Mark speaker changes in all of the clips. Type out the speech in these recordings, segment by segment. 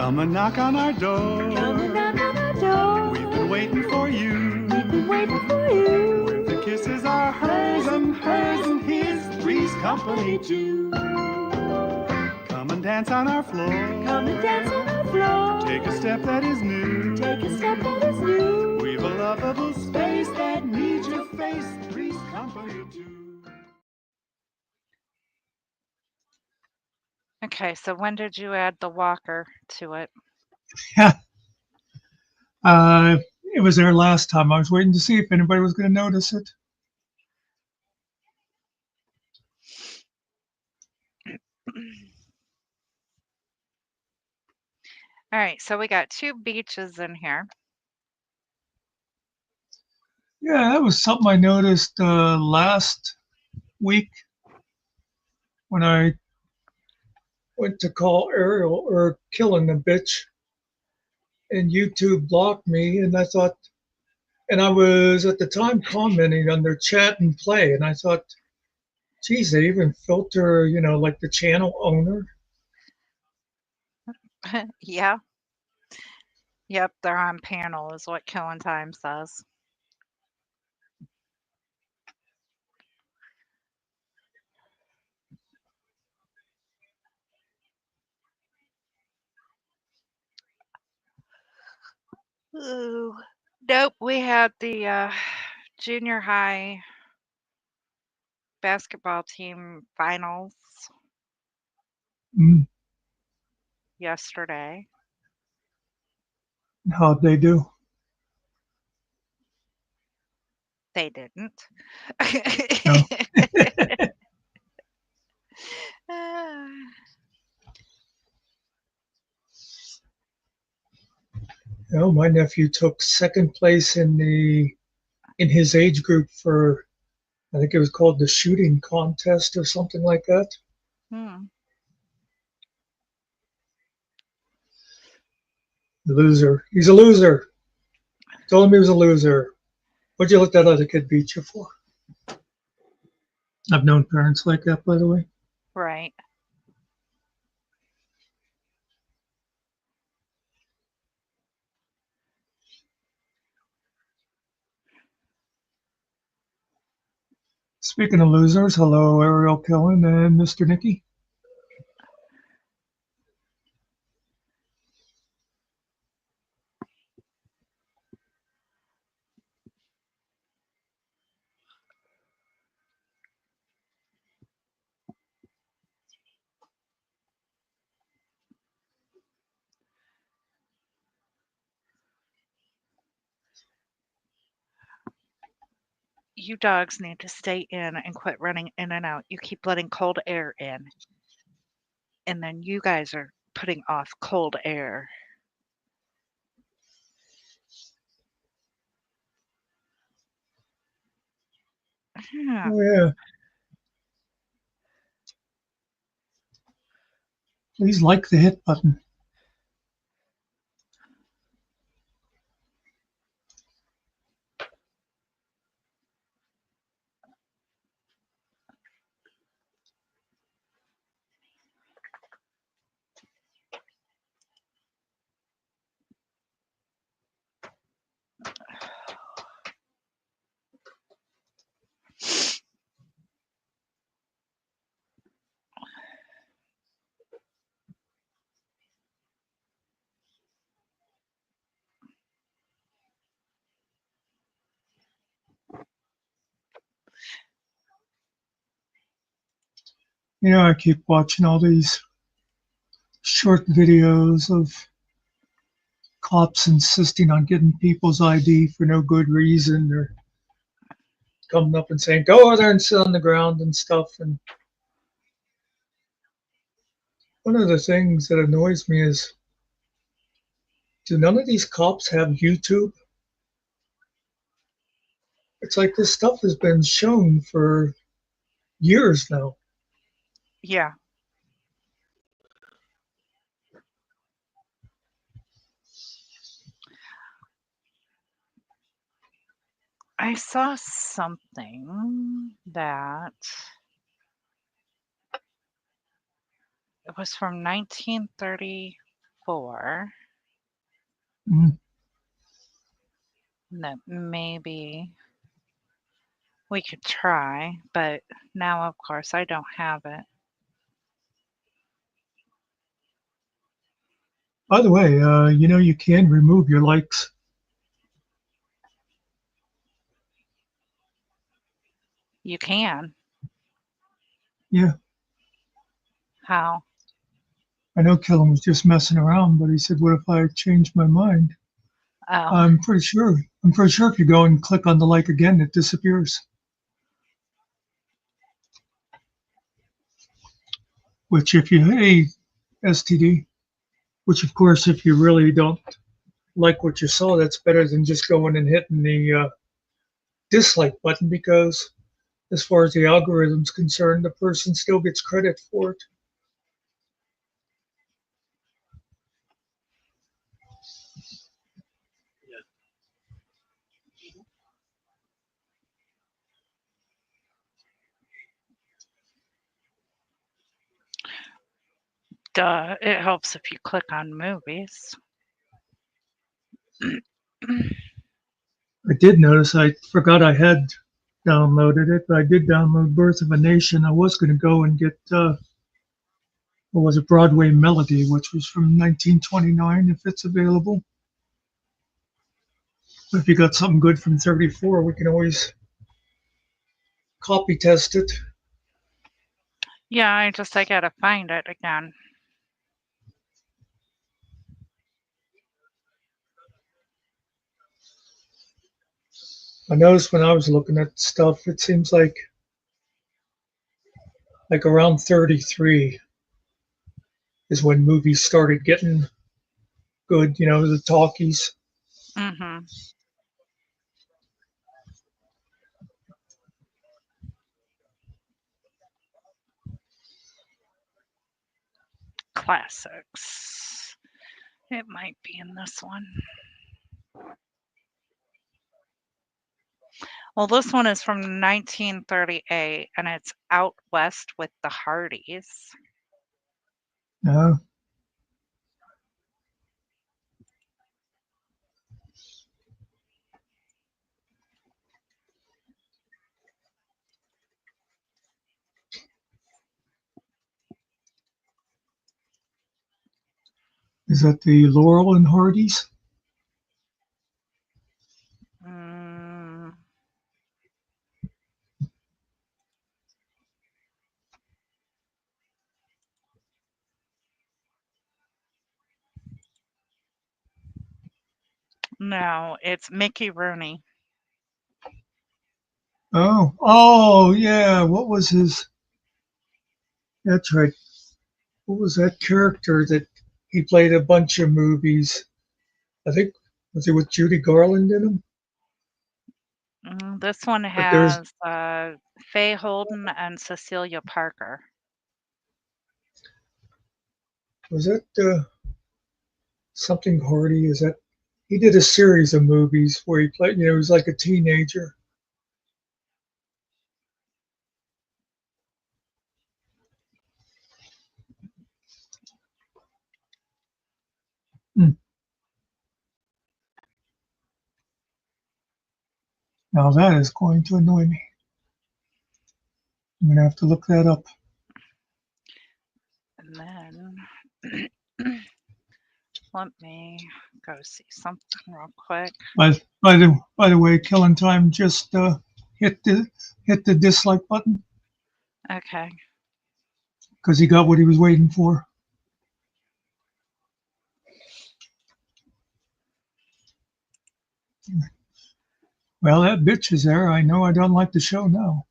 Speaker 1: Come and knock on our door.
Speaker 2: Come and knock on our door.
Speaker 1: We've been waiting for you.
Speaker 2: We've been waiting for you.
Speaker 1: Where the kisses are hers and his, three's company too. Come and dance on our floor.
Speaker 2: Come and dance on our floor.
Speaker 1: Take a step that is new.
Speaker 2: Take a step that is new.
Speaker 1: We've a lovable space that needs your face, three's company too.
Speaker 3: Okay, so when did you add the walker to it?
Speaker 4: Yeah. It was there last time. I was waiting to see if anybody was going to notice it.
Speaker 3: All right, so we got 2 beaches in here.
Speaker 4: Yeah, that was something I noticed last week when I went to call Ariel or killing the bitch, and YouTube blocked me, and I thought, and I was at the time commenting on their chat and play, and I thought, geez, they even filter, like the channel owner.
Speaker 3: Yeah. Yep, they're on panel is what Killing Time says. Ooh. Nope, we had the junior high basketball team finals
Speaker 4: Mm,
Speaker 3: yesterday.
Speaker 4: how'd they do?
Speaker 3: They didn't.
Speaker 4: No. My nephew took second place in his age group for, I think it was called the shooting contest or something like that.
Speaker 3: Hmm.
Speaker 4: Loser. He's a loser. Told him he was a loser. What'd you let that other kid beat you for? I've known parents like that, by the way.
Speaker 3: Right.
Speaker 4: Speaking of losers, hello, Ariel Killen and Mr. Nicky.
Speaker 3: You dogs need to stay in and quit running in and out. You keep letting cold air in. And then you guys are putting off cold air. Yeah.
Speaker 4: Oh, yeah. Please like the hit button. I keep watching all these short videos of cops insisting on getting people's ID for no good reason, or coming up and saying, go over there and sit on the ground and stuff. And one of the things that annoys me is, do none of these cops have YouTube? It's like this stuff has been shown for years now.
Speaker 3: Yeah. I saw something that it was from 1934 before
Speaker 4: Mm.
Speaker 3: that maybe we could try, but now, of course, I don't have it.
Speaker 4: By the way, you can remove your likes.
Speaker 3: You can.
Speaker 4: Yeah,
Speaker 3: How?
Speaker 4: I know Killen was just messing around, but he said, "What if I change my mind?"
Speaker 3: Oh,
Speaker 4: I'm pretty sure. I'm pretty sure if you go and click on the like again, it disappears. Which, if you hey STD, which of course, if you really don't like what you saw, that's better than just going and hitting the dislike button because, as far as the algorithm's concerned, the person still gets credit for it.
Speaker 3: duh. It helps if you click on movies.
Speaker 4: I did notice. I forgot I had downloaded it, but I did download Birth of a Nation. I was going to go and get what was it, Broadway Melody, which was from 1929, if it's available. But if you got something good from 34, we can always copy test it.
Speaker 3: Yeah, I gotta find it again.
Speaker 4: I noticed when I was looking at stuff, it seems like around 33 is when movies started getting good, the talkies.
Speaker 3: Mm-hmm. Classics. It might be in this one. Well, this one is from 1938, and it's Out West with the Hardys.
Speaker 4: No. Is that the Laurel and Hardys?
Speaker 3: Mm, no, it's Mickey Rooney.
Speaker 4: Oh, yeah. What was his? That's right. What was that character that he played a bunch of movies? I think was it with Judy Garland in them?
Speaker 3: This one
Speaker 4: But there's
Speaker 3: has Faye Holden and Cecilia Parker.
Speaker 4: was that something Hardy? Is that he did a series of movies where he played? He was like a teenager. Hmm. Now that is going to annoy me. I'm gonna have to look that up.
Speaker 3: And then let me go see something real quick.
Speaker 4: By the way, Killing Time just hit the dislike button
Speaker 3: Okay.
Speaker 4: because he got what he was waiting for. Well, that bitch is there. I know I don't like the show now.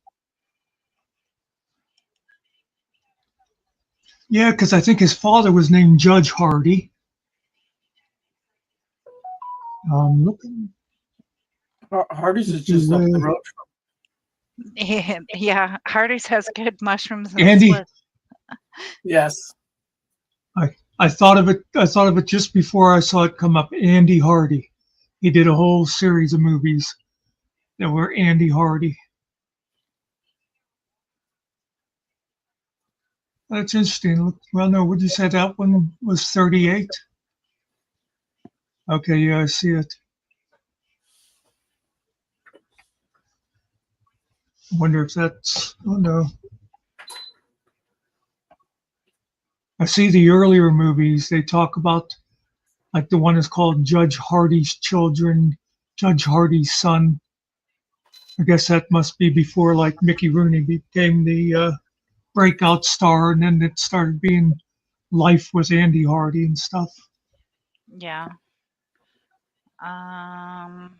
Speaker 4: Yeah, because I think his father was named Judge Hardy. Looking
Speaker 5: Hardee's
Speaker 4: to
Speaker 5: is
Speaker 4: see
Speaker 5: just up the
Speaker 4: where
Speaker 5: road.
Speaker 3: Yeah, Hardy's has good mushrooms and
Speaker 4: Andy.
Speaker 3: Swiss.
Speaker 5: Yes.
Speaker 4: I thought of it. I thought of it just before I saw it come up. Andy Hardy. He did a whole series of movies that were Andy Hardy. That's interesting. Well, no, would you say that one was 38? Okay, yeah, I see it. I wonder if that's. Oh no, I see the earlier movies. They talk about like the one is called Judge Hardy's Children, Judge Hardy's Son. I guess that must be before like Mickey Rooney became the breakout star, and then it started being Life with Andy Hardy and stuff.
Speaker 3: Yeah. Um,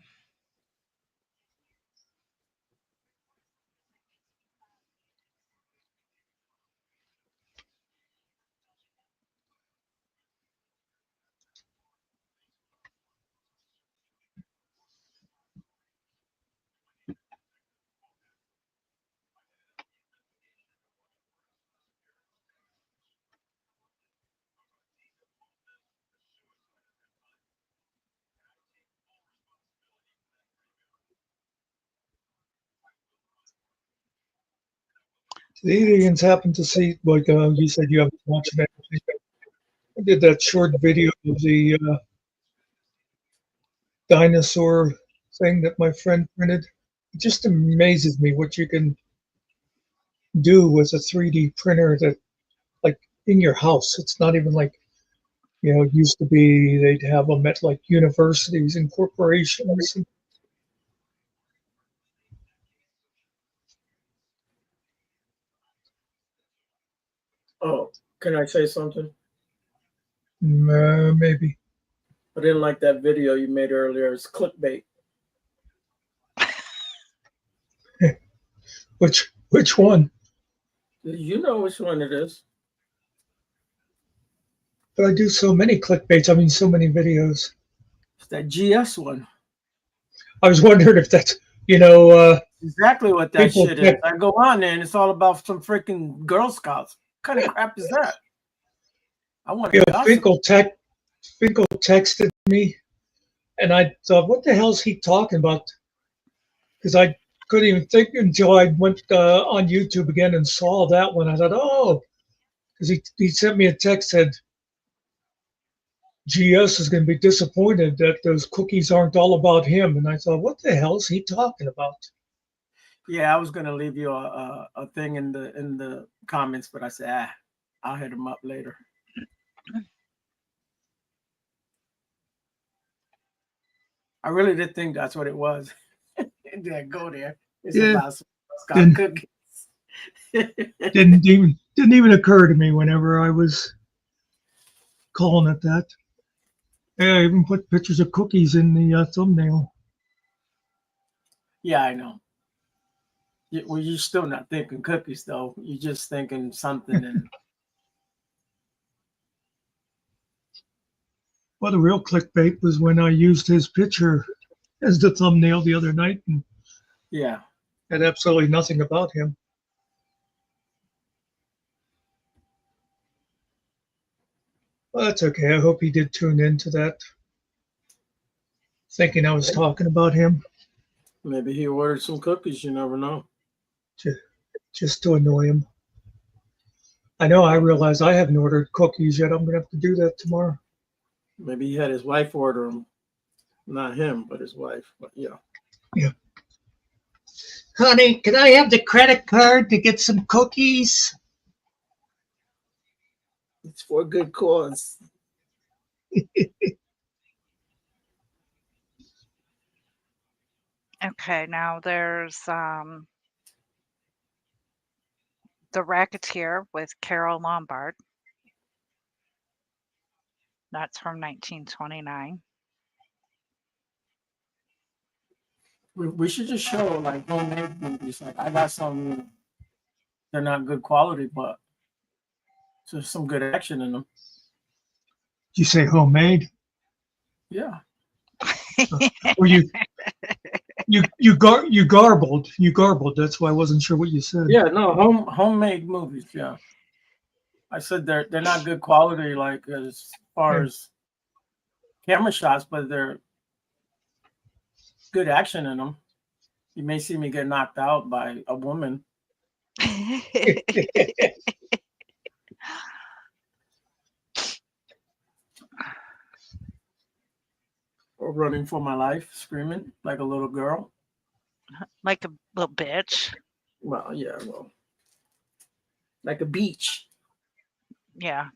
Speaker 4: The aliens happen to see, like you said, you haven't watched it. I did that short video of the dinosaur thing that my friend printed. It just amazes me what you can do with a 3D printer that, like, in your house. It's not even like, it used to be they'd have them at like universities and corporations.
Speaker 5: Oh, can I say something?
Speaker 4: Maybe.
Speaker 5: I didn't like that video you made earlier. It's clickbait.
Speaker 4: Which one?
Speaker 5: You know which one it is.
Speaker 4: But I do so many clickbaits. I mean, so many videos.
Speaker 5: It's that GS one.
Speaker 4: I was wondering if that's,
Speaker 5: Exactly what that
Speaker 4: people
Speaker 5: shit is. I go on there and it's all about some freaking Girl Scouts. What kind of crap is that? I want to gossip.
Speaker 4: Finkel texted me, and I thought, what the hell is he talking about? Because I couldn't even think until I went on YouTube again and saw that one. I thought, oh, because he sent me a text said, GS is going to be disappointed that those cookies aren't all about him. And I thought, what the hell is he talking about?
Speaker 5: Yeah, I was gonna leave you a thing in the comments, but I said, I'll hit him up later. I really did think that's what it was. Yeah, go there. It's about Scott cookies.
Speaker 4: didn't even occur to me whenever I was calling it that. Yeah, I even put pictures of cookies in the thumbnail.
Speaker 5: Yeah, I know. Well, you're still not thinking cookies, though. You're just thinking something. And
Speaker 4: well, the real clickbait was when I used his picture as the thumbnail the other night and
Speaker 5: yeah,
Speaker 4: had absolutely nothing about him. Well, that's okay. I hope he did tune into that, thinking I was talking about him.
Speaker 5: Maybe he ordered some cookies. You never know.
Speaker 4: Just to annoy him. I know. I realize I haven't ordered cookies yet. I'm going to have to do that tomorrow.
Speaker 5: Maybe he had his wife order them. Not him, but his wife. But yeah.
Speaker 4: Yeah. Honey, can I have the credit card to get some cookies?
Speaker 5: It's for a good cause.
Speaker 3: okay, now there's The Racketeer with Carol Lombard. That's from 1929.
Speaker 5: We should just show like homemade movies. Like I got some. They're not good quality, but there's some good action in them.
Speaker 4: Did you say homemade?
Speaker 5: Yeah.
Speaker 4: Or you garbled. You garbled. That's why I wasn't sure what you said.
Speaker 5: Yeah, no, homemade movies. Yeah. I said they're not good quality, like as far as camera shots, but they're good action in them. You may see me get knocked out by a woman. running for my life, screaming like a little girl.
Speaker 3: Like a little bitch.
Speaker 5: Well, yeah, well, like a beach.
Speaker 3: Yeah.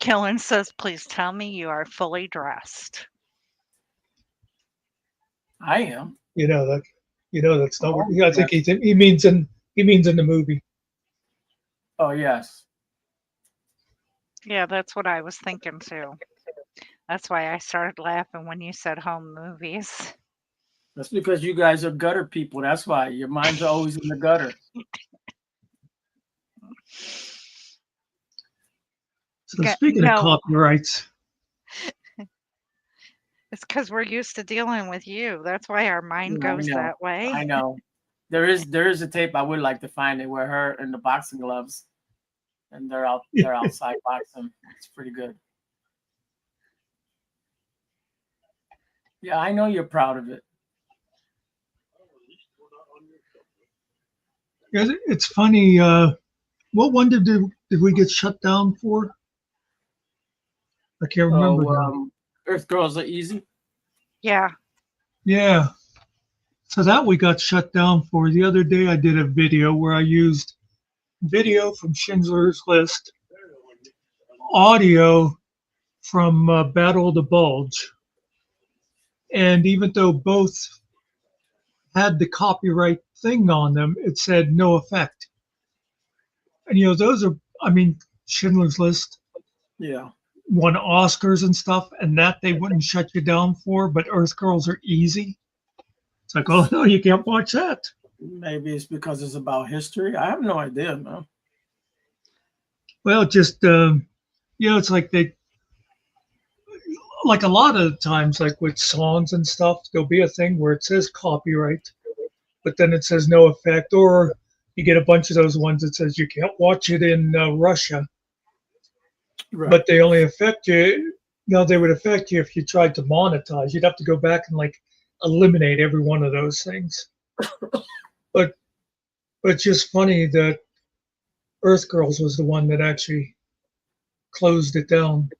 Speaker 3: Killen says, please tell me you are fully dressed.
Speaker 5: I am.
Speaker 4: You know that. You know that's not what.
Speaker 5: Oh,
Speaker 4: Yeah, I think
Speaker 5: yes.
Speaker 4: he means in the movie.
Speaker 5: Oh, yes.
Speaker 3: Yeah, that's what I was thinking too. That's why I started laughing when you said home movies.
Speaker 5: That's because you guys are gutter people. That's why your minds are always in the gutter.
Speaker 4: So speaking of
Speaker 3: No,
Speaker 4: copyrights,
Speaker 3: it's because we're used to dealing with you. That's why our mind
Speaker 5: I
Speaker 3: goes
Speaker 5: know.
Speaker 3: that way.
Speaker 5: I know. There is a tape I would like to find it where her in the boxing gloves and they're outside boxing. It's pretty good. Yeah, I know you're proud of it.
Speaker 4: it's funny. What one did we get shut down for? I can't remember
Speaker 5: Oh,
Speaker 4: now.
Speaker 5: Earth Girls Are Easy.
Speaker 3: Yeah.
Speaker 4: Yeah. So that we got shut down for. The other day I did a video where I used video from Schindler's List, audio from Battle of the Bulge. And even though both had the copyright thing on them, it said no effect. And those are, I mean, Schindler's List
Speaker 5: Yeah.
Speaker 4: won Oscars and stuff, and that they wouldn't shut you down for, but Earth Girls Are Easy. It's like, oh no, you can't watch that.
Speaker 5: Maybe it's because it's about history. I have no idea, man.
Speaker 4: Well, just it's like like a lot of times, like with songs and stuff, there'll be a thing where it says copyright, but then it says no effect, or you get a bunch of those ones that says you can't watch it in Russia,
Speaker 5: Right.
Speaker 4: but they only affect you. They would affect you if you tried to monetize. You'd have to go back and like eliminate every one of those things. But it's just funny that Earth Girls was the one that actually closed it down.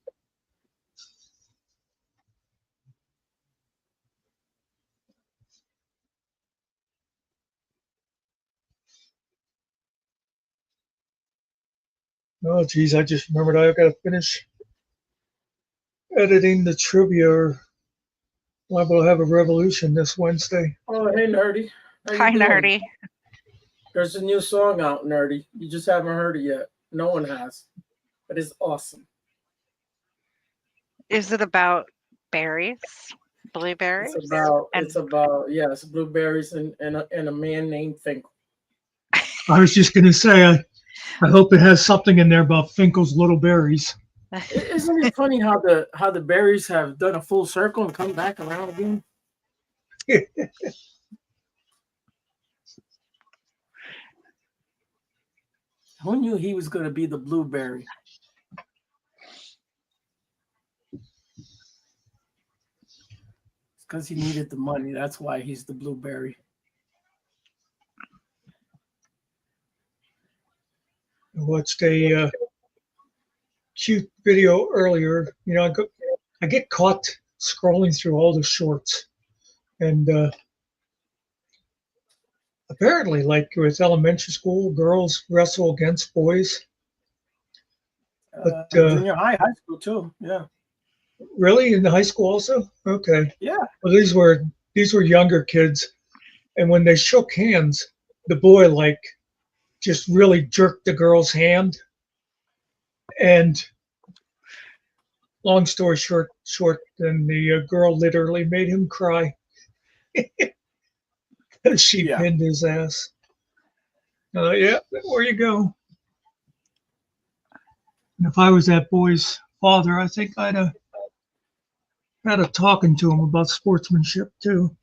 Speaker 4: Oh, geez, I just remembered I've got to finish editing the trivia. Or liable to have a revolution this Wednesday.
Speaker 5: Oh, hey, Nerdy. How you
Speaker 3: Hi,
Speaker 5: doing?
Speaker 3: Nerdy.
Speaker 5: There's a new song out, Nerdy. You just haven't heard it yet. No one has. But it's awesome.
Speaker 3: Is it about berries? Blueberries?
Speaker 5: It's about yes, blueberries and a man named Finkel.
Speaker 4: I was just going to say, I hope it has something in there about Finkel's little berries.
Speaker 5: Isn't it funny how the berries have done a full circle and come back around again? Who knew he was going to be the blueberry? It's because he needed the money. That's why he's the blueberry.
Speaker 4: I watched a cute video earlier. I get caught scrolling through all the shorts, and apparently, like with elementary school, girls wrestle against boys. But
Speaker 5: Junior high school too. Yeah.
Speaker 4: really, in the high school also? Okay.
Speaker 5: Yeah.
Speaker 4: Well, these were younger kids, and when they shook hands, the boy like just really jerked the girl's hand, and long story short, then the girl literally made him cry. She pinned his ass. Yeah, there you go. And if I was that boy's father, I think I'd have had a talking to him about sportsmanship too.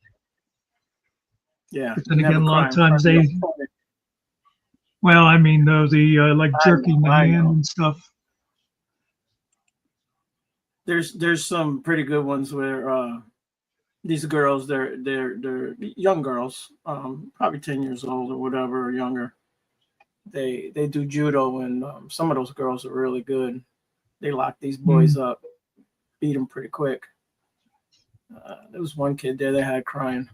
Speaker 5: Yeah.
Speaker 4: But then again, a lot of times well, I mean, though, the like jerking the hand and stuff.
Speaker 5: There's some pretty good ones where these girls, they're young girls, probably 10 years old or whatever, or younger. They do judo, and some of those girls are really good. they locked these boys up, beat them pretty quick. There was one kid there they had crying.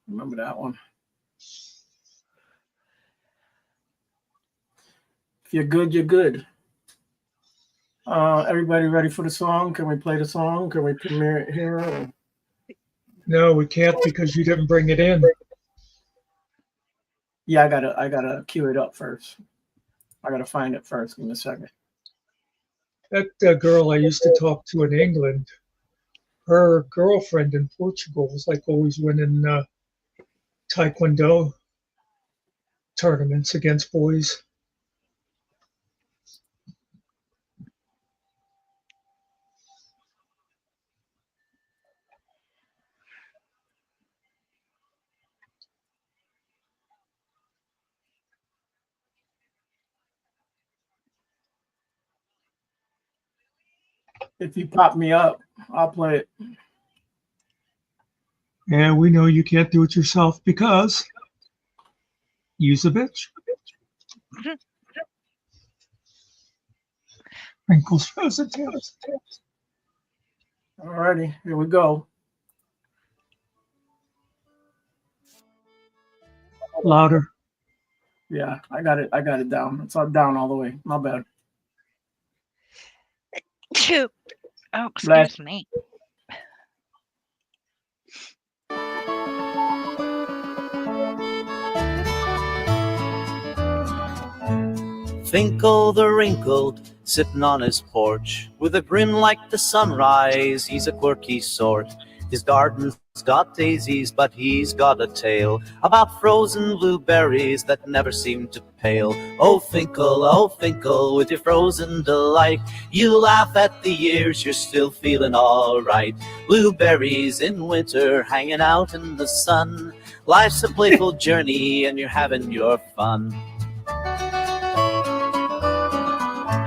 Speaker 5: Remember that one? If you're good, you're good. Everybody ready for the song? Can we play the song? Can we premiere it here? Or...
Speaker 4: No, we can't because you didn't bring it in.
Speaker 5: Yeah, I gotta cue it up first. I gotta find it first. Give me a second.
Speaker 4: That girl I used to talk to in England, her girlfriend in Portugal was like always winning Taekwondo tournaments against boys.
Speaker 5: If you pop me up, I'll play it.
Speaker 4: And we know you can't do it yourself because use a bitch. Wrinkles, frozen tails.
Speaker 5: Alrighty, here we go.
Speaker 4: Louder.
Speaker 5: Yeah, I got it down. It's all down all the way. My bad.
Speaker 3: Oh, excuse
Speaker 5: Last-
Speaker 3: me.
Speaker 6: Finkel the wrinkled, sitting on his porch, with a grin like the sunrise, he's a quirky sort. His garden's got daisies, but he's got a tale about frozen blueberries that never seem to pale. Oh Finkel, with your frozen delight, you laugh at the years, you're still feeling alright. Blueberries in winter, hanging out in the sun. Life's a playful journey, and you're having your fun.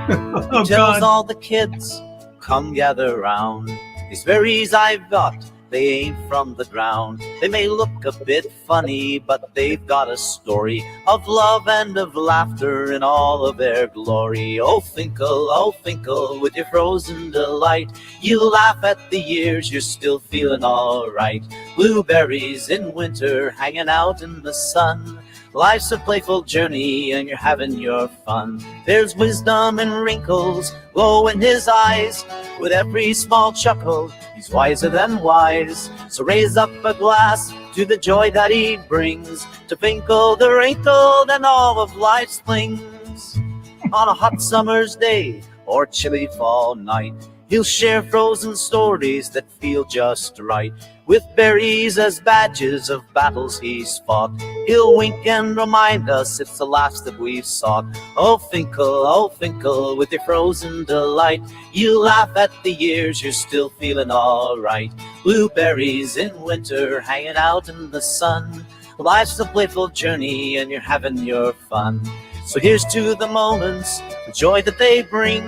Speaker 4: Oh,
Speaker 6: He tells
Speaker 4: God.
Speaker 6: all the kids, come gather round. These berries I've got, they ain't from the ground. They may look a bit funny, but they've got a story of love and of laughter in all of their glory. Oh Finkel, with your frozen delight, you laugh at the years, you're still feeling alright. Blueberries in winter, hanging out in the sun. Life's a playful journey, and you're having your fun. There's wisdom and wrinkles glow in his eyes. With every small chuckle, he's wiser than wise. So raise up a glass to the joy that he brings, to Finkel the wrinkled and all of life's things. On a hot summer's day or chilly fall night, he'll share frozen stories that feel just right. With berries as badges of battles he's fought, he'll wink and remind us it's the laughs that we've sought. Oh Finkel, with your frozen delight, you laugh at the years, you're still feeling alright. Blueberries in winter, hanging out in the sun. Life's a playful journey, and you're having your fun. So here's to the moments, the joy that they bring.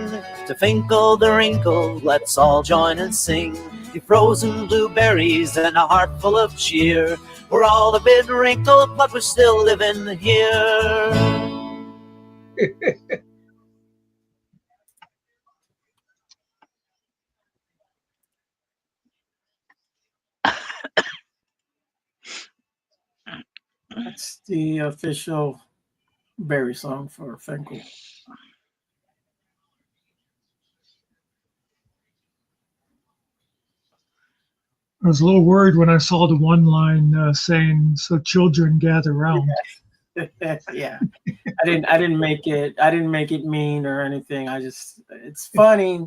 Speaker 6: To Finkel the wrinkled, let's all join and sing. The frozen blueberries and a heart full of cheer. We're all a bit wrinkled, but we're still living here.
Speaker 5: That's the official berry song for Finkel.
Speaker 4: I was a little worried when I saw the one line saying, "So children gather round."
Speaker 5: Yeah, I didn't make it mean or anything. It's funny,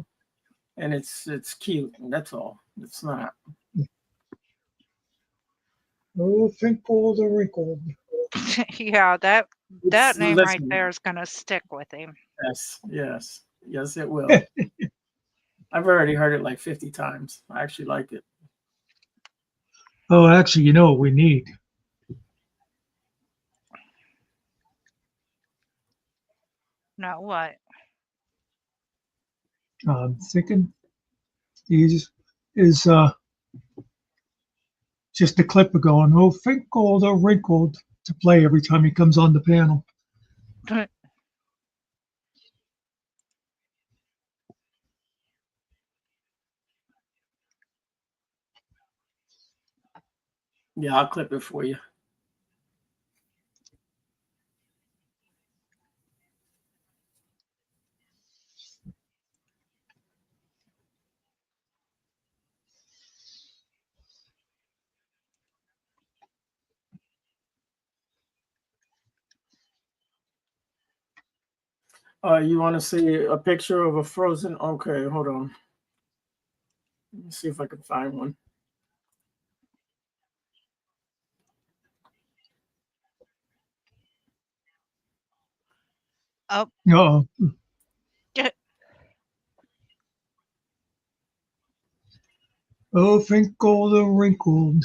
Speaker 5: and it's cute. That's all. It's not.
Speaker 4: Oh, Finkel the wrinkled.
Speaker 3: Yeah, that name right
Speaker 5: Listen,
Speaker 3: there is gonna stick with him.
Speaker 5: Yes, it will. I've already heard it like 50 times. I actually like it.
Speaker 4: Oh, actually, you know what we need?
Speaker 3: Not what?
Speaker 4: I'm thinking is just a clip of going, "Oh, Finkel the wrinkled," to play every time he comes on the panel.
Speaker 5: Yeah, I'll clip it for you. You want to see a picture of a frozen? Okay, hold on. Let me see if I can find one.
Speaker 3: Oh,
Speaker 4: No. Oh, Finkel the wrinkled.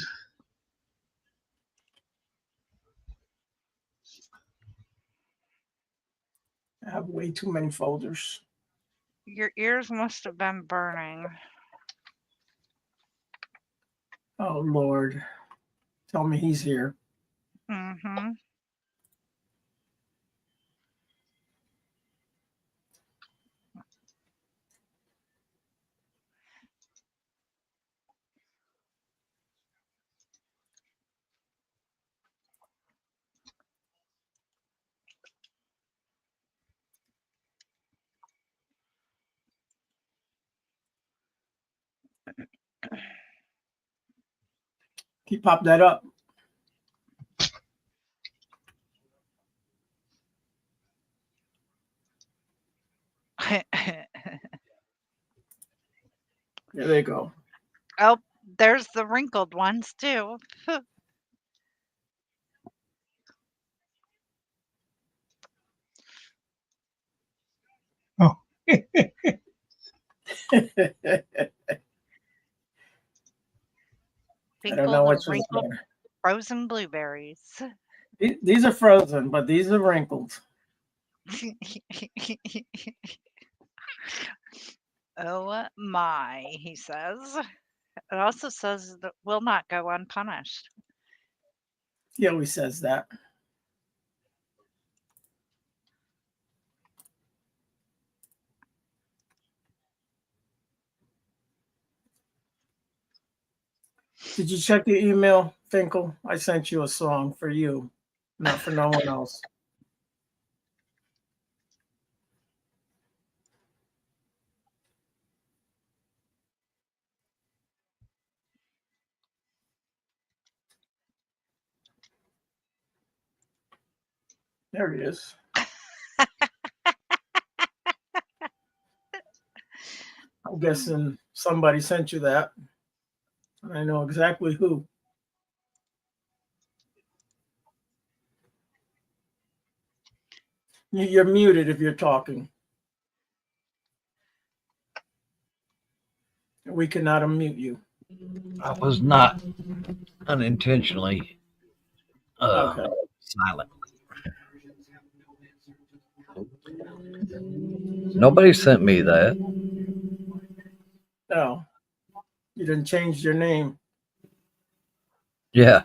Speaker 5: I have way too many folders.
Speaker 3: your ears must have been burning.
Speaker 5: Oh Lord, tell me he's here.
Speaker 3: Mm-hmm.
Speaker 5: He popped that up. There they go.
Speaker 3: Oh, there's the wrinkled ones too.
Speaker 4: Oh.
Speaker 5: I don't know
Speaker 3: Wrinkled
Speaker 5: which
Speaker 3: and
Speaker 5: one's
Speaker 3: wrinkled
Speaker 5: better.
Speaker 3: frozen blueberries.
Speaker 5: These are frozen, but these are wrinkled.
Speaker 3: Oh my, he says. It also says that will not go unpunished.
Speaker 5: He always says that. Did you check your email, Finkel? I sent you a song for you, not for no one else. There he is. I'm guessing somebody sent you that. I know exactly who. You're muted if you're talking. We cannot unmute you.
Speaker 7: I was not unintentionally
Speaker 5: Okay.
Speaker 7: silent. Nobody sent me that.
Speaker 5: No, you didn't change your name.
Speaker 7: Yeah.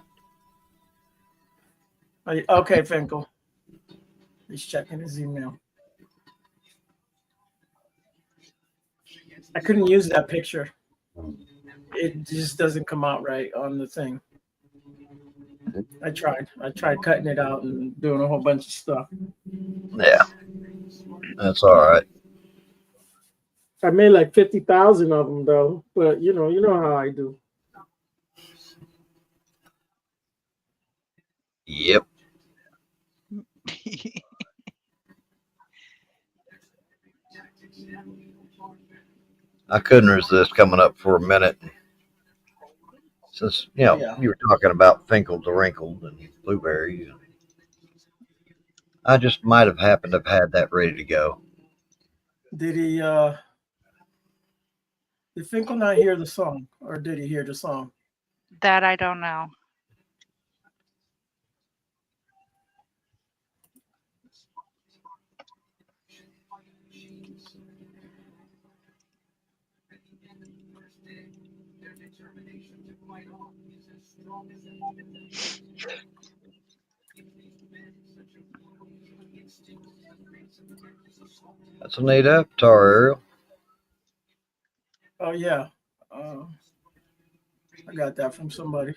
Speaker 5: Okay, Finkel. He's checking his email. I couldn't use that picture. It just doesn't come out right on the thing. I tried. I tried cutting it out and doing a whole bunch of stuff.
Speaker 7: Yeah. That's all right.
Speaker 5: I made like 50,000 of them though, but you know how I do.
Speaker 7: Yep. I couldn't resist coming up for a minute. Since,
Speaker 5: Yeah.
Speaker 7: you were talking about Finkel to Wrinkled and blueberries. I just might have happened to have had that ready to go.
Speaker 5: Did Finkel not hear the song, or did he hear the song?
Speaker 3: That I don't know.
Speaker 7: That's a neat avatar, Ariel.
Speaker 5: Oh yeah, I got that from somebody.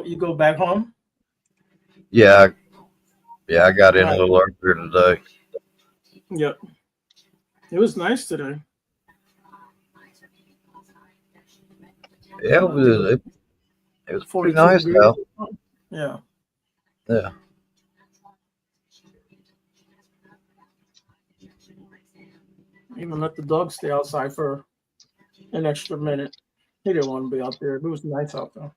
Speaker 5: You go back home?
Speaker 7: Yeah, I got in a
Speaker 5: Right.
Speaker 7: little earlier today.
Speaker 5: Yep. It was nice today.
Speaker 7: Yeah,
Speaker 5: I think it was
Speaker 7: it was pretty
Speaker 5: 42
Speaker 7: nice
Speaker 5: degrees.
Speaker 7: out.
Speaker 5: Yeah.
Speaker 7: Yeah.
Speaker 5: Even let the dog stay outside for an extra minute. He didn't want to be out there. It was nice out there.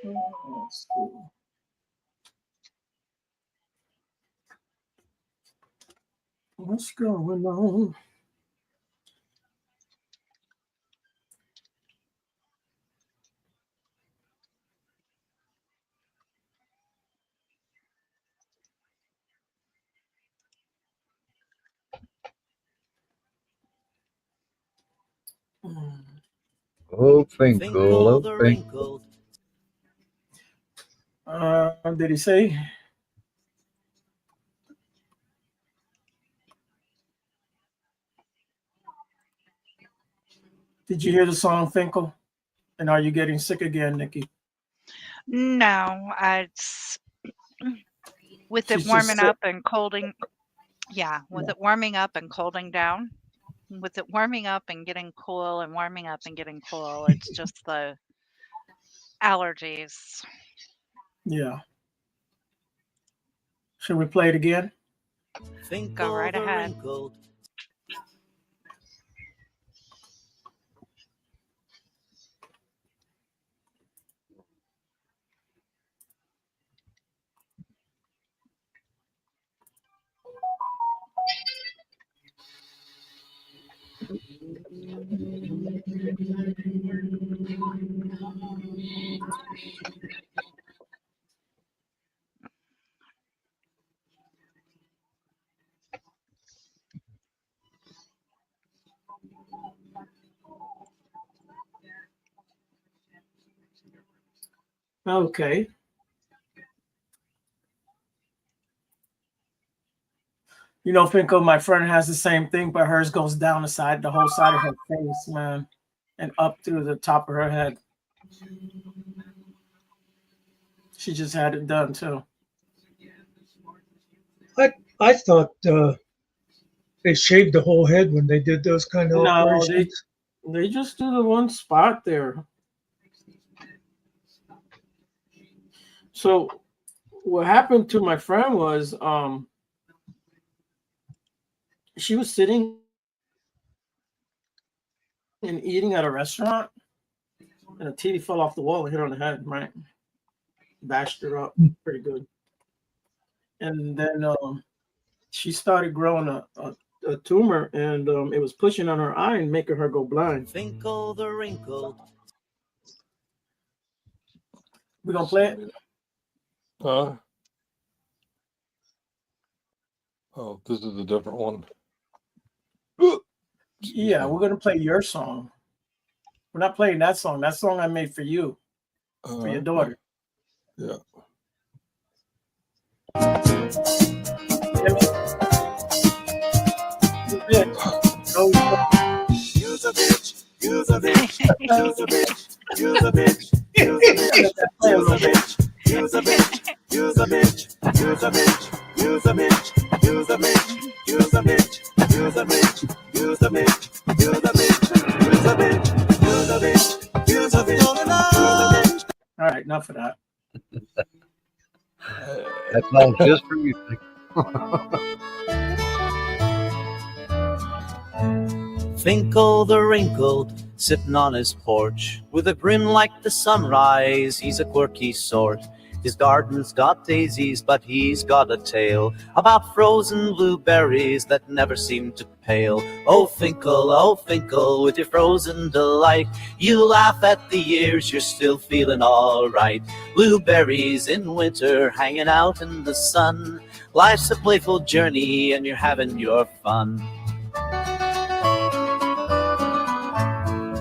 Speaker 5: Let's see. What's going on?
Speaker 7: Oh, Finkel,
Speaker 6: Finkel
Speaker 7: oh,
Speaker 6: the
Speaker 7: Finkel.
Speaker 6: wrinkled.
Speaker 5: Did he say? Did you hear the song Finkel? And are you getting sick again, Nikki?
Speaker 3: No, with it
Speaker 5: She's just
Speaker 3: warming
Speaker 5: sick.
Speaker 3: up and colding. Yeah, with it warming up and colding down. With it warming up and getting cool and warming up and getting cool. It's just the allergies.
Speaker 5: Yeah. Should we play it again?
Speaker 6: Finkel
Speaker 3: Go right
Speaker 6: the
Speaker 3: ahead.
Speaker 6: wrinkled.
Speaker 5: Okay. You know, Finkel, my friend has the same thing, but hers goes down the whole side of her face, man, and up through the top of her head. She just had it done too.
Speaker 4: I thought they shaved the whole head when they did those kind of
Speaker 5: No,
Speaker 4: operations.
Speaker 5: they just do the one spot there. So what happened to my friend was she was sitting and eating at a restaurant, and a TV fell off the wall and hit her on the head, right? Bashed her up pretty good. And then she started growing a tumor, and it was pushing on her eye and making her go blind.
Speaker 6: Finkel the wrinkled.
Speaker 5: We're gonna play it.
Speaker 8: Oh, this is a different one.
Speaker 5: Yeah, we're gonna play your song. We're not playing that song. That song I made for you, for your daughter.
Speaker 8: Yeah.
Speaker 1: Use a bitch, use a bitch, use a bitch, use a bitch, use a bitch, use a bitch, use a bitch, use a bitch, use a bitch, use a bitch, use a bitch, use a bitch, use a bitch, use a bitch, use a bitch, use a bitch, use a bitch, use a bitch.
Speaker 5: All right, enough of that.
Speaker 7: That song's just for you.
Speaker 6: Finkel the wrinkled, sitting on his porch, with a grin like the sunrise, he's a quirky sort. His garden's got daisies, but he's got a tale about frozen blueberries that never seem to pale. Oh Finkel, with your frozen delight, you laugh at the years, you're still feeling alright. Blueberries in winter, hanging out in the sun. Life's a playful journey, and you're having your fun.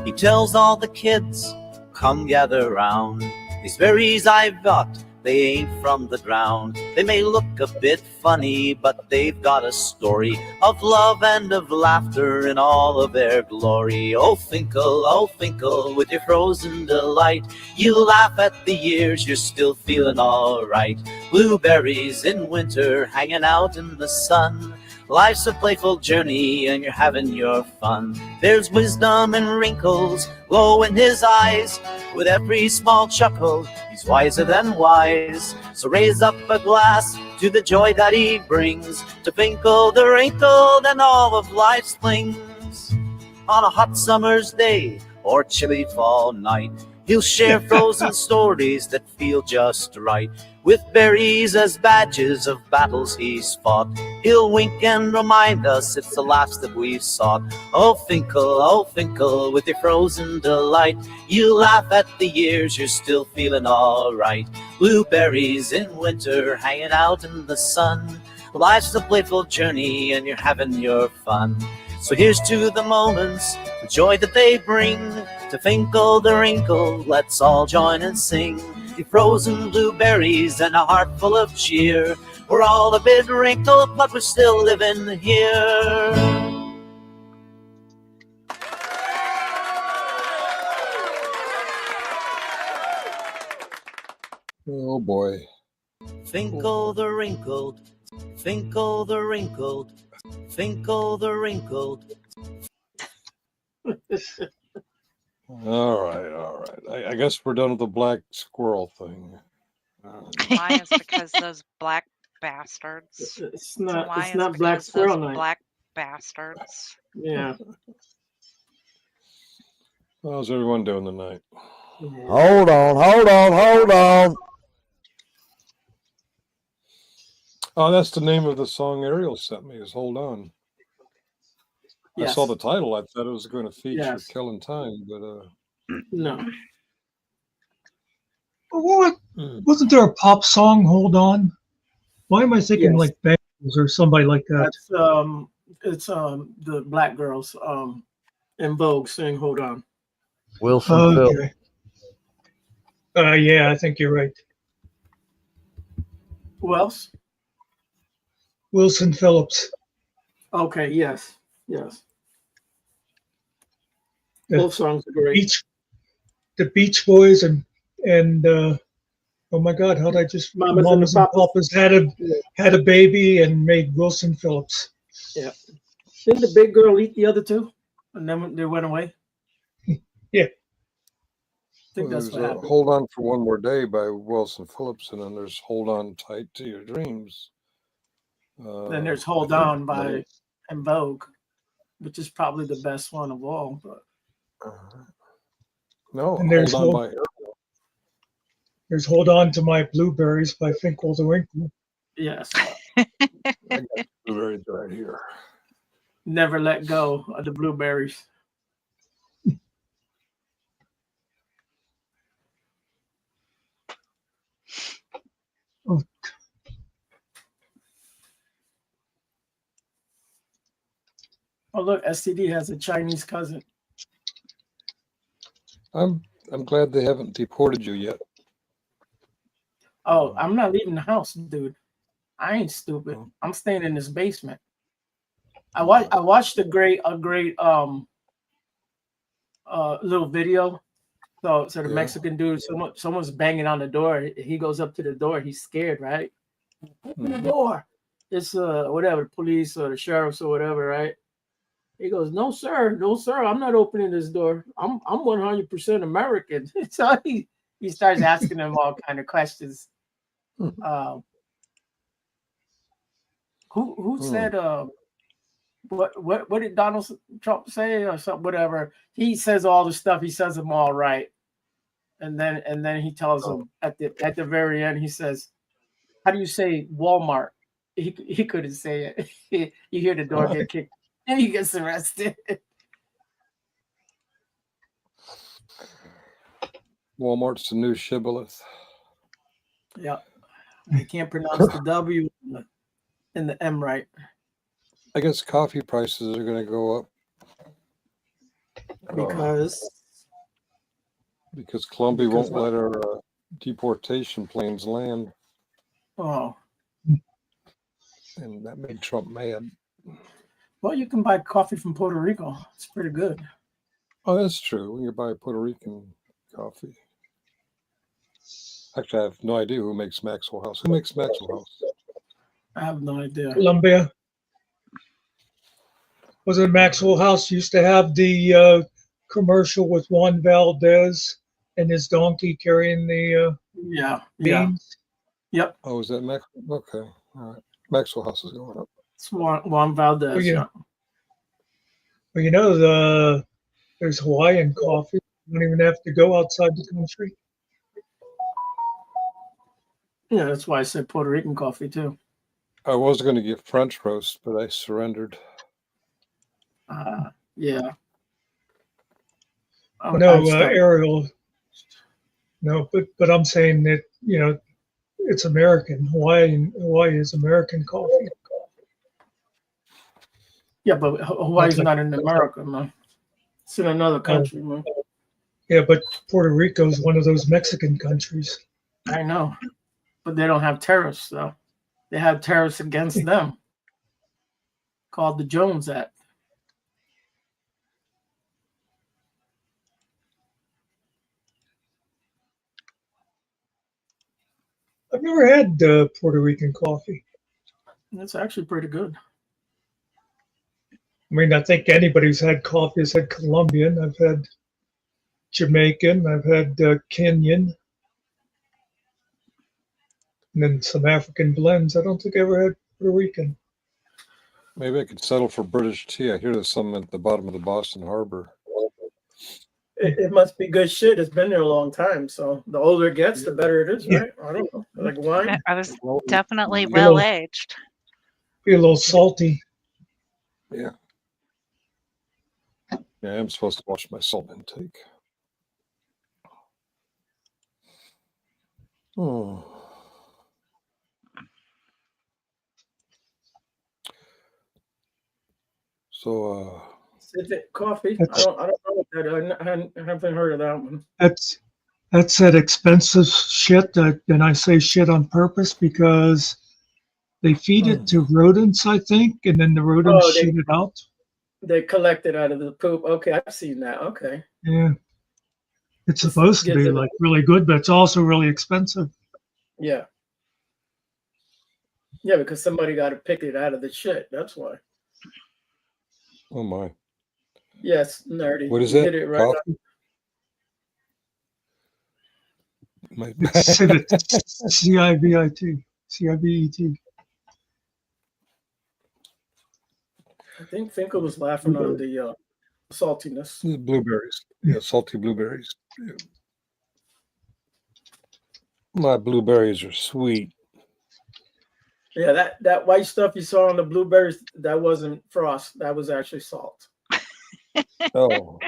Speaker 6: He tells all the kids, come gather round. These berries I've got, they ain't from the ground. They may look a bit funny, but they've got a story of love and of laughter in all of their glory. Oh Finkel, with your frozen delight, you laugh at the years, you're still feeling alright. Blueberries in winter, hanging out in the sun. Life's a playful journey, and you're having your fun. There's wisdom and wrinkles glow in his eyes. With every small chuckle, he's wiser than wise. So raise up a glass to the joy that he brings, to Finkel the wrinkled and all of life's things. On a hot summer's day or chilly fall night, he'll share frozen stories that feel just right. With berries as badges of battles he's fought, he'll wink and remind us it's the laughs that we've sought. Oh Finkel, with your frozen delight, you laugh at the years, you're still feeling alright. Blueberries in winter, hanging out in the sun. Life's a playful journey, and you're having your fun. So here's to the moments, the joy that they bring. To Finkel the wrinkled, let's all join and sing. The frozen blueberries and a heart full of cheer. We're all a bit wrinkled, but we're still living here.
Speaker 8: Oh boy.
Speaker 6: Finkel the wrinkled, Finkel the wrinkled, Finkel the wrinkled.
Speaker 8: All right. I guess we're done with the black squirrel thing.
Speaker 3: Why is because those black bastards.
Speaker 5: It's
Speaker 3: Why is
Speaker 5: not Black
Speaker 3: because
Speaker 5: Squirrel
Speaker 3: those
Speaker 5: Night.
Speaker 3: black bastards.
Speaker 5: Yeah.
Speaker 8: How's everyone doing tonight?
Speaker 7: Hold on.
Speaker 8: Oh, that's the name of the song Ariel sent me, is Hold On.
Speaker 5: Yes.
Speaker 8: I saw the title. I thought it was going to feature
Speaker 5: Yes.
Speaker 8: Killing Time, but
Speaker 5: No.
Speaker 4: What? Wasn't there a pop song, Hold On? Why am I thinking
Speaker 5: Yes.
Speaker 4: like Bangles or somebody like that?
Speaker 5: That's it's the black girls in Vogue sing Hold On.
Speaker 7: Wilson Phillips.
Speaker 4: Okay. Yeah, I think you're right.
Speaker 5: Who else?
Speaker 4: Wilson Phillips.
Speaker 5: Okay, yes.
Speaker 4: The
Speaker 5: Both songs are great.
Speaker 4: The Beach Boys and oh my God, how'd I just
Speaker 5: Mamas and
Speaker 4: Papas had a baby and made Wilson Phillips.
Speaker 5: Yeah. Didn't the big girl eat the other two? And then they went away?
Speaker 4: Yeah.
Speaker 5: I think that's what happened.
Speaker 8: Hold On for One More Day by Wilson Phillips, and then there's Hold On Tight to Your Dreams.
Speaker 5: Then there's Hold On by En Vogue, which is probably the best one of all. But
Speaker 8: no,
Speaker 4: And there's
Speaker 8: Hold On by
Speaker 4: There's Hold On to My Blueberries by Finkel the Wrinkle.
Speaker 5: yes,
Speaker 8: I got blueberries right here.
Speaker 5: Never Let Go of the Blueberries.
Speaker 4: Oh.
Speaker 5: Oh look, STD has a Chinese cousin.
Speaker 8: I'm glad they haven't deported you yet.
Speaker 5: Oh, I'm not leaving the house, dude. I ain't stupid. I'm staying in this basement. I watched a great little video. So the Mexican dude, someone's banging on the door. He goes up to the door. He's scared, right? Open the door. It's whatever, police or the sheriffs or whatever, right? He goes, no sir, I'm not opening this door. I'm 100% American. So he starts asking them all kind of questions. Who said what did Donald Trump say or something? Whatever. He says all the stuff. He says them all right, and then he tells them at the very end. He says, "How do you say Walmart?" He couldn't say it. You hear the door get kicked, and he gets arrested.
Speaker 8: Walmart's the new shibboleth.
Speaker 5: Yeah, you can't pronounce the W and the M right.
Speaker 8: I guess coffee prices are going to go up because Colombia won't let our deportation planes land,
Speaker 5: Oh,
Speaker 8: and that made Trump mad.
Speaker 5: well, you can buy coffee from Puerto Rico. It's pretty good.
Speaker 8: Oh, that's true. When you buy Puerto Rican coffee. Actually, I have no idea who makes Maxwell House. Who makes Maxwell House?
Speaker 5: I have no idea.
Speaker 4: Colombia. Was it Maxwell House used to have the commercial with Juan Valdez and his donkey carrying the
Speaker 5: Yeah.
Speaker 4: beans?
Speaker 5: Yep.
Speaker 8: Oh, is that Maxwell? Okay. All right. Maxwell House is going up.
Speaker 5: It's Juan Valdez.
Speaker 4: Well,
Speaker 5: Yeah.
Speaker 4: Well, there's Hawaiian coffee. You don't even have to go outside the country.
Speaker 5: Yeah, that's why I said Puerto Rican coffee too.
Speaker 8: I was going to get French roast, but I surrendered.
Speaker 5: Yeah.
Speaker 4: No, Ariel. No, but I'm saying that it's American. Hawaii is American coffee.
Speaker 5: Yeah, but Hawaii's not in America, man. It's in another country, man.
Speaker 4: Yeah, but Puerto Rico is one of those Mexican countries.
Speaker 5: I know, but they don't have tariffs, though. They have tariffs against them, called the Jones Act.
Speaker 4: I've never had Puerto Rican coffee.
Speaker 5: It's actually pretty good.
Speaker 4: I mean, I think anybody who's had coffee has had Colombian. I've had Jamaican. I've had Kenyan. And then some African blends. I don't think I ever had Puerto Rican.
Speaker 8: Maybe I could settle for British tea. I hear there's some at the bottom of the Boston Harbor.
Speaker 5: It must be good shit. It's been there a long time. So the older it gets, the better it is, right? I don't know. Like wine.
Speaker 3: I was definitely
Speaker 4: Be a
Speaker 3: well
Speaker 4: little-
Speaker 3: aged.
Speaker 4: Be a little salty.
Speaker 8: Yeah. Yeah, I'm supposed to watch my salt intake. Oh. So,
Speaker 5: Civet coffee. I don't know what that. I haven't heard of that one.
Speaker 4: That's that expensive shit. And I say shit on purpose because they feed it to rodents, I think, and then the rodents
Speaker 5: Oh,
Speaker 4: shit it out.
Speaker 5: They collect it out of the poop. Okay, I've seen that. Okay.
Speaker 4: Yeah. It's supposed to
Speaker 5: gives
Speaker 4: be
Speaker 5: it-
Speaker 4: like really good, but it's also really expensive.
Speaker 5: Yeah. Yeah, because somebody got to pick it out of the shit. That's why.
Speaker 8: oh my.
Speaker 5: Yes, nerdy.
Speaker 8: What is
Speaker 5: You
Speaker 8: that?
Speaker 5: hit it right.
Speaker 8: Coffee? My
Speaker 4: It's civet. CIVIT. CIVET.
Speaker 5: I think Finkel was laughing on the saltiness.
Speaker 8: The blueberries. Yeah, salty blueberries. Yeah. My blueberries are sweet.
Speaker 5: Yeah, that white stuff you saw on the blueberries, that wasn't frost. That was actually salt.
Speaker 8: Oh,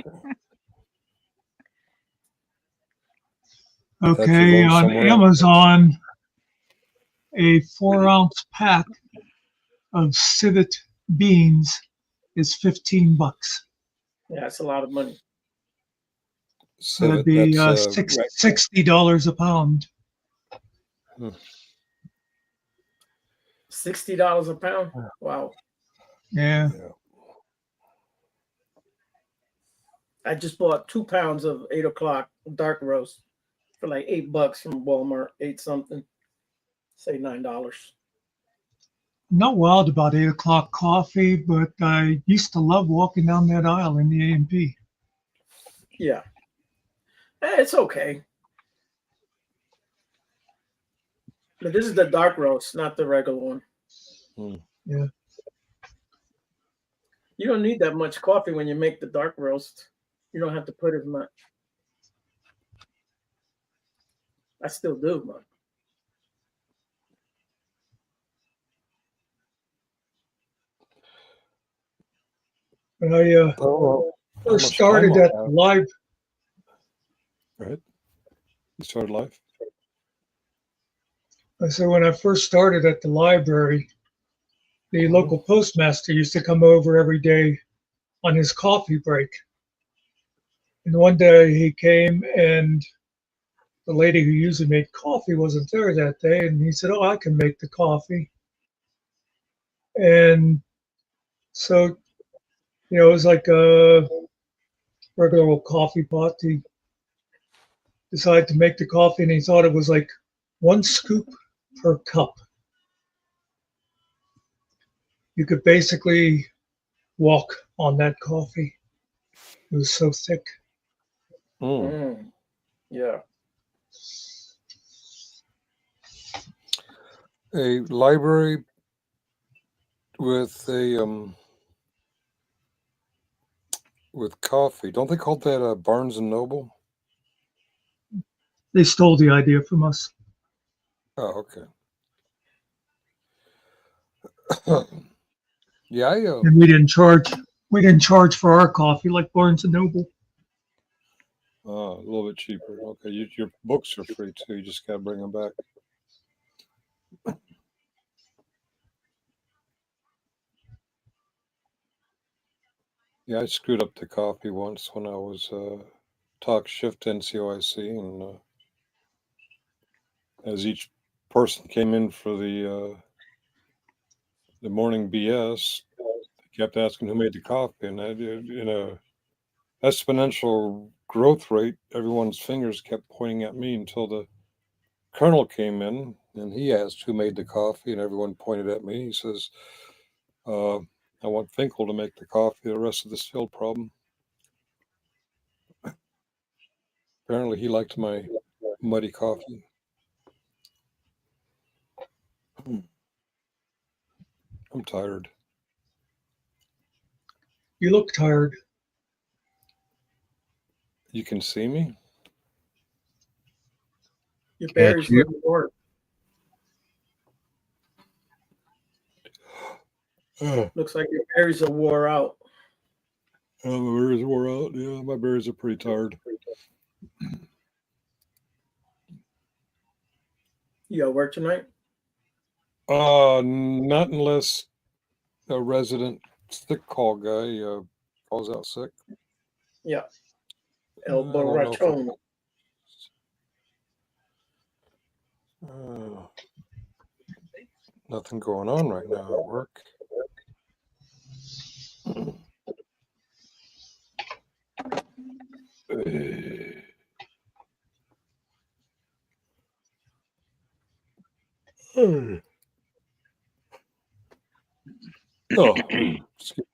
Speaker 4: Okay,
Speaker 8: going
Speaker 4: on
Speaker 8: somewhere else.
Speaker 4: Amazon, a 4-ounce pack of civet beans is $15.
Speaker 5: Yeah, that's a lot of money.
Speaker 4: So that'd be
Speaker 8: that's,
Speaker 4: $60 a pound.
Speaker 5: $60 a pound. Wow.
Speaker 4: Yeah.
Speaker 8: yeah.
Speaker 5: I just bought 2 pounds of 8 o'clock dark roast for like $8 from Walmart. 8 something. Say $9.
Speaker 4: I'm not wild about 8 o'clock coffee, but I used to love walking down that aisle in the A&P.
Speaker 5: Yeah. It's okay. But this is the dark roast, not the regular one.
Speaker 4: Yeah.
Speaker 5: You don't need that much coffee when you make the dark roast. You don't have to put as much. I still do, but
Speaker 4: When I
Speaker 8: Oh, how
Speaker 4: first
Speaker 8: much time
Speaker 4: started
Speaker 8: I
Speaker 4: at
Speaker 8: have?
Speaker 4: live,
Speaker 8: Right? You started live?
Speaker 4: I said when I first started at the library, the
Speaker 8: Mhm.
Speaker 4: local postmaster used to come over every day on his coffee break. And one day he came and the lady who usually made coffee wasn't there that day. And he said, "Oh, I can make the coffee." And so, it was like a regular old coffee pot. He decided to make the coffee and he thought it was like 1 scoop per cup. You could basically walk on that coffee. It was so thick.
Speaker 5: yeah.
Speaker 8: A library with with coffee. Don't they call that Barnes and Noble?
Speaker 4: They stole the idea from us.
Speaker 8: Oh, okay. Yeah,
Speaker 4: And we didn't charge for our coffee like Barnes and Noble.
Speaker 8: a little bit cheaper. Okay, your books are free too. You just gotta bring them back. Yeah, I screwed up the coffee once when I was talk shift NCOIC, and as each person came in for the morning BS, they kept asking who made the coffee, and in a exponential growth rate, everyone's fingers kept pointing at me until the colonel came in and he asked who made the coffee, and everyone pointed at me. He says, I want Finkel to make the coffee. The rest of this field problem. Apparently, he liked my muddy coffee. I'm tired.
Speaker 4: You look tired.
Speaker 8: You can see me?
Speaker 5: Your
Speaker 7: Can't
Speaker 5: berries
Speaker 7: you?
Speaker 5: look bored. Looks like your berries are wore out.
Speaker 8: Oh, my berries wore out. Yeah, my berries are pretty tired.
Speaker 5: You got work tonight?
Speaker 8: Not unless a resident sick call guy calls out sick.
Speaker 5: Yeah.
Speaker 8: I
Speaker 5: El
Speaker 8: don't know if
Speaker 5: Borrachon.
Speaker 8: nothing going on right now at work. Oh, excuse me.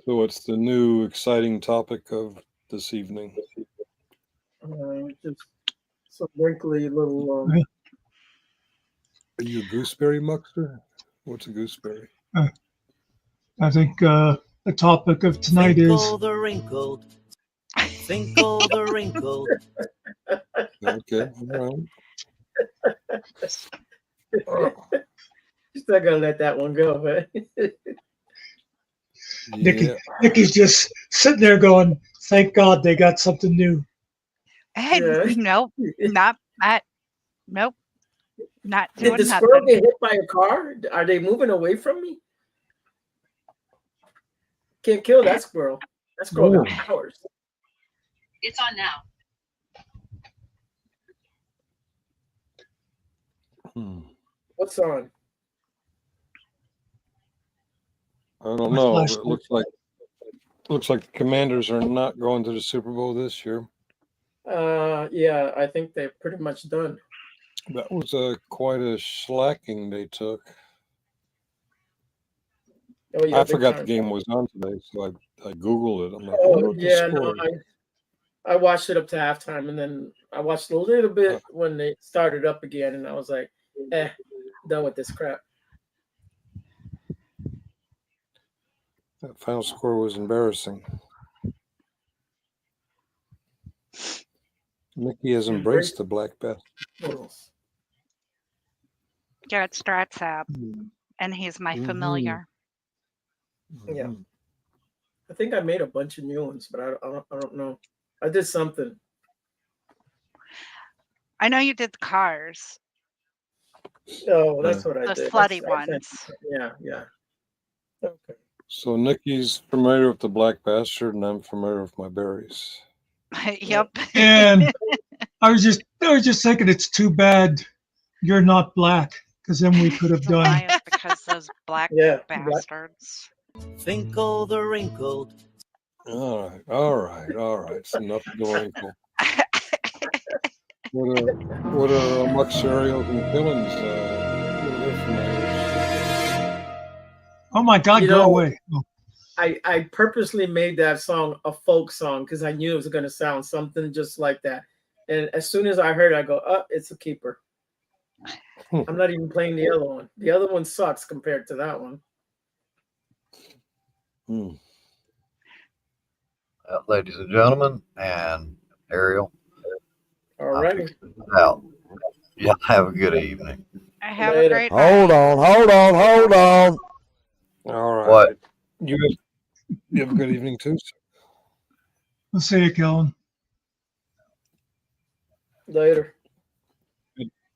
Speaker 8: So what's the new exciting topic of this evening?
Speaker 5: Just some wrinkly little.
Speaker 8: Are you a gooseberry muckster? What's a gooseberry?
Speaker 4: I think the topic of tonight is
Speaker 6: Finkel the wrinkled, Finkel the wrinkled.
Speaker 8: Okay, all right.
Speaker 5: Still gotta let that one go, but
Speaker 8: Yeah.
Speaker 4: Nikki's just sitting there going, "Thank God they got something new."
Speaker 3: Hey,
Speaker 5: yeah.
Speaker 3: nope, nope, not
Speaker 5: Did
Speaker 3: doing
Speaker 5: the squirrel
Speaker 3: nothing.
Speaker 5: get hit by a car? Are they moving away from me? Can't kill that squirrel. That squirrel got powers.
Speaker 9: It's on now.
Speaker 5: What's on?
Speaker 8: I don't know. It looks like the Commanders are not going to the Super Bowl this year.
Speaker 5: Yeah, I think they're pretty much done.
Speaker 8: That was quite a slacking they took.
Speaker 5: Oh yeah,
Speaker 8: I
Speaker 5: big
Speaker 8: forgot the
Speaker 5: time.
Speaker 8: game was on today, so I Googled it. I'm like, I
Speaker 5: Oh
Speaker 8: wonder what the
Speaker 5: yeah,
Speaker 8: score
Speaker 5: no,
Speaker 8: is.
Speaker 5: I watched it up to halftime, and then I watched a little bit when they started up again, and I was like, done with this crap.
Speaker 8: That final score was embarrassing. Mickey has embraced the black best.
Speaker 3: Garrett Stratzab, and he's my familiar.
Speaker 5: Yeah. I think I made a bunch of new ones, but I don't know. I did something.
Speaker 3: I know you did the cars,
Speaker 5: Oh, that's what I
Speaker 3: the
Speaker 5: did.
Speaker 3: slutty
Speaker 5: I think-
Speaker 3: ones.
Speaker 5: Yeah. Okay.
Speaker 8: So Nikki's familiar with the black bastard, and I'm familiar with my berries.
Speaker 3: Yep.
Speaker 4: And I was just thinking it's too bad you're not black, because then we could have done.
Speaker 3: Why is because those black
Speaker 5: Yeah,
Speaker 3: bastards.
Speaker 6: Finkel the wrinkled.
Speaker 8: All right. It's enough of the wrinkle. What are Mux Ariels and Killings? What are their familiars?
Speaker 4: Oh my God,
Speaker 5: You
Speaker 4: go
Speaker 5: know,
Speaker 4: away. Oh,
Speaker 5: I purposely made that song a folk song because I knew it was going to sound something just like that. And as soon as I heard it, I go, oh, it's a keeper. I'm not even playing the other one. The other one sucks compared to that one.
Speaker 7: Ladies and gentlemen, and Ariel,
Speaker 5: All
Speaker 7: I'm
Speaker 5: righty.
Speaker 7: fixing it out. Y'all have a good evening.
Speaker 3: I have
Speaker 5: Later.
Speaker 3: a great
Speaker 7: Hold
Speaker 3: night.
Speaker 7: on.
Speaker 8: All right.
Speaker 7: What?
Speaker 8: You have a good evening too, sir.
Speaker 4: I'll see you, Kellen.
Speaker 5: Later.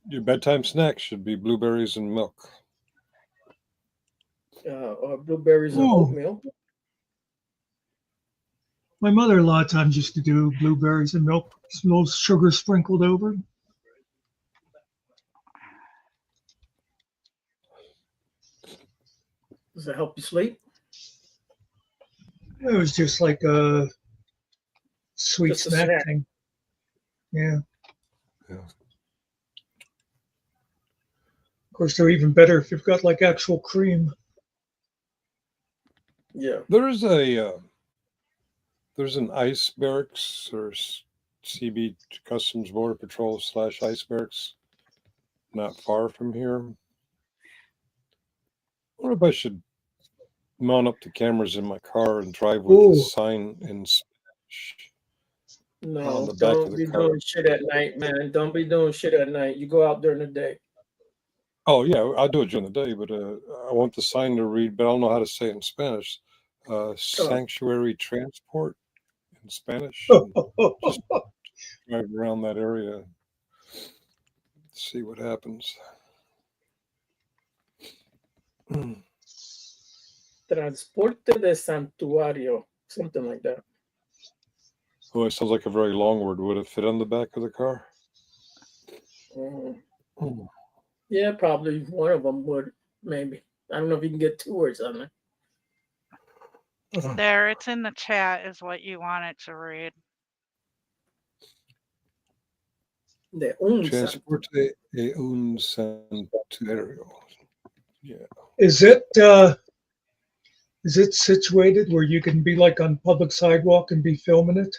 Speaker 8: Your bedtime snack should be blueberries and milk.
Speaker 5: Or blueberries and
Speaker 4: Ooh.
Speaker 5: oatmeal.
Speaker 4: My mother a lot of times used to do blueberries and milk, a little sugar sprinkled over.
Speaker 5: Does it help you sleep?
Speaker 4: It was just like a sweet
Speaker 5: Just a
Speaker 4: snack
Speaker 5: snack.
Speaker 4: thing. Yeah.
Speaker 8: Yeah.
Speaker 4: Of course, they're even better if you've got like actual cream.
Speaker 5: Yeah.
Speaker 8: There's an ICE barracks or CB Customs Border Patrol / ICE barracks not far from here. I wonder if I should mount up the cameras in my car and drive with
Speaker 4: Ooh.
Speaker 8: a sign in Spanish. On
Speaker 5: No,
Speaker 8: the back of
Speaker 5: don't
Speaker 8: the
Speaker 5: be
Speaker 8: car.
Speaker 5: doing shit at night, man. Don't be doing shit at night. You go out during the day.
Speaker 8: Oh yeah, I'll do it during the day, but I want the sign to read, but I don't know how to say it in Spanish. Sanctuary transport in Spanish. Just drive around that area, see what happens.
Speaker 5: Transporte de santuario. Something like that.
Speaker 8: Oh, it sounds like a very long word. Would it fit on the back of the car?
Speaker 5: Yeah, probably one of them would, maybe. I don't know if you can get 2 words on there.
Speaker 3: There, it's in the chat is what you want it to read.
Speaker 5: De un
Speaker 8: Transporte e un santuario. Yeah.
Speaker 4: Is it situated where you can be like on public sidewalk and be filming it?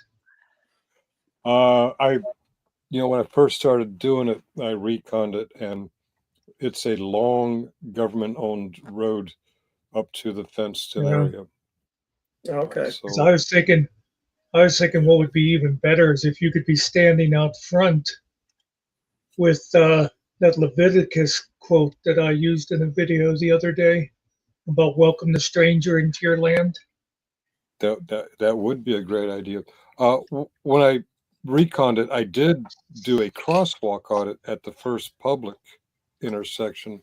Speaker 8: When I first started doing it, I reconned it, and it's a long government-owned road up to the fenced-in
Speaker 4: Yeah.
Speaker 8: area.
Speaker 5: Okay.
Speaker 4: Because I was thinking what would be even better is if you could be standing out front with that Leviticus quote that I used in a video the other day about welcome the stranger into your land.
Speaker 8: That would be a great idea. When I reconned it, I did do a crosswalk on it at the first public intersection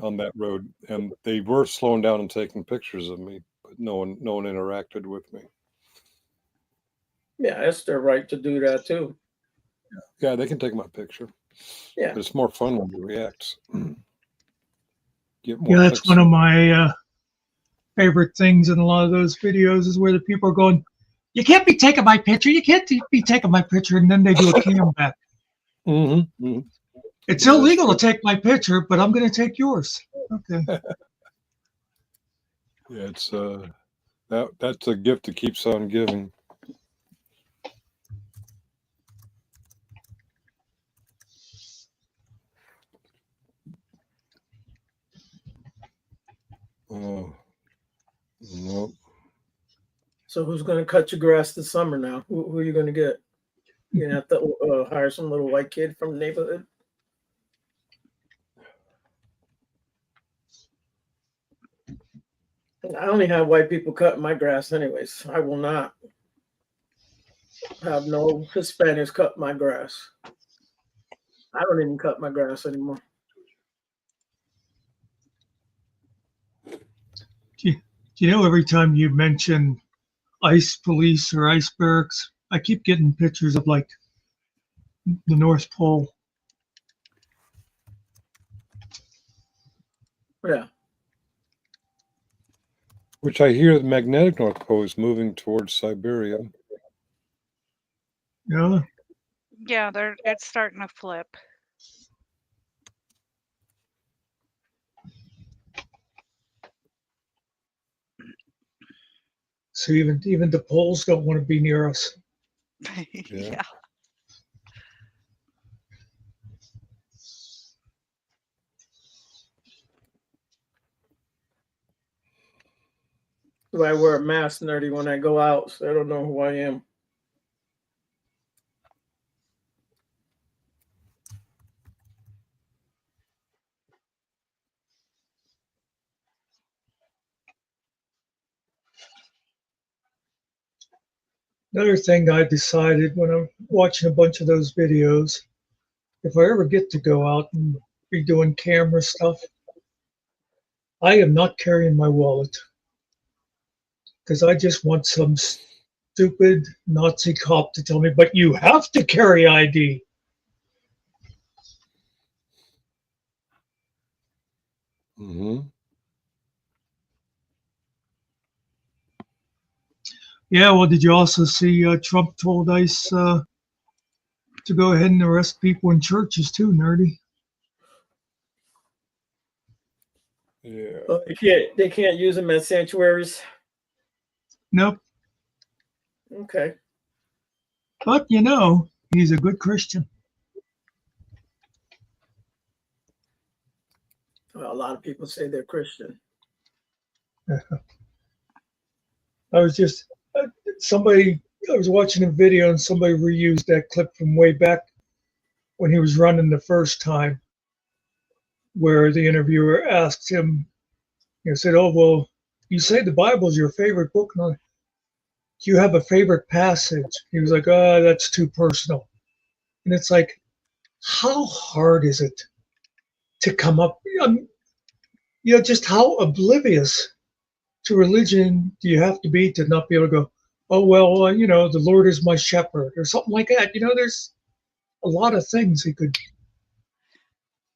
Speaker 8: on that road, and they were slowing down and taking pictures of me, but no one interacted with me.
Speaker 5: Yeah, it's their right to do that too.
Speaker 8: Yeah, they can take my picture.
Speaker 5: Yeah.
Speaker 8: But it's more fun when you react. Get more
Speaker 4: Yeah, that's
Speaker 8: clicks.
Speaker 4: one of my favorite things in a lot of those videos is where the people are going, you can't be taking my picture. You can't be taking my picture. And then they do a cam back. It's illegal to take my picture, but I'm going to take yours. Okay.
Speaker 8: Yeah, it's that's a gift that keeps on giving. Oh, nope.
Speaker 5: So who's going to cut your grass this summer now? Who are you going to get? You're going to have to hire some little white kid from the neighborhood? I only have white people cutting my grass anyways. I will not have no Hispanics cut my grass. I don't even cut my grass anymore.
Speaker 4: You know, every time you mention ice police or ice barracks, I keep getting pictures of like the North Pole.
Speaker 5: Yeah.
Speaker 8: Which I hear the magnetic North Pole is moving towards Siberia.
Speaker 4: Yeah.
Speaker 3: Yeah, it's starting to flip.
Speaker 4: So even the poles don't want to be near us.
Speaker 3: Yeah.
Speaker 5: Do I wear a mask, nerdy, when I go out, so I don't know who I am?
Speaker 4: Another thing I decided when I'm watching a bunch of those videos, if I ever get to go out and be doing camera stuff, I am not carrying my wallet because I just want some stupid Nazi cop to tell me, but you have to carry ID.
Speaker 8: Mm-hmm.
Speaker 4: Yeah, well, did you also see Trump told ICE to go ahead and arrest people in churches too, nerdy?
Speaker 8: Yeah.
Speaker 5: They can't use them as sanctuaries.
Speaker 4: Nope.
Speaker 5: Okay.
Speaker 4: But you know, he's a good Christian.
Speaker 5: Well, a lot of people say they're Christian.
Speaker 4: I was just I was watching a video and somebody reused that clip from way back when he was running the first time, where the interviewer asked him, said, "Oh well, you say the Bible's your favorite book, do you have a favorite passage?" He was like, "Oh, that's too personal." And it's like, how hard is it to come up? Just how oblivious to religion do you have to be to not be able to go, "Oh well, the Lord is my shepherd," or something like that. There's a lot of things he could.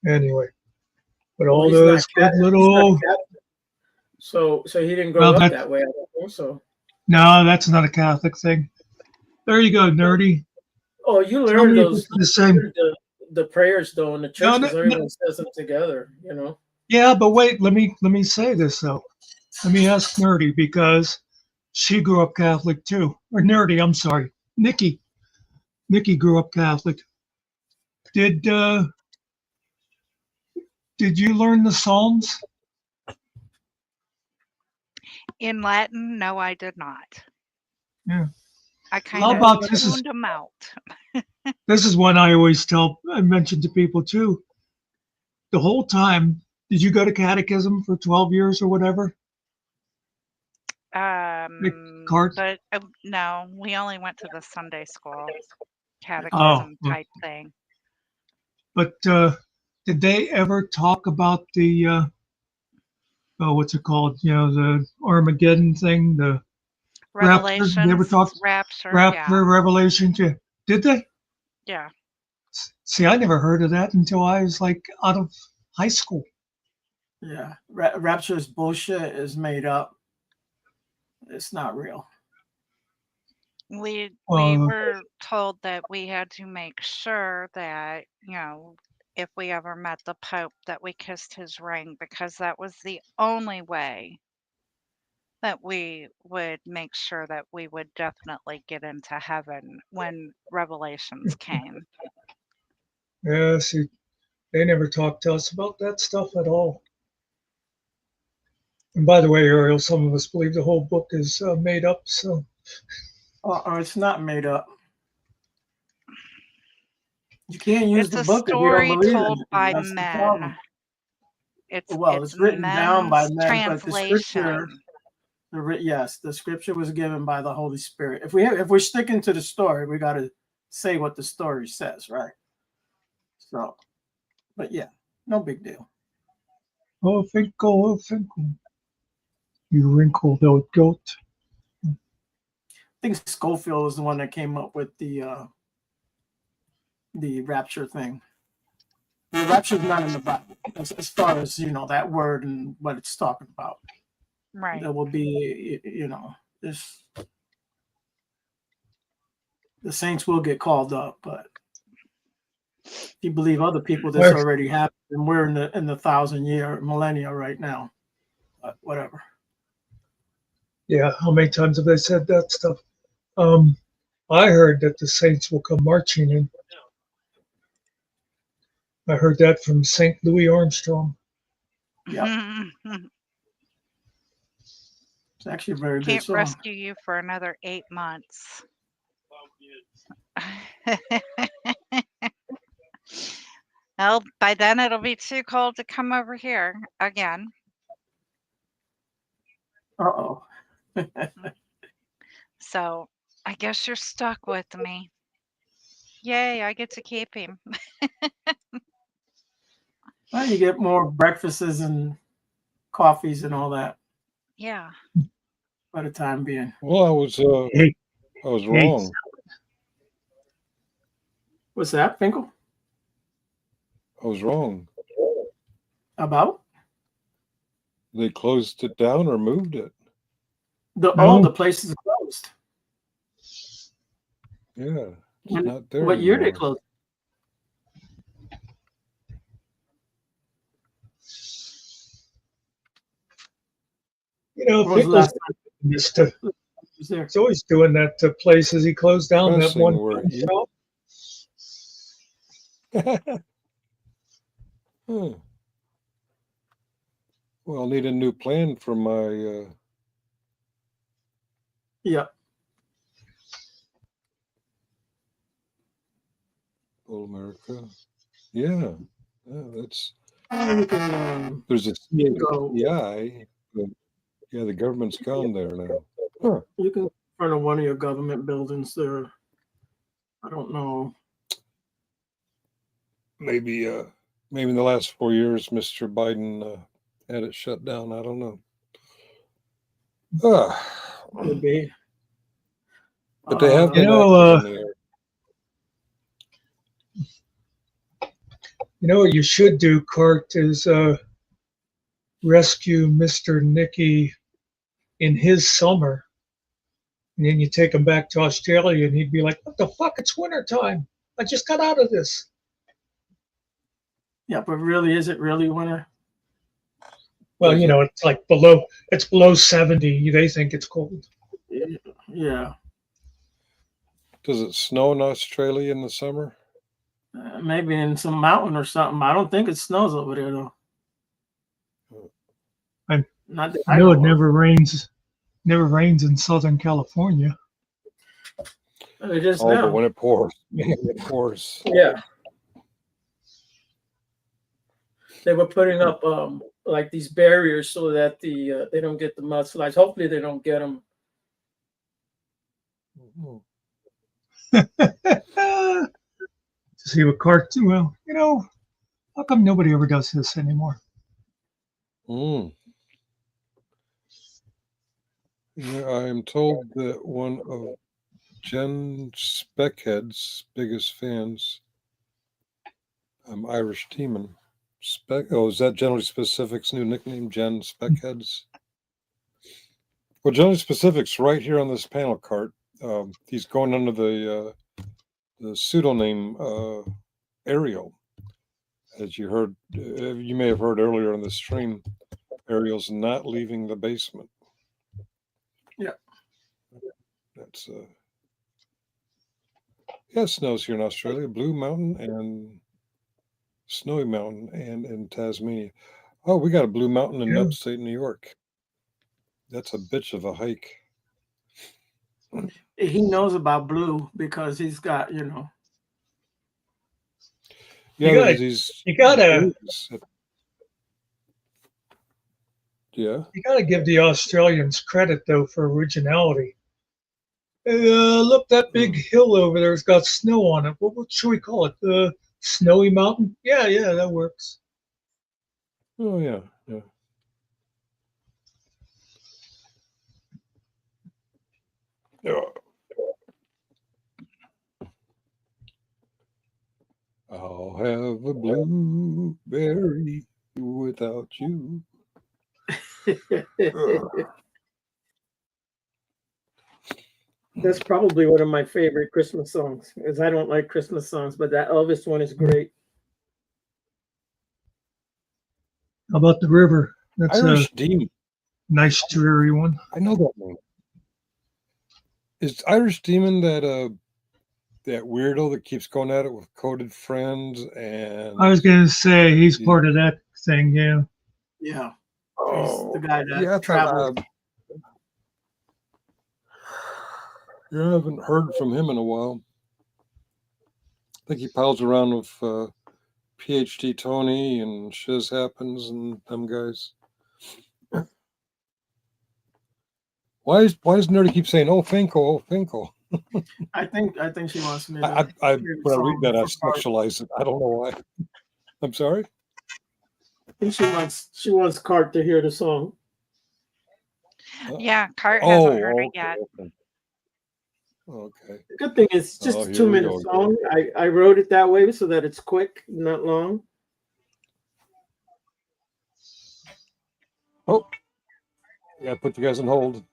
Speaker 4: Anyway, but
Speaker 5: Well,
Speaker 4: all those good
Speaker 5: he's not
Speaker 4: little.
Speaker 5: Catholic. So he didn't grow
Speaker 4: Well,
Speaker 5: up
Speaker 4: that
Speaker 5: that way. I don't think so.
Speaker 4: no, that's not a Catholic thing. There you go, nerdy.
Speaker 5: Oh, you
Speaker 4: Tell
Speaker 5: learned
Speaker 4: me if
Speaker 5: those.
Speaker 4: it's the same.
Speaker 5: The prayers though in the church
Speaker 4: No, no,
Speaker 5: because
Speaker 4: no.
Speaker 5: everyone says them together.
Speaker 4: Yeah, but wait. Let me say this though. Let me ask nerdy because she grew up Catholic too. Or nerdy. I'm sorry, Nikki. Nikki grew up Catholic. Did uh, did you learn the Psalms?
Speaker 3: In Latin, no, I did not.
Speaker 4: Yeah.
Speaker 3: I
Speaker 4: How
Speaker 3: kind of
Speaker 4: about this is
Speaker 3: tuned them out.
Speaker 4: this is one I mention to people too. The whole time, did you go to catechism for 12 years or whatever? Cart?
Speaker 3: But no, we only went to the Sunday school
Speaker 4: Oh,
Speaker 3: catechism type thing.
Speaker 4: but did they ever talk about the what's it called? The Armageddon thing, the rapture. They ever
Speaker 3: Revelations,
Speaker 4: talk
Speaker 3: rapture, yeah,
Speaker 4: rapture, Revelation? Did they?
Speaker 3: yeah.
Speaker 4: See, I never heard of that until I was like out of high school.
Speaker 5: Yeah, rapture is bullshit. Is made up. It's not real.
Speaker 3: We
Speaker 4: Uh,
Speaker 3: were told that we had to make sure that, if we ever met the Pope, that we kissed his ring because that was the only way that we would make sure that we would definitely get into heaven when Revelations came.
Speaker 4: yeah, see, they never talked to us about that stuff at all. And by the way, Ariel, some of us believe the whole book is made up. So
Speaker 5: Or it's not made up. You can't use
Speaker 3: It's
Speaker 5: the
Speaker 3: a
Speaker 5: book if you don't
Speaker 3: story
Speaker 5: believe in
Speaker 3: told
Speaker 5: it.
Speaker 3: by
Speaker 5: That's the problem.
Speaker 3: men.
Speaker 5: Well,
Speaker 3: It's
Speaker 5: it's written down by
Speaker 3: men's
Speaker 5: men, but the scripture,
Speaker 3: translation.
Speaker 5: yes, the scripture was given by the Holy Spirit. If we're sticking to the story, we got to say what the story says, right? So, but yeah, no big deal.
Speaker 4: oh Finkel, you wrinkled out goat.
Speaker 5: I think Schofield was the one that came up with the rapture thing. The rapture's not in the Bible as far as that word and what it's talking about.
Speaker 3: Right.
Speaker 5: There will be, this the saints will get called up, but if you believe other people, this already happened, and we're in the 1,000-year millennia right now. But whatever.
Speaker 4: Yeah, how many times have they said that stuff? I heard that the saints will come marching in. I heard that from St. Louis Armstrong.
Speaker 5: Yeah, it's actually a very good
Speaker 3: Can't
Speaker 5: song.
Speaker 3: rescue you for another 8 months. Well, by then it'll be too cold to come over here again.
Speaker 5: Uh-oh.
Speaker 3: So I guess you're stuck with me. Yay, I get to keep him.
Speaker 5: Well, you get more breakfasts and coffees and all that
Speaker 3: Yeah.
Speaker 5: for the time being.
Speaker 8: Well, I was wrong.
Speaker 5: What's that, Finkel?
Speaker 8: I was wrong.
Speaker 5: About?
Speaker 8: They closed it down or moved it.
Speaker 5: The place is closed.
Speaker 8: Yeah, it's not there
Speaker 5: What year
Speaker 8: anymore.
Speaker 5: they closed? When was the last time
Speaker 4: he's always doing that to places. He closed down that one shop.
Speaker 8: Well, I'll need a new plan for my
Speaker 5: Yeah.
Speaker 8: Old America. Yeah. That's there's a CAI, but yeah, the government's gone there now. Huh.
Speaker 5: You can in front of one of your government buildings there. I don't know.
Speaker 8: Maybe in the last 4 years, Mr. Biden had it shut down. I don't know.
Speaker 5: Could be.
Speaker 8: But they have been
Speaker 4: You know what you should do, Cart, is rescue Mr. Nicky in his summer. And then you take him back to Australia and he'd be like, what the fuck? It's wintertime. I just got out of this.
Speaker 5: Yeah, but really, is it really winter?
Speaker 4: Well, it's like below 70. They think it's cold.
Speaker 5: Yeah.
Speaker 8: Does it snow in Australia in the summer?
Speaker 5: Maybe in some mountain or something. I don't think it snows over there though.
Speaker 4: I know it never rains. Never rains in Southern California.
Speaker 5: It is now.
Speaker 8: But when it pours, it pours.
Speaker 5: Yeah. They were putting up like these barriers so that they don't get the mudslides. Hopefully, they don't get them.
Speaker 4: To see what Cart. Well, how come nobody ever does this anymore?
Speaker 8: Yeah, I am told that one of Jen Speckhead's biggest fans, Irish Teeman. Is that Generally Specific's new nickname, Jen Speckheads? Well, Generally Specific's right here on this panel cart. He's going under the pseudonym Ariel. As you heard, you may have heard earlier in the stream, Ariel's not leaving the basement.
Speaker 5: Yeah.
Speaker 8: That's it snows here in Australia, Blue Mountain and Snowy Mountain, and in Tasmania. Oh, we got a Blue Mountain in upstate New York. That's a bitch of a hike.
Speaker 5: He knows about blue because he's got,
Speaker 8: Yeah,
Speaker 4: You
Speaker 8: there
Speaker 4: gotta,
Speaker 8: was these
Speaker 4: you gotta,
Speaker 8: days yeah.
Speaker 4: you gotta give the Australians credit though for originality. Hey, look, that big
Speaker 8: Hmm.
Speaker 4: hill over there's got snow on it. What should we call it? The Snowy Mountain? Yeah, yeah, that works.
Speaker 8: Oh yeah, yeah. Yeah. I'll have a blueberry without you.
Speaker 5: That's probably one of my favorite Christmas songs. Because I don't like Christmas songs, but that Elvis one is great.
Speaker 4: How about the river? That's a
Speaker 8: Irish Demon.
Speaker 4: nice dreary one.
Speaker 8: I know that name. Is Irish Demon that weirdo that keeps going at it with coded friends and
Speaker 4: I was gonna say he's
Speaker 8: he-
Speaker 4: part of that thing, yeah.
Speaker 5: Yeah. He's the
Speaker 8: oh
Speaker 5: guy that
Speaker 8: yeah, I thought,
Speaker 5: travels.
Speaker 8: I haven't heard from him in a while. I think he pals around with PhD Tony and Shiz Happens and them guys. Why does Nerdy keep saying, "Oh, Finkel, oh, Finkel"?
Speaker 5: I think she wants me to
Speaker 8: I
Speaker 5: hear the
Speaker 8: when I read
Speaker 5: song
Speaker 8: that, I
Speaker 5: for part.
Speaker 8: sexualize it. I don't know why. I'm sorry.
Speaker 5: I think she wants Cart to hear the song.
Speaker 3: Yeah, Cart hasn't heard
Speaker 8: Oh,
Speaker 3: it yet.
Speaker 8: okay.
Speaker 5: The good thing is it's just
Speaker 8: Oh,
Speaker 5: a
Speaker 8: here
Speaker 5: 2
Speaker 8: we
Speaker 5: minute
Speaker 8: go.
Speaker 5: song. I wrote it that way so that it's quick, not long.
Speaker 8: Oh, yeah, put you guys on hold.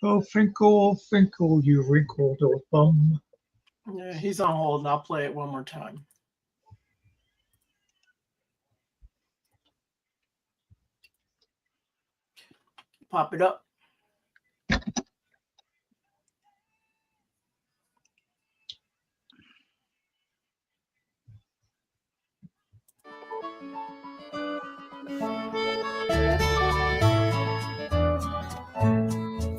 Speaker 4: Oh, Finkel, you wrinkled old bum.
Speaker 5: Yeah, he's on hold, and I'll play it one more time. Pop it up.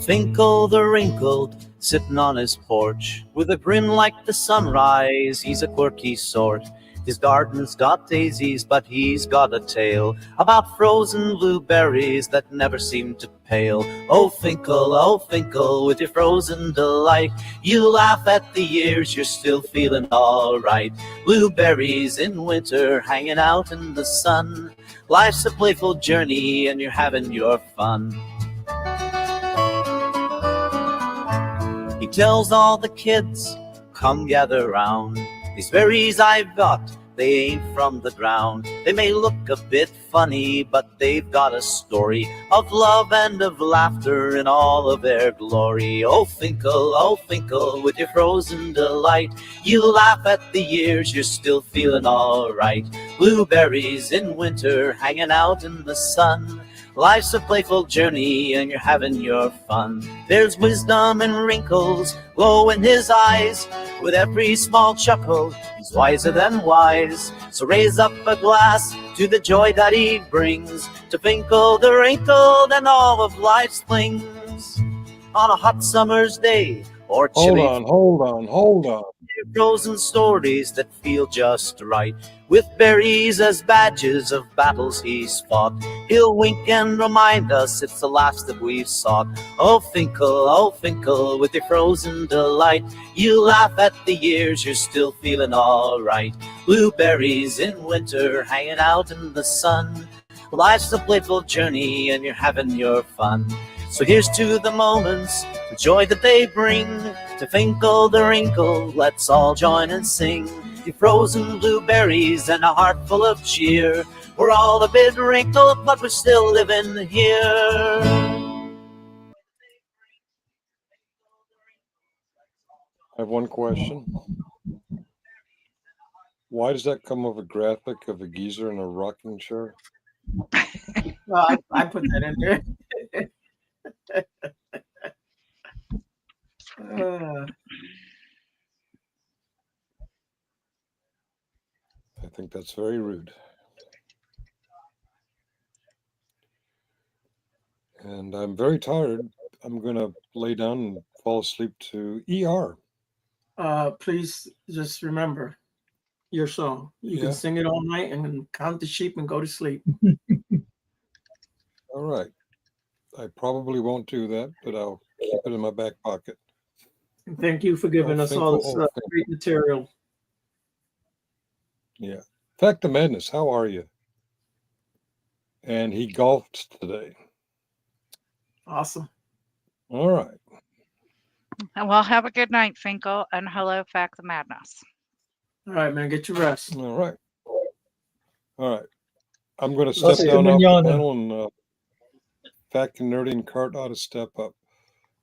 Speaker 6: Finkel the wrinkled, sitting on his porch, with a grin like the sunrise, he's a quirky sort. His garden's got daisies, but he's got a tale about frozen blueberries that never seem to pale. Oh Finkel, with your frozen delight, you laugh at the years, you're still feeling alright. Blueberries in winter, hanging out in the sun. Life's a playful journey, and you're having your fun. He tells all the kids, come gather round. These berries I've got, they ain't from the ground. They may look a bit funny, but they've got a story of love and of laughter in all of their glory. Oh Finkel, with your frozen delight, you laugh at the years, you're still feeling alright. Blueberries in winter, hanging out in the sun. Life's a playful journey, and you're having your fun. There's wisdom and wrinkles glow in his eyes. With every small chuckle, he's wiser than wise. So raise up a glass to the joy that he brings, to Finkel the wrinkled and all of life's flings. On a hot summer's day, or chilly
Speaker 8: Hold on.
Speaker 6: frozen stories that feel just right. With berries as badges of battles he's fought, he'll wink and remind us it's the laughs that we've sought. Oh Finkel, with your frozen delight, you laugh at the years, you're still feeling alright. Blueberries in winter, hanging out in the sun. Life's a playful journey, and you're having your fun. So here's to the moments, the joy that they bring. To Finkel the wrinkle, let's all join and sing. The frozen blueberries and a heart full of cheer. We're all a bit wrinkled, but we're still living here.
Speaker 8: I have one question. Why does that come with a graphic of a geezer in a rocking chair?
Speaker 5: Well, I put that in there.
Speaker 8: I think that's very rude. and I'm very tired. I'm going to lay down and fall asleep to ER.
Speaker 5: Please just remember your song. You can
Speaker 8: Yeah.
Speaker 5: sing it all night and then count the sheep and go to sleep.
Speaker 8: All right. I probably won't do that, but I'll keep it in my back pocket.
Speaker 5: And thank you for giving us all this great material.
Speaker 8: Yeah. Fact of Madness, how are you? And he golfed today.
Speaker 5: Awesome.
Speaker 8: All right.
Speaker 3: Well, have a good night, Finkel, and hello, Fact the Madness.
Speaker 5: All right, man. Get your rest.
Speaker 8: All right. All right. I'm going to
Speaker 4: Love
Speaker 8: step
Speaker 4: you,
Speaker 8: down off the
Speaker 4: manana.
Speaker 8: panel, and Fact and Nerdy and Cart ought to step up.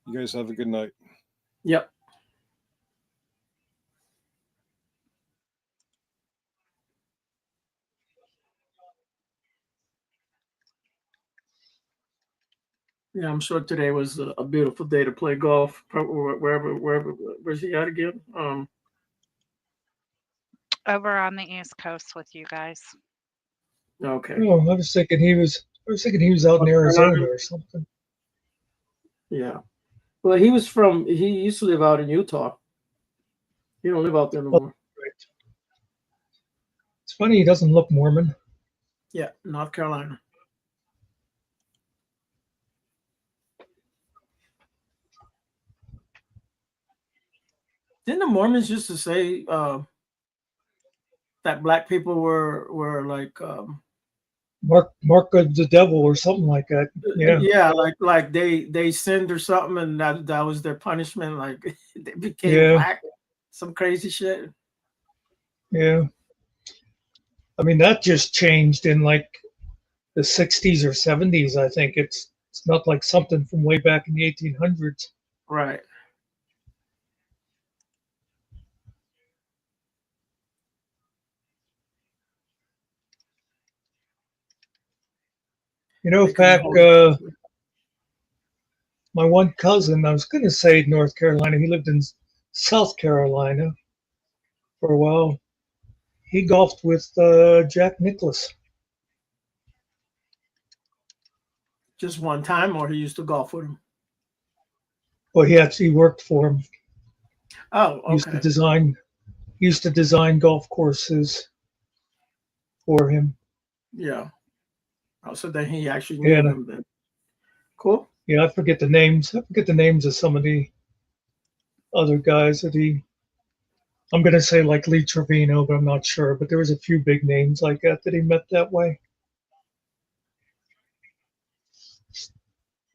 Speaker 8: You guys have a good night.
Speaker 5: Yep. Yeah, I'm sure today was a beautiful day to play golf. Where's he at again?
Speaker 3: Over on the East Coast with you guys.
Speaker 5: Okay.
Speaker 4: Oh, I was thinking he was out in Arizona or something.
Speaker 5: Yeah. Well, he used to live out in Utah. He don't live out there no more.
Speaker 4: Right. It's funny he doesn't look Mormon.
Speaker 5: Yeah, North Carolina. Didn't the Mormons used to say that black people were like
Speaker 4: Mark of the devil or something like that. Yeah.
Speaker 5: like they sinned or something, and that was their punishment. Like they became black, some crazy shit.
Speaker 4: Yeah. I mean, that just changed in like the 60s or 70s. I think it's not like something from way back in the 1800s.
Speaker 5: Right.
Speaker 4: You know, in fact, my one cousin, I was going to say North Carolina, he lived in South Carolina for a while. He golfed with Jack Nicklaus.
Speaker 5: Just one time, or he used to golf with him?
Speaker 4: Well, he actually worked for him.
Speaker 5: Oh, okay.
Speaker 4: He used to design golf courses for him.
Speaker 5: Yeah. Oh, so then he actually knew him then. Cool.
Speaker 4: Yeah, I forget the names. I forget the names of some of the other guys that I'm going to say like Lee Trevino, but I'm not sure. But there was a few big names like that he met that way.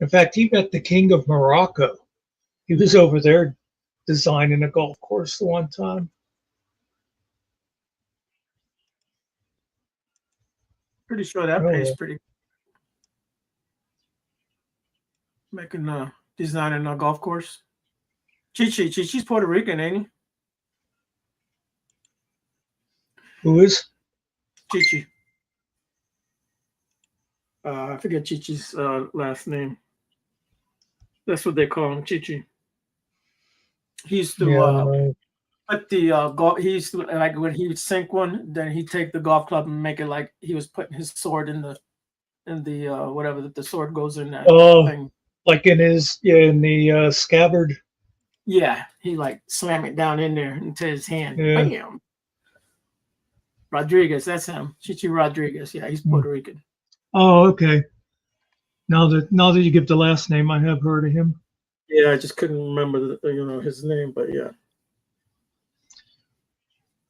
Speaker 4: In fact, he met the King of Morocco. He was over there designing a golf course the one time.
Speaker 5: Pretty sure that pays pretty. Making designing a golf course. Chichi's Puerto Rican, ain't he?
Speaker 4: Who is?
Speaker 5: Chichi. I forget Chichi's last name. That's what they call him, Chichi. He used to put the golf. He used to, like, when he would sink one, then he'd take the golf club and make it like he was putting his sword in the whatever the sword goes in that thing.
Speaker 4: Like in the scabbard.
Speaker 5: Yeah, he like slam it down in there into his hand.
Speaker 4: Yeah.
Speaker 5: Bam. Rodriguez, that's him. Chichi Rodriguez. Yeah, he's Puerto Rican.
Speaker 4: Oh, okay. Now that you give the last name, I have heard of him.
Speaker 5: Yeah, I just couldn't remember his name, but yeah.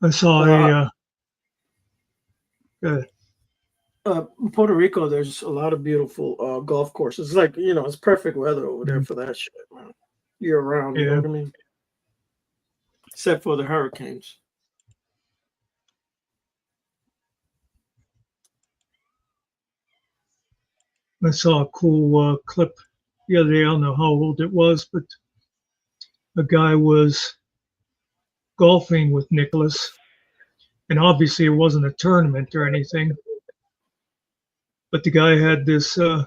Speaker 4: I saw
Speaker 5: Puerto Rico, there's a lot of beautiful golf courses. Like, it's perfect weather over there for that shit, man. Year round, you know what I mean? Except for the hurricanes.
Speaker 4: I saw a cool clip the other day. I don't know how old it was, but a guy was golfing with Nicholas, and obviously it wasn't a tournament or anything. But the guy had this. It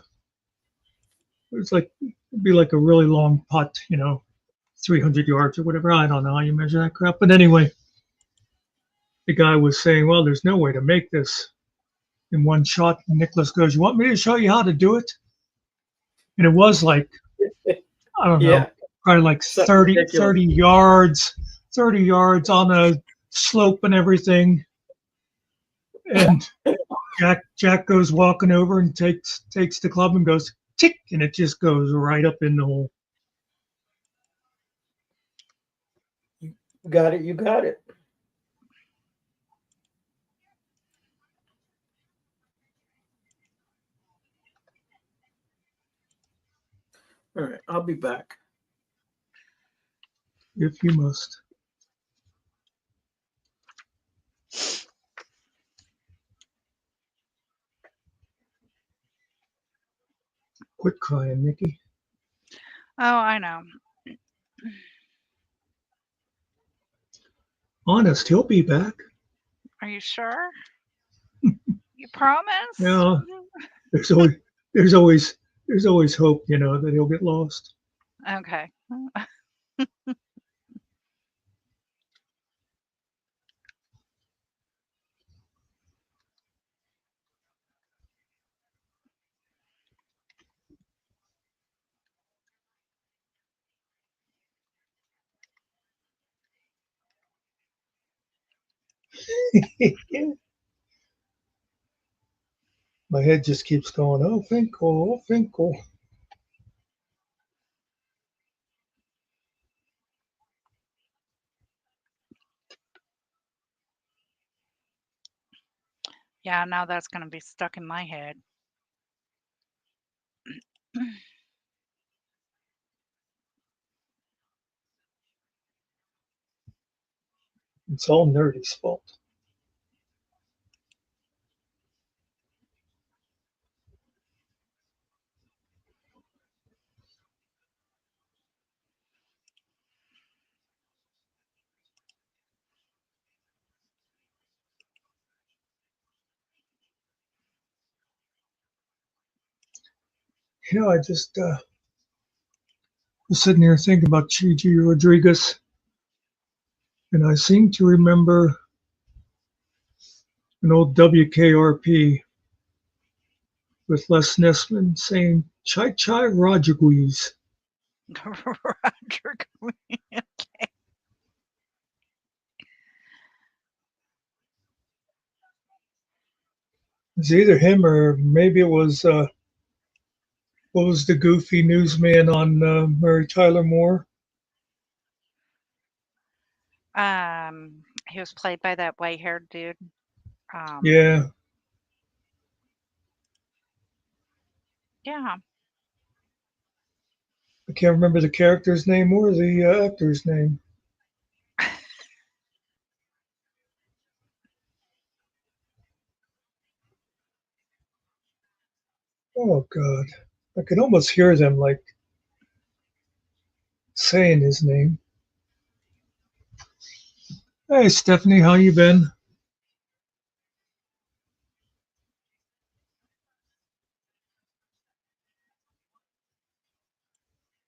Speaker 4: was like it'd be like a really long putt, 300 yards or whatever. I don't know how you measure that crap, but anyway, the guy was saying, "Well, there's no way to make this in one shot." And Nicholas goes, "You want me to show you how to do it?" and it was like, I don't know,
Speaker 5: Yeah,
Speaker 4: probably like
Speaker 5: something
Speaker 4: 30,
Speaker 5: ridiculous.
Speaker 4: 30 yards, 30 yards on a slope and everything. And Jack goes walking over and takes the club and goes tick, and it just goes right up in the hole.
Speaker 5: You got it. You got it. All right, I'll be back.
Speaker 4: If you must. Quit crying, Nikki.
Speaker 3: Oh, I know.
Speaker 4: Honest, he'll be back.
Speaker 3: Are you sure? You promise?
Speaker 4: Yeah, there's always there's always there's always hope, that he'll get lost.
Speaker 3: Okay.
Speaker 4: My head just keeps going, oh Finkel, oh Finkel.
Speaker 3: Yeah, now that's going to be stuck in my head.
Speaker 4: It's all Nerdy's fault. I just was sitting here thinking about Gigi Rodriguez, and I seem to remember an old WKRP with Les Nessman saying "Chai Chai Rodriguez."
Speaker 3: Roger Green.
Speaker 4: It's either him or maybe it was what was the goofy newsman on Mary Tyler Moore?
Speaker 3: He was played by that white-haired dude.
Speaker 4: Yeah,
Speaker 3: Yeah.
Speaker 4: I can't remember the character's name or the actor's name. Oh God, I could almost hear them like saying his name. Hey Stephanie, how you been?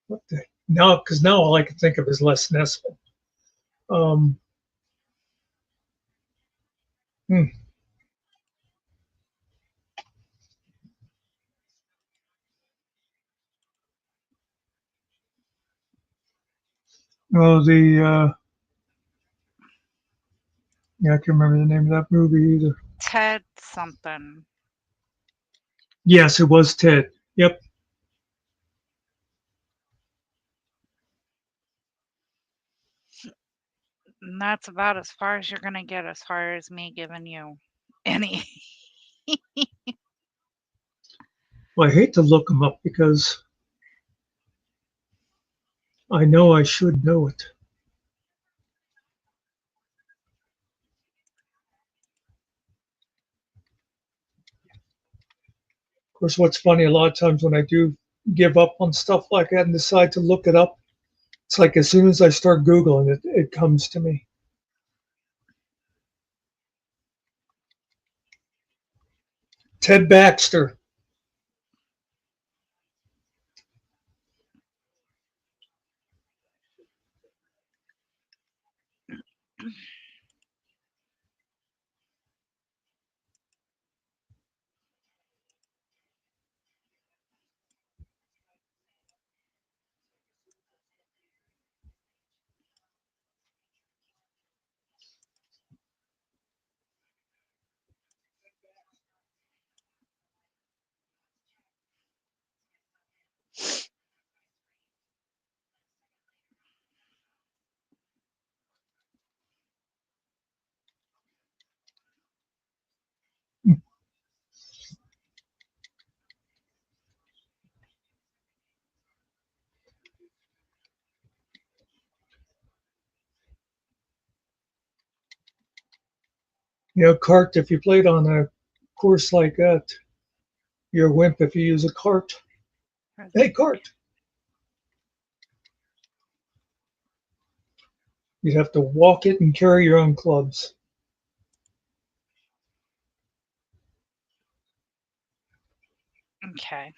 Speaker 4: What the now? Because now all I can think of is Les Nessman. Um, hmm. Oh, yeah, I can't remember the name of that movie either.
Speaker 3: Ted something.
Speaker 4: Yes, it was Ted. Yep.
Speaker 3: And that's about as far as you're going to get as far as me giving you any.
Speaker 4: Well, I hate to look him up because I know I should know it. Of course, what's funny, a lot of times when I do give up on stuff like that and decide to look it up, it's like as soon as I start Googling it, it comes to me. Ted Baxter. Cart, if you played on a course like that, you're a wimp if you use a cart. Hey, cart! You'd have to walk it and carry your own clubs.
Speaker 3: Okay.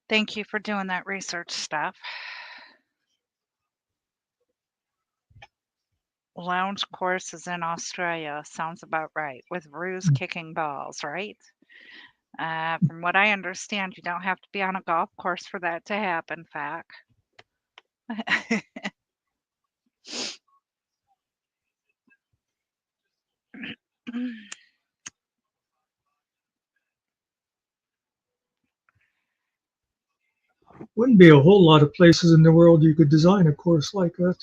Speaker 3: Thank you for doing that research stuff. Lounge courses in Australia sounds about right, with roos kicking balls, right? From what I understand, you don't have to be on a golf course for that to happen, Fac.
Speaker 4: Wouldn't be a whole lot of places in the world you could design a course like that.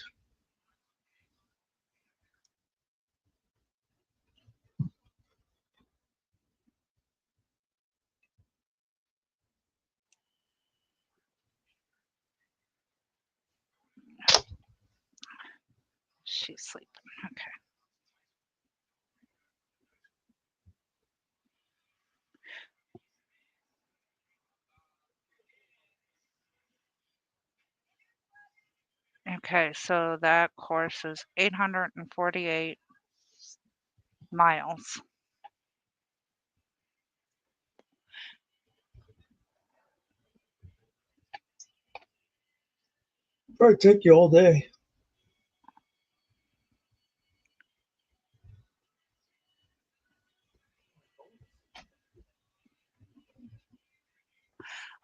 Speaker 3: She's sleeping. Okay. Okay, so that course is 848 miles.
Speaker 4: Probably take you all day.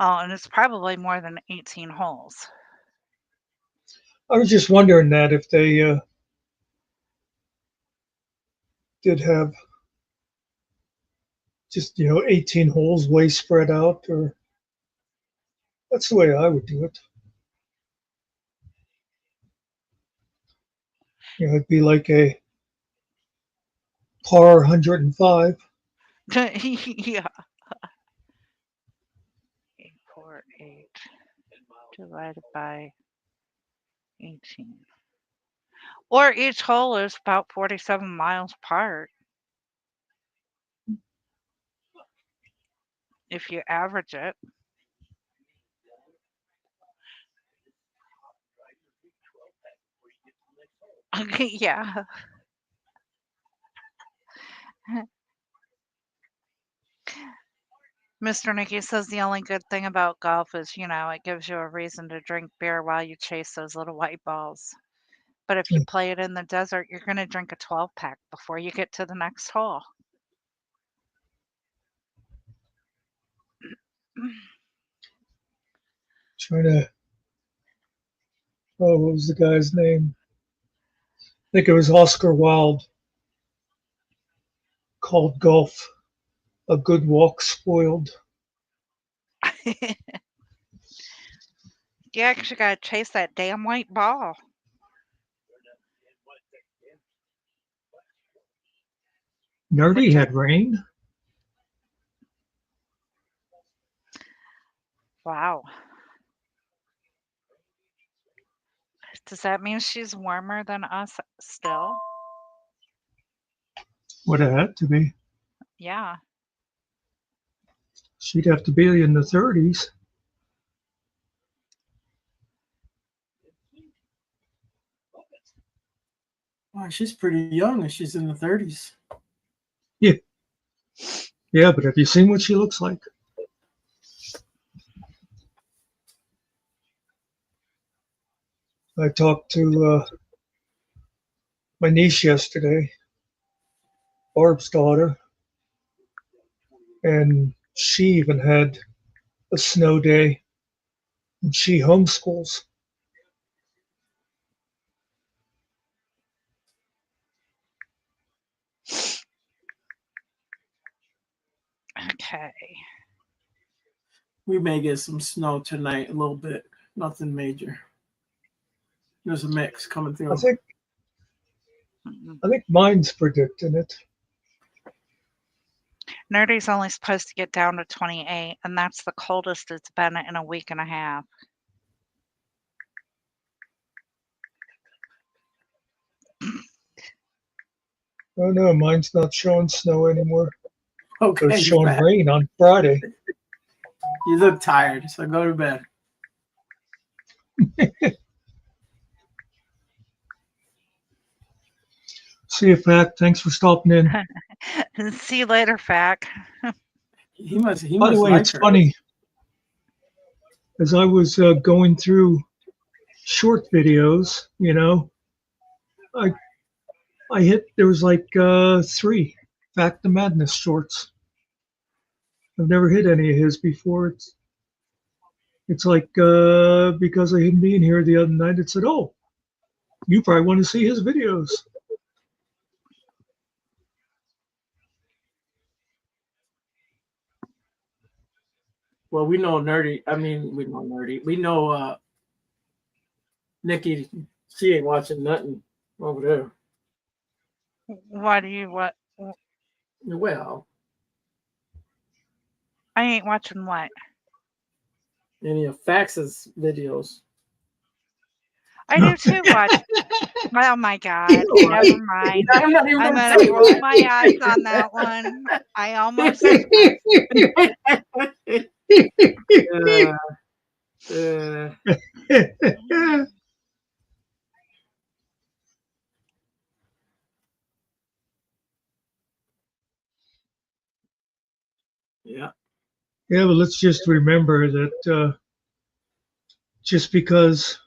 Speaker 3: Oh, and it's probably more than 18 holes.
Speaker 4: I was just wondering that if they did have just 18 holes way spread out, or that's the way I would do it. It'd be like a par 105.
Speaker 3: Yeah. 848 divided by 18. Or each hole is about 47 miles apart if you average it. Yeah. Mr. Nicky says the only good thing about golf is, it gives you a reason to drink beer while you chase those little white balls. But if you play it in the desert, you're going to drink a 12-pack before you get to the next hole.
Speaker 4: Trying to, what was the guy's name? I think it was Oscar Wilde, called golf a good walk spoiled.
Speaker 3: You actually got to chase that damn white ball.
Speaker 4: Nerdy had rain.
Speaker 3: Wow. Does that mean she's warmer than us still?
Speaker 4: Would have had to be.
Speaker 3: Yeah.
Speaker 4: She'd have to be in the 30s.
Speaker 5: Wow, she's pretty young and she's in the 30s.
Speaker 4: Yeah. Yeah, but have you seen what she looks like? I talked to my niece yesterday, Barb's daughter, and she even had a snow day, and she homeschools.
Speaker 3: Okay.
Speaker 5: We may get some snow tonight, a little bit. Nothing major. There's a mix coming through.
Speaker 4: I think mine's predicting it.
Speaker 3: Nerdy's only supposed to get down to 28, and that's the coldest it's been in a week and a half.
Speaker 4: Oh no, mine's not showing snow anymore. It was
Speaker 5: Okay,
Speaker 4: showing
Speaker 5: Pat,
Speaker 4: rain on Friday.
Speaker 5: you look tired, so go to bed.
Speaker 4: See you, Fact. Thanks for stopping in.
Speaker 3: See you later, Fac.
Speaker 5: He must
Speaker 4: By the way,
Speaker 5: like
Speaker 4: it's
Speaker 5: her.
Speaker 4: funny. As I was going through short videos, I I hit there was like 3 Fact the Madness shorts. I've never hit any of his before. It's like because of him being here the other night, it said, "Oh, you probably want to see his videos."
Speaker 5: Well, we know nerdy. I mean, we know nerdy. We know Nikki. She ain't watching nothing over there.
Speaker 3: Why do you what?
Speaker 5: Well,
Speaker 3: I ain't watching what?
Speaker 5: any of Fax's videos.
Speaker 3: I do too. Watch. Oh my God.
Speaker 5: All right.
Speaker 3: Never mind.
Speaker 5: I'm not even
Speaker 3: I'm
Speaker 5: gonna
Speaker 3: gonna
Speaker 5: say
Speaker 3: roll my eyes on that one. I almost.
Speaker 5: Yeah.
Speaker 4: Yeah, but let's just remember that just because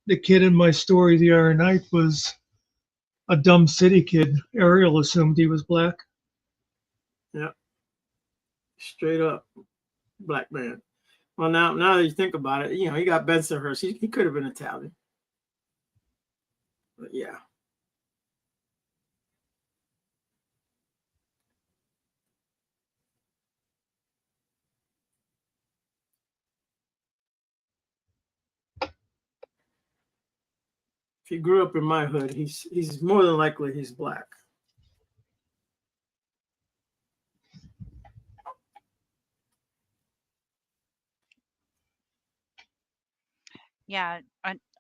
Speaker 4: the kid in my story the other night was a dumb city kid, Ariel assumed he was black.
Speaker 5: Yeah. Straight up black man. Well, now that you think about it, he got Bensonhurst. He could have been Italian. But yeah. If he grew up in my hood, he's more than likely he's black.
Speaker 3: Yeah,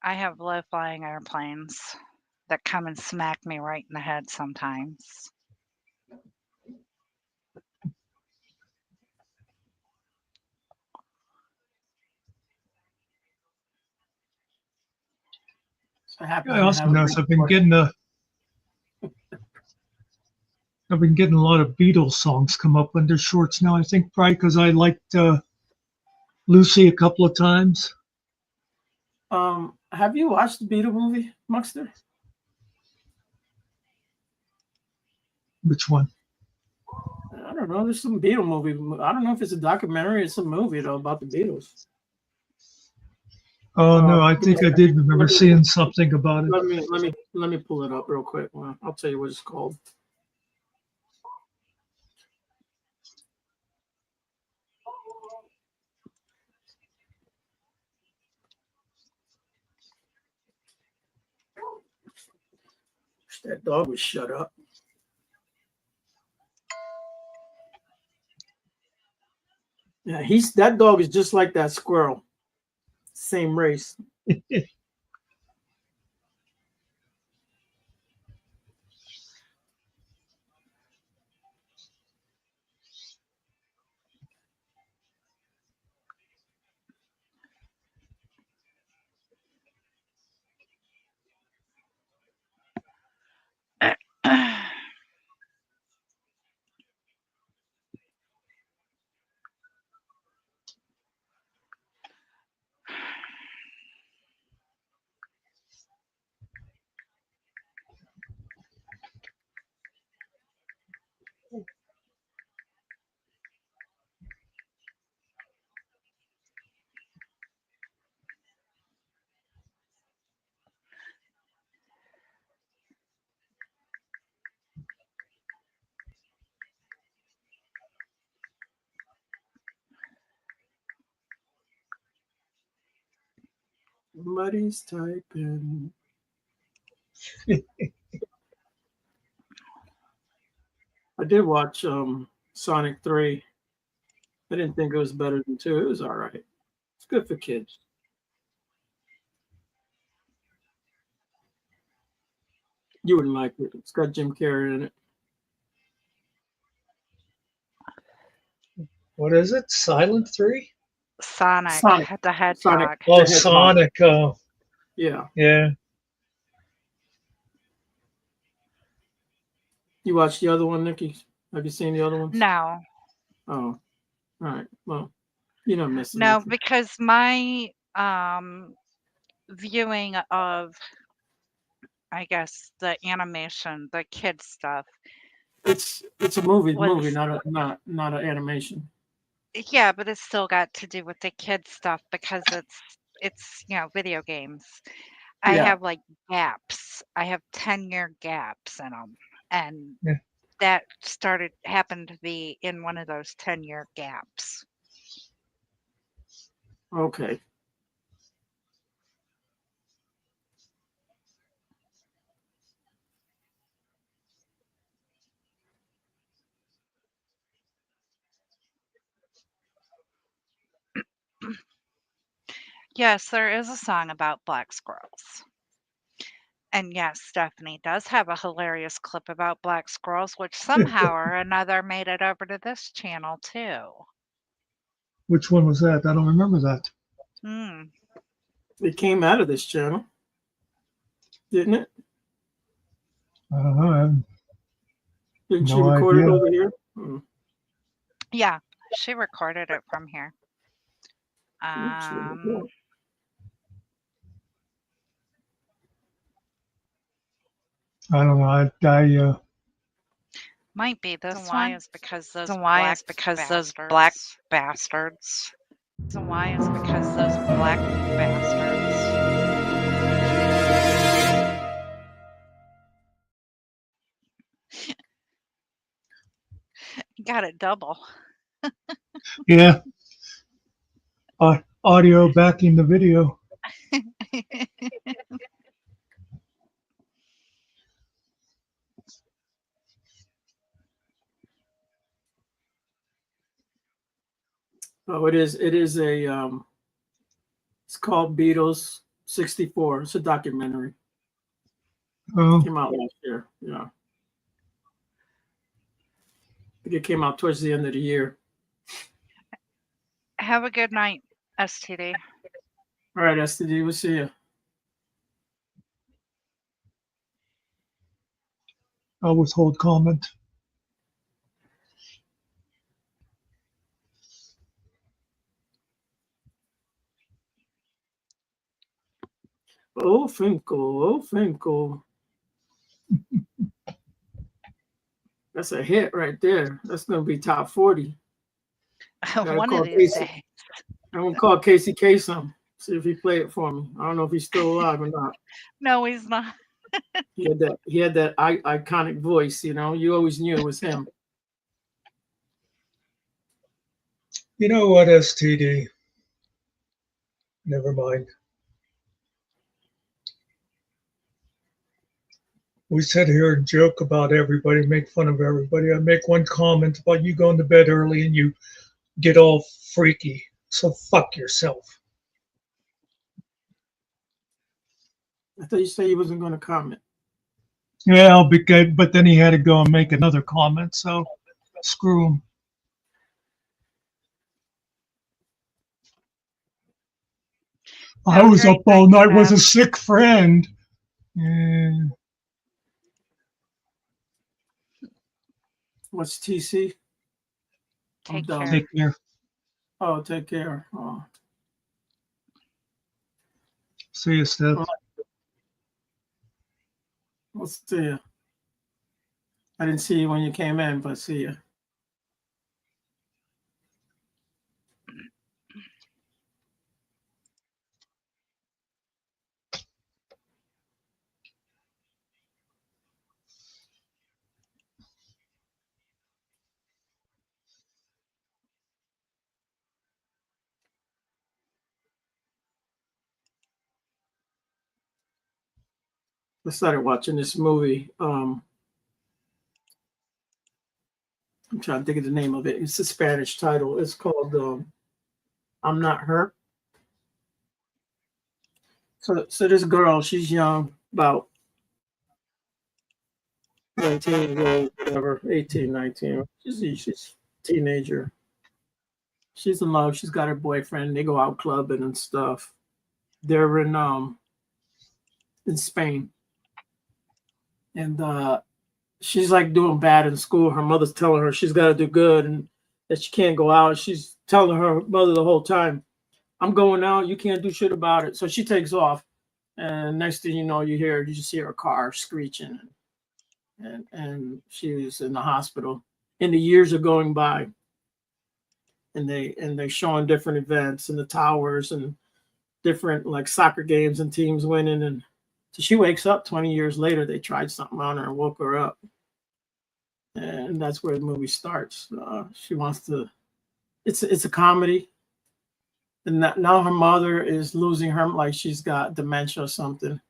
Speaker 3: I have low flying airplanes that come and smack me right in the head sometimes.
Speaker 5: So happy
Speaker 4: I
Speaker 5: to
Speaker 4: also
Speaker 5: have a
Speaker 4: noticed
Speaker 5: big
Speaker 4: I've been
Speaker 5: boy.
Speaker 4: getting a lot of Beatles songs come up under shorts now. I think probably because I liked Lucy a couple of times.
Speaker 5: Have you watched the Beatle movie, Muxter?
Speaker 4: Which one?
Speaker 5: I don't know. There's some Beatle movie. I don't know if it's a documentary. It's a movie though about the Beatles.
Speaker 4: Oh no, I
Speaker 5: Give me a
Speaker 4: think I
Speaker 5: second.
Speaker 4: did remember seeing something about it.
Speaker 5: Let me pull it up real quick. Well, I'll tell you what it's called. Wish that dog would shut up. Yeah, that dog is just like that squirrel. Same race. Somebody's typing. I did watch Sonic 3. I didn't think it was better than 2. It was all right. It's good for kids. You wouldn't like it. It's got Jim Carrey in it.
Speaker 4: What is it? Silent 3?
Speaker 3: Sonic
Speaker 5: Sonic.
Speaker 3: the
Speaker 5: Sonic.
Speaker 3: Hedgehog.
Speaker 4: Oh,
Speaker 5: The Hedgehog.
Speaker 4: Sonic.
Speaker 5: Yeah.
Speaker 4: Yeah.
Speaker 5: You watched the other one, Nikki? Have you seen the other ones?
Speaker 3: No,
Speaker 5: Oh, all right. Well, you're not missing
Speaker 3: no,
Speaker 5: nothing.
Speaker 3: because my viewing of, I guess, the animation, the kids stuff
Speaker 5: It's a movie,
Speaker 3: was,
Speaker 5: not an animation.
Speaker 3: yeah, but it's still got to do with the kids stuff because it's video games. I
Speaker 5: Yeah.
Speaker 3: have like gaps. I have 10-year gaps in them, and
Speaker 4: Yeah.
Speaker 3: that happened to be in one of those 10-year gaps.
Speaker 5: Okay.
Speaker 3: Yes, there is a song about black squirrels. And yes, Stephanie does have a hilarious clip about black squirrels, which somehow or another made it over to this channel too.
Speaker 4: Which one was that? I don't remember that.
Speaker 3: Hmm.
Speaker 5: It came out of this channel, didn't it?
Speaker 4: I don't know. I have
Speaker 5: Didn't she
Speaker 4: no
Speaker 5: record it
Speaker 4: idea.
Speaker 5: over here? Hmm.
Speaker 3: Yeah, she recorded it from here.
Speaker 5: She recorded.
Speaker 4: I don't know.
Speaker 3: Might be this
Speaker 2: Reason why
Speaker 3: one.
Speaker 2: is because those
Speaker 3: Reason why
Speaker 2: black
Speaker 3: is because those black bastards. Reason why is because those black bastards. Got it double.
Speaker 4: Yeah. Audio backing the video.
Speaker 5: Oh, it is. It is a. It's called Beatles '64. It's a documentary.
Speaker 4: Oh,
Speaker 5: Came out last year. Yeah. I think it came out towards the end of the year.
Speaker 3: Have a good night, STD.
Speaker 5: All right, STD. We'll see you.
Speaker 4: I'll withhold comment.
Speaker 5: Oh, Finkel. Oh, Finkel. That's a hit right there. That's going to be top 40. Gotta
Speaker 3: One of
Speaker 5: call
Speaker 3: these
Speaker 5: Casey.
Speaker 3: days.
Speaker 5: I'm going to call Casey Kasem. See if he play it for me. I don't know if he's still alive or not.
Speaker 3: No, he's not.
Speaker 5: He had that iconic voice, you know. You always knew it was him.
Speaker 4: You know what, STD? Never mind. We sit here and joke about everybody, make fun of everybody. I make one comment about you going to bed early and you get all freaky. So fuck yourself.
Speaker 5: I thought you said he wasn't going to comment.
Speaker 4: Yeah, but then he had to go and make another comment, so screw him. I was up all night with a sick friend. Yeah.
Speaker 5: What's TC?
Speaker 3: Take
Speaker 5: done.
Speaker 3: care.
Speaker 4: Take care.
Speaker 5: Oh, take care. Oh.
Speaker 4: See you, Steph.
Speaker 5: We'll see you. I didn't see you when you came in, but see you. I started watching this movie. I'm trying to think of the name of it. It's a Spanish title. It's called I'm Not Her. So this girl, she's young, about 19 years old, whatever, 18, 19. She's a teenager. She's in love. She's got her boyfriend. They go out clubbing and stuff. They're in Spain, and she's like doing bad in school. Her mother's telling her she's got to do good and that she can't go out. She's telling her mother the whole time, "I'm going out. You can't do shit about it." So she takes off, and next thing you know, you just hear her car screeching, and she was in the hospital. And the years are going by, and they're showing different events in the towers and different like soccer games and teams winning. And so she wakes up 20 years later. They tried something on her and woke her up, and that's where the movie starts. She wants to. It's a comedy, and now her mother is losing her, like she's got dementia or something.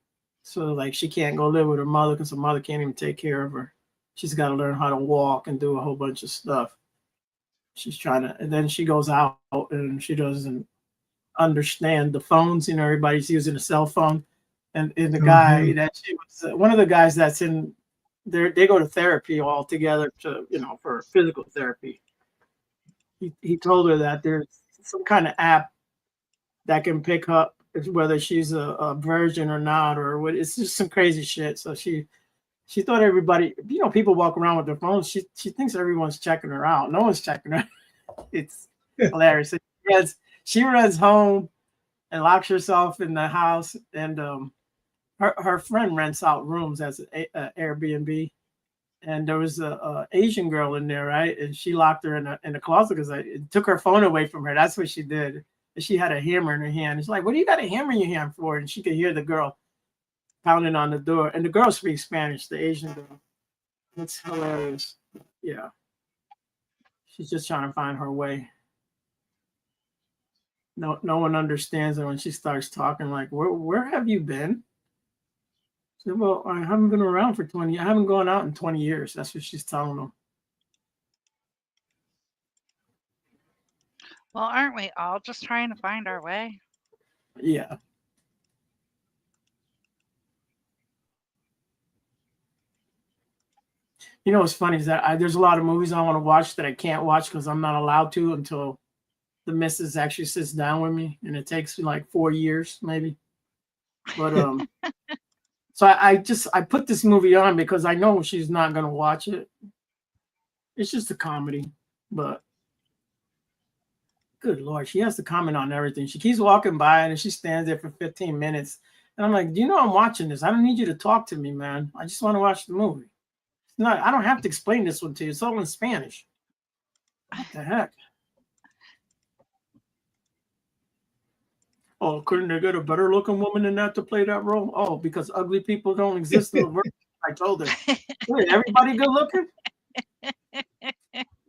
Speaker 5: So like she can't go live with her mother because her mother can't even take care of her. She's got to learn how to walk and do a whole bunch of stuff. She's trying to, and then she goes out and she doesn't understand the phones. You know, everybody's using a cell phone, and the guy that she was, one of the guys that's in there, they go to therapy all together to, you know, for physical therapy. He told her that there's some kind of app that can pick up whether she's a virgin or not, or what. It's just some crazy shit. So she thought everybody, you know, people walk around with their phones. She thinks everyone's checking her out. No one's checking her. It's hilarious. She runs home and locks herself in the house, and her friend rents out rooms as an Airbnb. And there was a Asian girl in there, right? And she locked her in the closet because it took her phone away from her. That's what she did. And she had a hammer in her hand. It's like, what do you got a hammer in your hand for? And she could hear the girl pounding on the door. And the girl speaks Spanish, the Asian girl. It's hilarious. Yeah. She's just trying to find her way. No one understands her when she starts talking like, where have you been? She said, well, I haven't been around for 20. I haven't gone out in 20 years. That's what she's telling them.
Speaker 3: Well, aren't we all just trying to find our way?
Speaker 5: Yeah. You know what's funny is that there's a lot of movies I want to watch that I can't watch because I'm not allowed to until the missus actually sits down with me, and it takes me like 4 years maybe. But so I put this movie on because I know she's not gonna watch it. It's just a comedy, but good Lord, she has to comment on everything. She keeps walking by and she stands there for 15 minutes. And I'm like, do you know I'm watching this? I don't need you to talk to me, man. I just want to watch the movie. It's not, I don't have to explain this one to you. It's all in Spanish. What the heck? Oh, couldn't they get a better looking woman than that to play that role? Oh, because ugly people don't exist in the world. I told her. Wait, everybody good looking?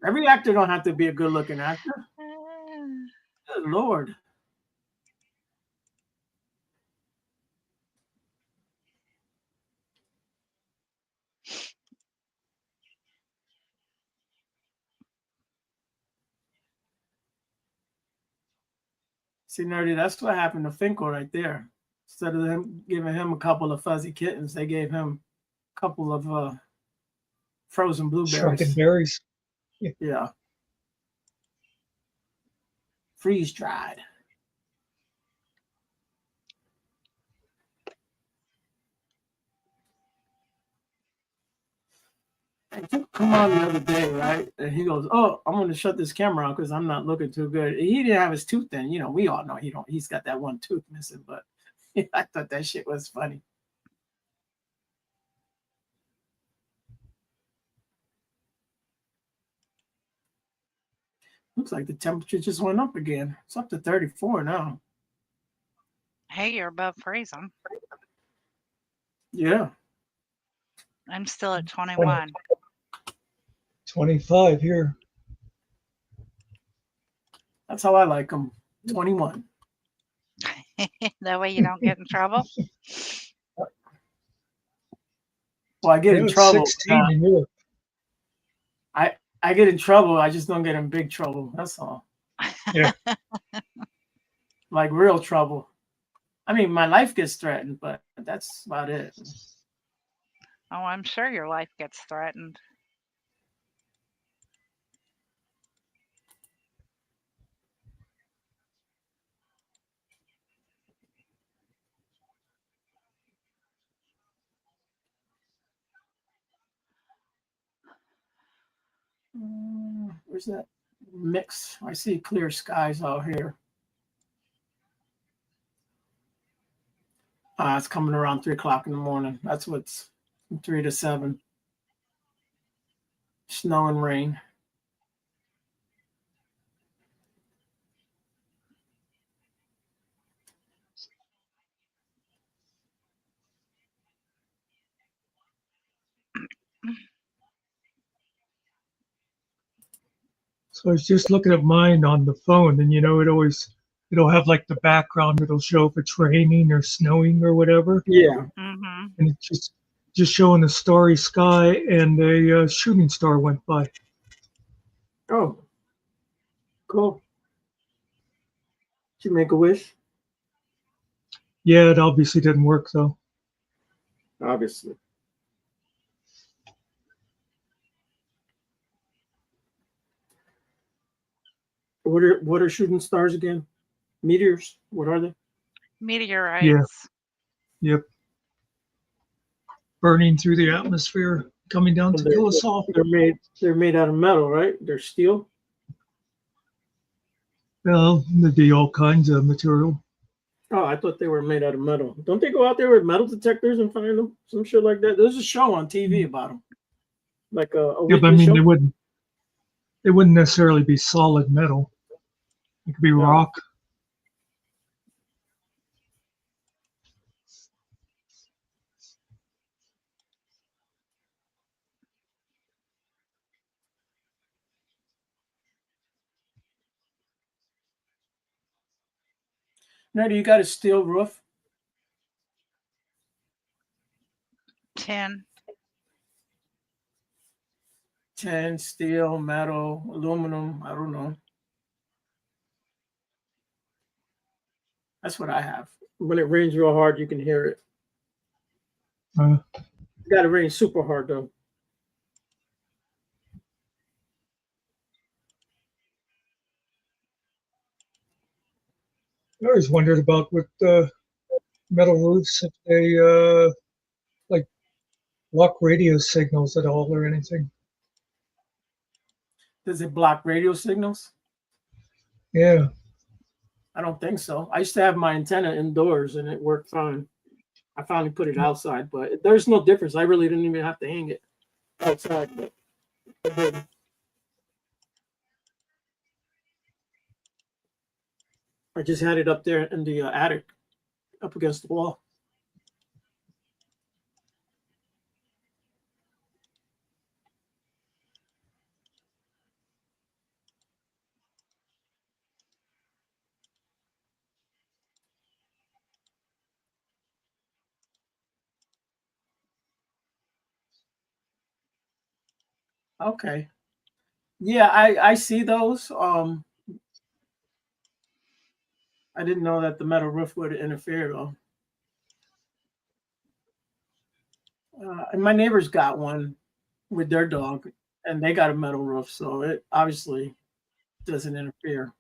Speaker 5: Every actor don't have to be a good looking actor. Good Lord. See, Nerdy, that's what happened to Finkel right there. Instead of them giving him a couple of fuzzy kittens, they gave him a couple of frozen
Speaker 4: Shrunken
Speaker 5: blueberries.
Speaker 4: berries.
Speaker 5: Yeah. Freeze dried. I took come on the other day, right? And he goes, "Oh, I'm going to shut this camera off because I'm not looking too good." He didn't have his tooth in. You know, we all know he don't. He's got that one tooth missing, but I thought that shit was funny. Looks like the temperature just went up again. It's up to 34 now.
Speaker 3: Hey, you're above freezing.
Speaker 5: Yeah.
Speaker 3: I'm still at 21.
Speaker 4: 25 here.
Speaker 5: That's how I like them. 21.
Speaker 3: That way you don't get in trouble.
Speaker 5: Well, I get
Speaker 4: Yeah,
Speaker 5: in
Speaker 4: it's
Speaker 5: trouble.
Speaker 4: 16 in Europe.
Speaker 5: I get in trouble. I just don't get in big trouble. That's all.
Speaker 4: Yeah.
Speaker 5: Like real trouble. I mean, my life gets threatened, but that's about it.
Speaker 3: Oh, I'm sure your life gets threatened.
Speaker 5: Where's that mix? I see clear skies out here. It's coming around 3 o'clock in the morning. That's what's from 3 to 7. Snow and rain.
Speaker 4: So I was just looking at mine on the phone, and it'll have like the background. It'll show if it's raining or snowing or whatever,
Speaker 5: Yeah.
Speaker 3: Mm-hmm.
Speaker 4: and it's just showing a starry sky, and a shooting star went by.
Speaker 5: Oh, cool. Did you make a wish?
Speaker 4: Yeah, it obviously didn't work though.
Speaker 5: Obviously. What are shooting stars again? Meteors? What are they?
Speaker 3: Meteorites.
Speaker 4: Yep, burning through the atmosphere, coming down to kill us all.
Speaker 5: They're made out of metal, right? They're steel.
Speaker 4: Well, there'd be all kinds of material.
Speaker 5: Oh, I thought they were made out of metal. Don't they go out there with metal detectors and find them? Some shit like that. There's a show on TV about them, like a
Speaker 4: Yeah, but I
Speaker 5: weekly
Speaker 4: mean,
Speaker 5: show.
Speaker 4: they wouldn't necessarily be solid metal. It could be
Speaker 5: No.
Speaker 4: rock.
Speaker 5: Now, do you got a steel roof?
Speaker 3: 10.
Speaker 5: 10, steel, metal, aluminum. I don't know. That's what I have. When it rains real hard, you can hear it. It got to rain super hard though.
Speaker 4: I always wondered about with metal roofs if they like block radio signals at all or anything.
Speaker 5: Does it block radio signals?
Speaker 4: Yeah.
Speaker 5: I don't think so. I used to have my antenna indoors and it worked fine. I finally put it outside, but there's no difference. I really didn't even have to hang it outside. But I did. I just had it up there in the attic, up against the wall. Okay. Yeah, I see those. I didn't know that the metal roof would interfere though. And my neighbors got one with their dog, and they got a metal roof, so it obviously doesn't interfere.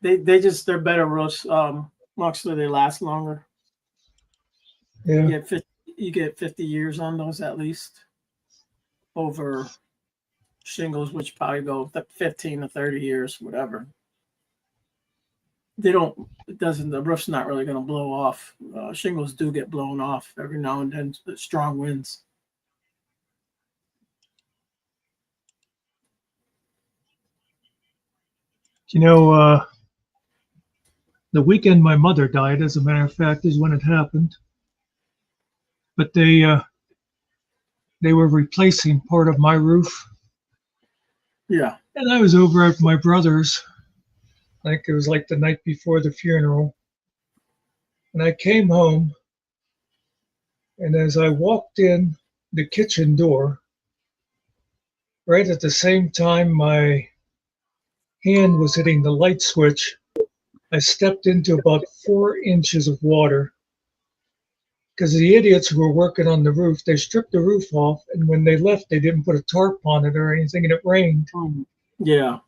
Speaker 5: They're better roofs. Mostly they last longer.
Speaker 4: Yeah.
Speaker 5: You get 50 years on those at least over shingles, which probably go 15 to 30 years, whatever. The roof's not really going to blow off. Shingles do get blown off every now and then, strong winds.
Speaker 4: You know, the weekend my mother died, as a matter of fact, is when it happened. But they were replacing part of my roof.
Speaker 5: Yeah.
Speaker 4: And I was over at my brother's. I think it was like the night before the funeral. And I came home, and as I walked in the kitchen door, right at the same time my hand was hitting the light switch, I stepped into about 4 inches of water. Because the idiots who were working on the roof, they stripped the roof off, and when they left, they didn't put a tarp on it or anything, and it rained.
Speaker 5: Yeah.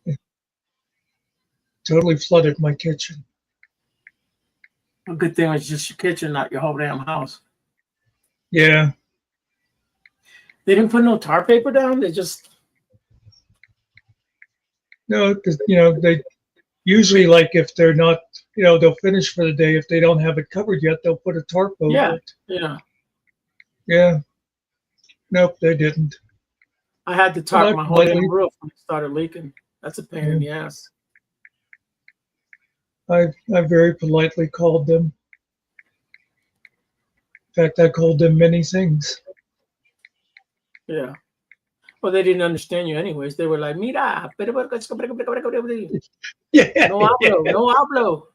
Speaker 4: totally flooded my kitchen.
Speaker 5: A good thing it's just your kitchen, not your whole damn house.
Speaker 4: Yeah.
Speaker 5: They didn't put no tar paper down. They just
Speaker 4: No, because they usually, like, if they're not, they'll finish for the day. If they don't have it covered yet, they'll put a tarp over
Speaker 5: yeah,
Speaker 4: it.
Speaker 5: yeah.
Speaker 4: Yeah. Nope, they didn't.
Speaker 5: I had to
Speaker 4: But
Speaker 5: tarp
Speaker 4: I
Speaker 5: my whole damn
Speaker 4: politely,
Speaker 5: roof when it started leaking. That's a pain in
Speaker 4: yeah,
Speaker 5: the ass.
Speaker 4: I very politely called them. In fact, I called them many things.
Speaker 5: Yeah. Well, they didn't understand you anyways. They were like, "Mira, pero no
Speaker 4: Yeah, yeah.
Speaker 5: hablo, no hablo."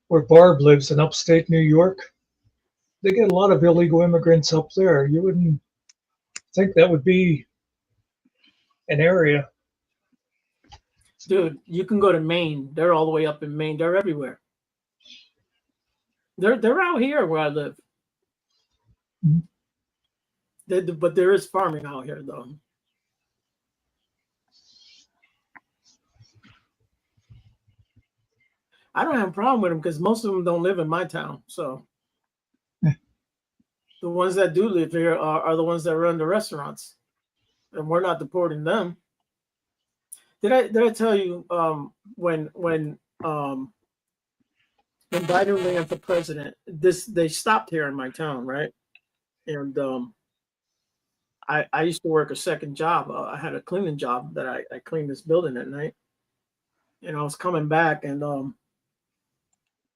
Speaker 4: Where Barb lives in upstate New York, they get a lot of illegal immigrants up there. You wouldn't think that would be an area.
Speaker 5: Dude, you can go to Maine. They're all the way up in Maine. They're everywhere. They're out here where I live.
Speaker 4: Mhm.
Speaker 5: But there is farming out here though. I don't have a problem with them because most of them don't live in my town. So the ones that do live here are the ones that run the restaurants, and we're not deporting them. Did I tell you when Biden ran for president, they stopped here in my town, right? And I used to work a second job. I had a cleaning job that I cleaned this building at night, and I was coming back, and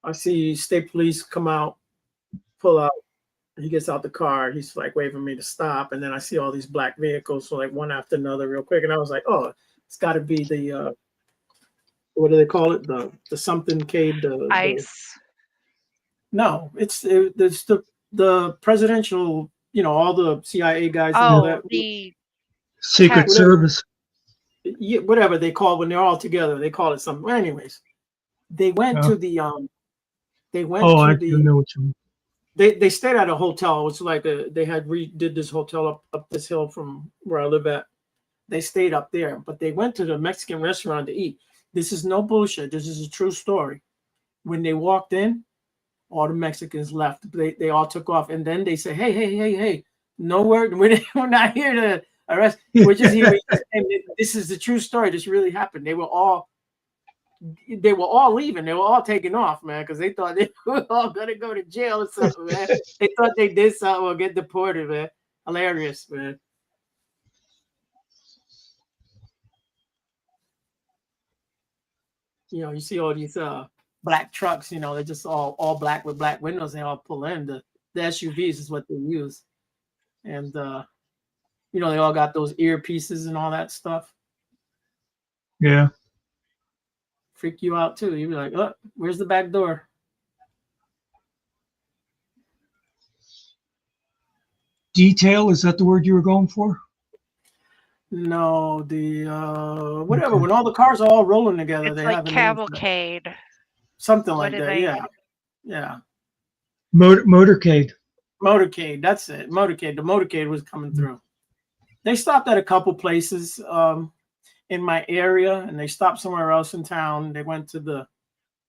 Speaker 5: I see state police come out, pull out. He gets out the car. He's like waving me to stop, and then I see all these black vehicles, so like one after another, real quick, and I was like, oh, it's got to be the what do they call it? The something cade.
Speaker 3: ICE.
Speaker 5: No, it's the presidential. All the CIA guys and all
Speaker 3: Oh,
Speaker 5: that.
Speaker 3: the
Speaker 4: Secret
Speaker 3: tech.
Speaker 5: Whatever,
Speaker 4: Service.
Speaker 5: yeah, whatever they call when they're all together, they call it something. Well, anyways, they went
Speaker 4: Yeah.
Speaker 5: to the they went
Speaker 4: Oh, I
Speaker 5: to
Speaker 4: do
Speaker 5: the
Speaker 4: know what you mean.
Speaker 5: they stayed at a hotel. It's like they had redid this hotel up this hill from where I live at. They stayed up there, but they went to the Mexican restaurant to eat. This is no bullshit. This is a true story. When they walked in, all the Mexicans left. They all took off, and then they said, "Hey, no word. We're not here to arrest. We're just here." And this is the true story. This really happened. They were all leaving. They were all taking off, man, because they thought they were all gonna go to jail or something, man. They thought they did something or get deported, man. Hilarious, man. You see all these black trucks, they're just all black with black windows. They all pull in. The SUVs is what they use. And they all got those earpieces and all that stuff.
Speaker 4: Yeah.
Speaker 5: Freak you out too. You'd be like, oh, where's the back door?
Speaker 4: Detail, is that the word you were going for?
Speaker 5: No, the whatever.
Speaker 4: Okay.
Speaker 5: When all the cars are all rolling together,
Speaker 3: It's
Speaker 5: they
Speaker 3: like
Speaker 5: have a name for it.
Speaker 3: cavalcade.
Speaker 5: Something
Speaker 3: What
Speaker 5: like
Speaker 3: do
Speaker 5: that.
Speaker 3: they?
Speaker 5: Yeah.
Speaker 4: Motorcade.
Speaker 5: Motorcade. That's it. Motorcade. The motorcade was coming through. They stopped at a couple places in my area, and they stopped somewhere else in town. They went to the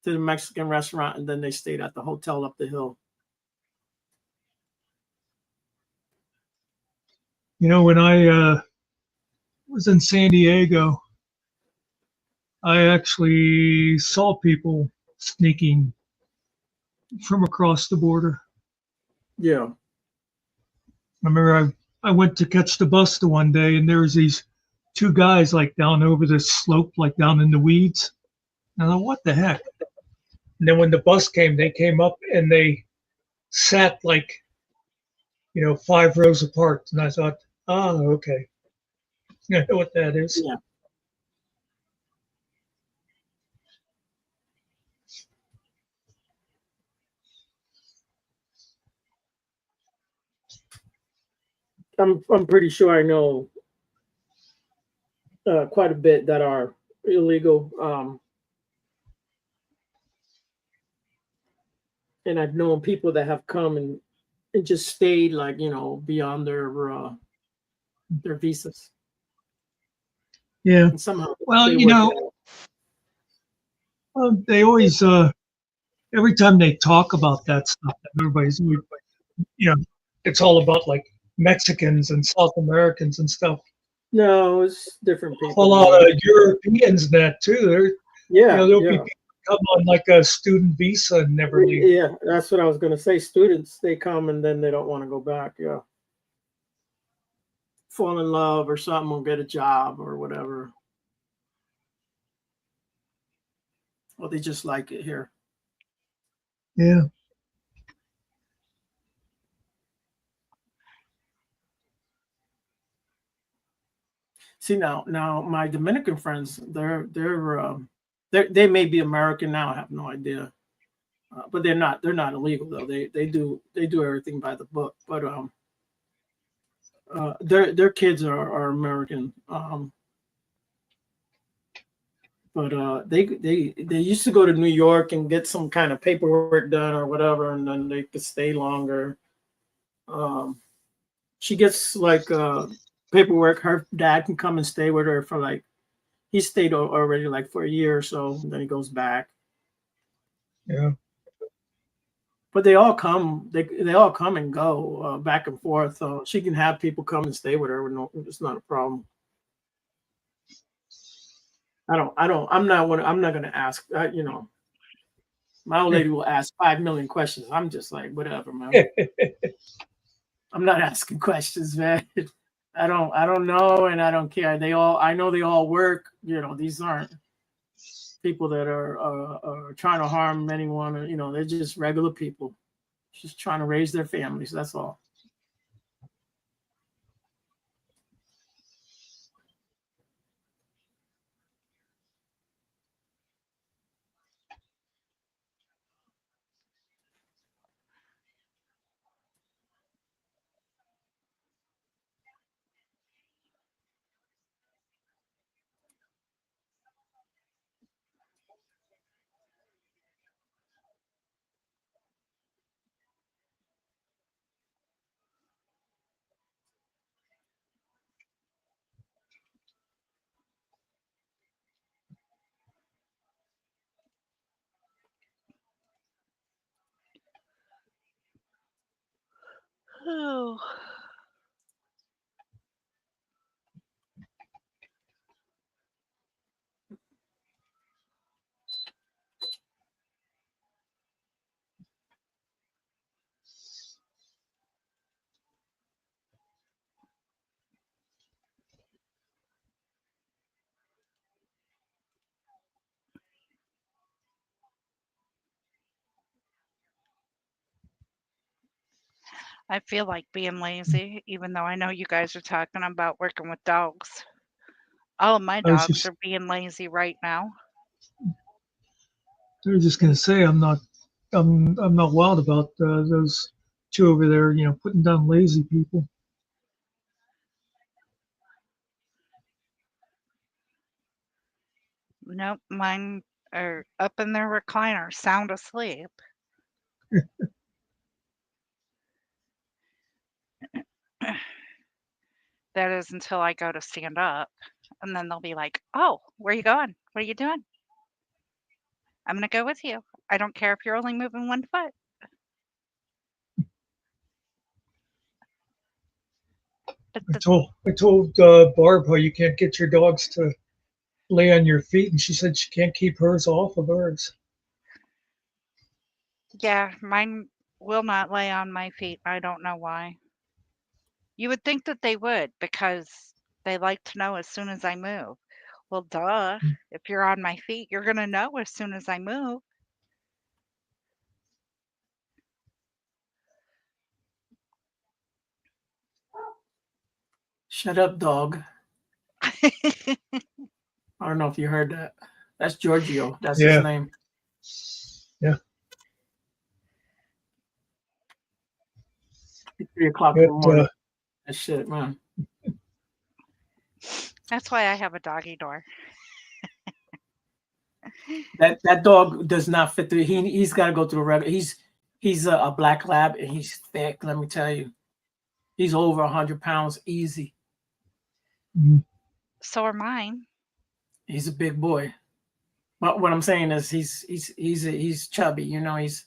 Speaker 5: Mexican restaurant, and then they stayed at the hotel up the hill.
Speaker 4: When I was in San Diego, I actually saw people sneaking from across the border.
Speaker 5: Yeah.
Speaker 4: I remember I went to catch the bus the one day, and there was these two guys like down over this slope, like down in the weeds. And I thought, what the heck? And then when the bus came, they came up and they sat like, 5 rows apart. And I thought, oh, okay. I know what that is.
Speaker 5: Yeah. I'm pretty sure I know quite a bit that are illegal. and I've known people that have come and just stayed, like, beyond their visas,
Speaker 4: Yeah.
Speaker 5: and somehow
Speaker 4: Well,
Speaker 5: they work it out.
Speaker 4: they always, every time they talk about that stuff, everybody's, it's all about like Mexicans and South Americans and stuff.
Speaker 5: No, it's different
Speaker 4: A
Speaker 5: people,
Speaker 4: lot
Speaker 5: man.
Speaker 4: of Europeans and that too.
Speaker 5: Yeah,
Speaker 4: There'll be
Speaker 5: yeah.
Speaker 4: people come on like a student visa and never leave.
Speaker 5: Yeah, that's what I was gonna say. Students, they come and then they don't want to go back. Yeah, fall in love or something, or get a job or whatever, or they just like it here.
Speaker 4: Yeah.
Speaker 5: See, now my Dominican friends, they may be American now. I have no idea, but they're not illegal though. They do everything by the book. But their kids are American. But they used to go to New York and get some kind of paperwork done or whatever, and then they could stay longer. She gets like paperwork. Her dad can come and stay with her for like, he stayed already like for a year or so, and then he goes back.
Speaker 4: Yeah.
Speaker 5: But they all come. They all come and go back and forth. So she can have people come and stay with her. No, it's not a problem. I'm not going to ask. My old lady will ask 5 million questions. I'm just like, whatever, man. I'm not asking questions, man. I don't know, and I don't care. I know they all work. These aren't people that are trying to harm anyone. They're just regular people, just trying to raise their families. That's all.
Speaker 3: Oh. I feel like being lazy, even though I know you guys are talking about working with dogs. All of my
Speaker 4: I was
Speaker 3: dogs
Speaker 4: just,
Speaker 3: are being lazy right now.
Speaker 4: I was just gonna say I'm not wild about those two over there. Putting down lazy people.
Speaker 3: Nope, mine are up in their recliner, sound asleep. That is until I go to stand up. And then they'll be like, "Oh, where are you going? What are you doing? I'm going to go with you. I don't care if you're only moving 1 foot." But
Speaker 4: I told Barb how you can't get your dogs to lay on your feet, and she said she can't keep hers off of hers.
Speaker 3: yeah, mine will not lay on my feet. I don't know why. You would think that they would because they like to know as soon as I move. Well, duh. If you're on my feet, you're going to know as soon as I move.
Speaker 5: Shut up, dog. I don't know if you heard that. That's Giorgio. That's his
Speaker 4: Yeah.
Speaker 5: name.
Speaker 4: Yeah.
Speaker 5: 3 o'clock in the
Speaker 4: But,
Speaker 5: morning. That shit, man.
Speaker 3: That's why I have a doggy door.
Speaker 5: That dog does not fit through. He's got to go through a regular. He He's a black lab and he's thick. Let me tell you, he's over 100 pounds easy.
Speaker 3: So are mine.
Speaker 5: He's a big boy. But what I'm saying is he's chubby. You know, he's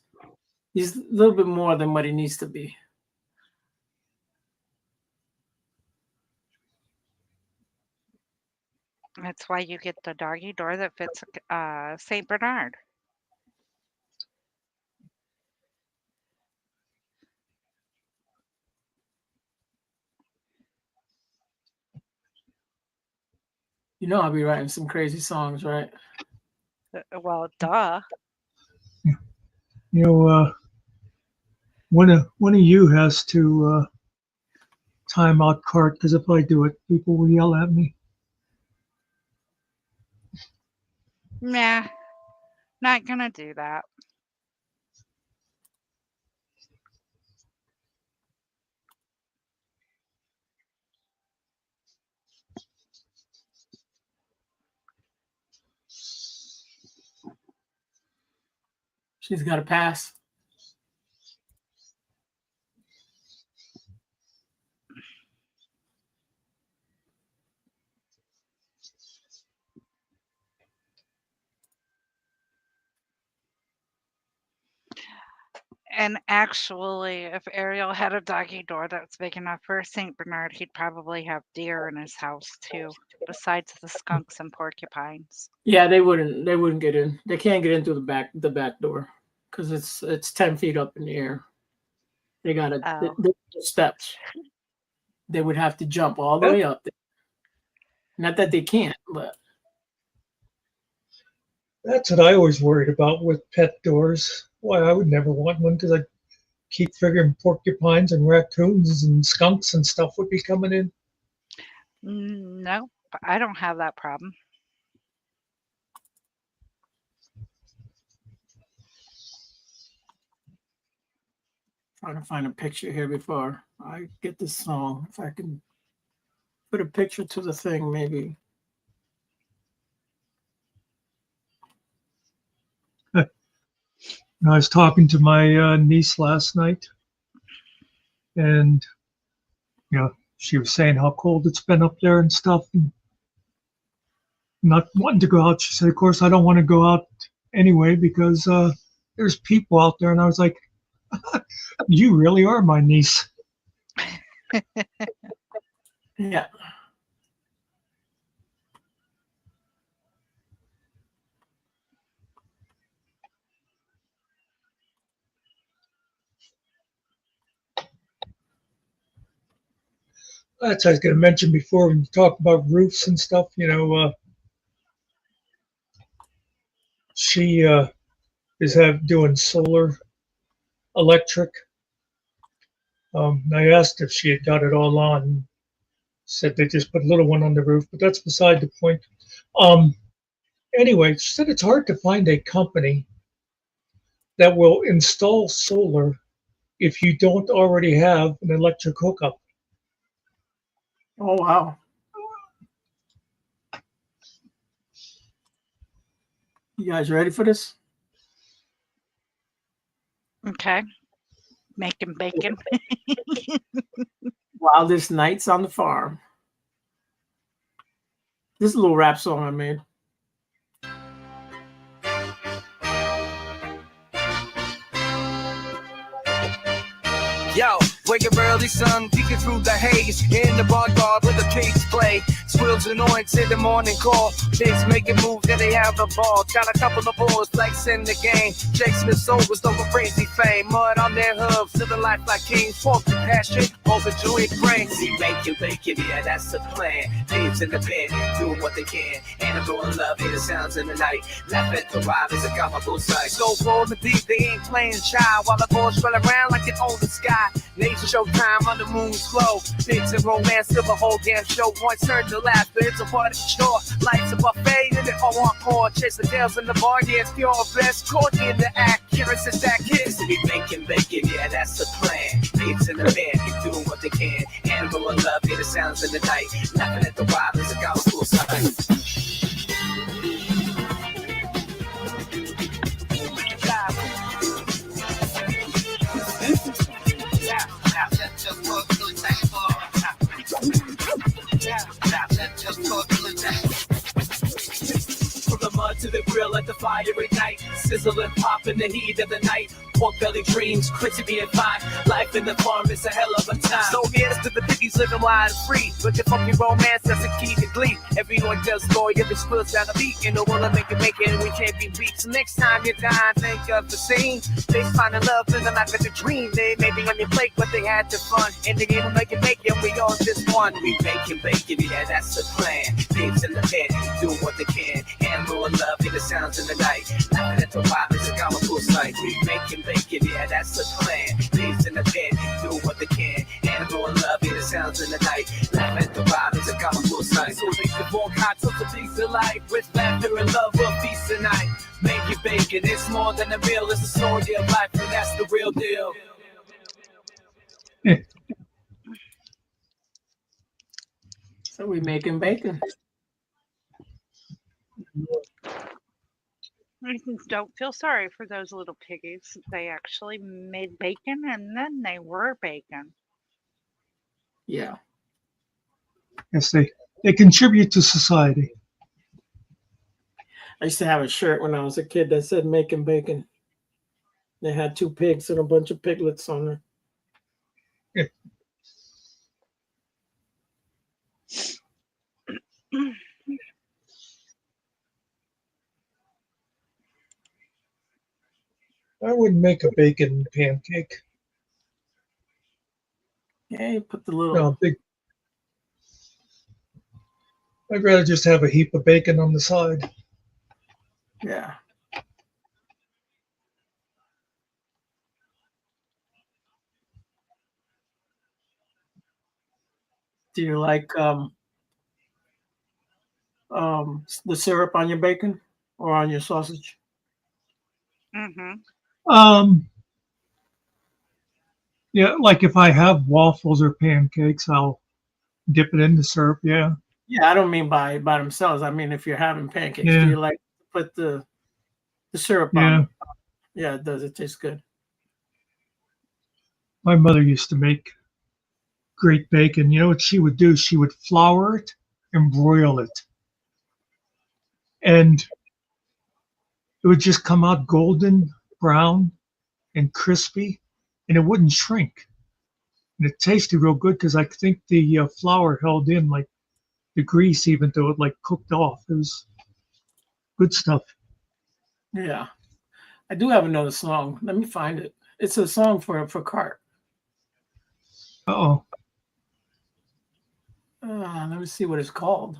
Speaker 5: a little bit more than what he needs to be.
Speaker 3: That's why you get the doggy door that fits Saint Bernard.
Speaker 5: You know, I'll be writing some crazy songs, right?
Speaker 3: Well, duh.
Speaker 4: You know, one of you has to time out cart, because if I do it, people will yell at me.
Speaker 3: Nah, not gonna do that.
Speaker 5: She's got a pass.
Speaker 3: And actually, if Ariel had a doggy door that's big enough for a Saint Bernard, he'd probably have deer in his house too, besides the skunks and porcupines.
Speaker 5: Yeah, they wouldn't get in. They can't get in through the back door because it's 10 feet up in the air. They got the steps. They would have to jump all the way up there. Not that they can't, but
Speaker 4: That's what I always worried about with pet doors. Why I would never want one, because I keep figuring porcupines and raccoons and skunks and stuff would be coming in.
Speaker 3: No, I don't have that problem.
Speaker 5: trying to find a picture here before I get this song. If I can put a picture to the thing, maybe.
Speaker 4: I was talking to my niece last night, and she was saying how cold it's been up there and stuff, and not wanting to go out. She said, "Of course, I don't want to go out anyway because there's people out there." And I was like, "You really are my niece."
Speaker 5: Yeah.
Speaker 4: That's what I was going to mention before when you talk about roofs and stuff. She is doing solar electric. I asked if she had got it all on. Said they just put a little one on the roof, but that's beside the point. Anyway, she said it's hard to find a company that will install solar if you don't already have an electric hookup.
Speaker 5: Oh, wow. You guys ready for this?
Speaker 3: Okay. Making bacon.
Speaker 5: Wildest Nights on the Farm. This is a little rap song I made.
Speaker 10: Yo, wake up early, sun peeking through the haze. In the barnyard where the pigs play. Squills annoying to the morning call. Pigs making moves that they have the ball. Got a couple of boys flexing the game. Jake Smith's overs over crazy fame. Mud on their hooves, living life like kings. Pork and passion, over to it brains. See, bacon, yeah, that's the plan. Pigs in the bed, doing what they can. And I'm going love, hear the sounds in the night. Laugh at the ride as a comical sight. So cold and deep, they ain't playing child. While the boys run around like an old sky. Nature showtime on the moon's glow. Pigs and romance till the whole damn show. Once heard the laughter, it's a part of the chore. Life's a buffet and it all encore. Chase the tails in the bar, yeah, it's pure best. Caught in the act, curious as that kids to be bacon, yeah, that's the plan. Pigs in the band, keep doing what they can. Animal and love, hear the sounds in the night. Laughing at the wild as a gospel sight. fire ignite. Sizzle and pop in the heat of the night. Pork belly dreams, crispy and fine. Life in the farm is a hell of a time. So here's to the piggies living wide and free. With the funky romance, that's the key to glee. Everyone does score, every spills down the beat. In the world of make it, we can't be beat. So next time you're dying, think of the scene. They finding love in the life of the dream. They may be on your plate, but they had the fun. In the game of make it, we all just won. We bacon, yeah, that's the plan. Pigs in the bed, do what they can. And more love in the sounds in the night. Laughing at the vibe, it's a comical sight. We making bacon, yeah, that's the plan. Pigs in the bed, do what they can. And more love in the sounds in the night. Laughing at the vibe, it's a comical sight. So make the walk hot, so the piece of life. With laughter and love, we'll feast tonight. Make it bacon, it's more than a meal. It's a story of life, and that's the real deal.
Speaker 5: So we making bacon.
Speaker 3: Don't feel sorry for those little piggies. They actually made bacon and then they were bacon.
Speaker 5: Yeah.
Speaker 4: Yes, they contribute to society.
Speaker 5: I used to have a shirt when I was a kid that said making bacon. They had 2 pigs and a bunch of piglets on there.
Speaker 4: Yeah. I wouldn't make a bacon pancake.
Speaker 5: Yeah, you put the little.
Speaker 4: No, big. I'd rather just have a heap of bacon on the side.
Speaker 5: Yeah. Do you like the syrup on your bacon or on your sausage?
Speaker 3: Mm-hmm.
Speaker 4: Yeah, like if I have waffles or pancakes, I'll dip it in the syrup. Yeah.
Speaker 5: Yeah, I don't mean by themselves. I mean if you're having pancakes,
Speaker 4: Yeah.
Speaker 5: do you like to put the syrup on
Speaker 4: Yeah.
Speaker 5: them? Yeah, it does. It tastes good.
Speaker 4: My mother used to make great bacon. You know what she would do? She would flour it and broil it. And it would just come out golden brown and crispy, and it wouldn't shrink. And it tasted real good because I think the flour held in like the grease, even though it like cooked off. It was good stuff.
Speaker 5: Yeah. I do have another song. Let me find it. It's a song for Cart.
Speaker 4: Uh-oh.
Speaker 5: Let me see what it's called.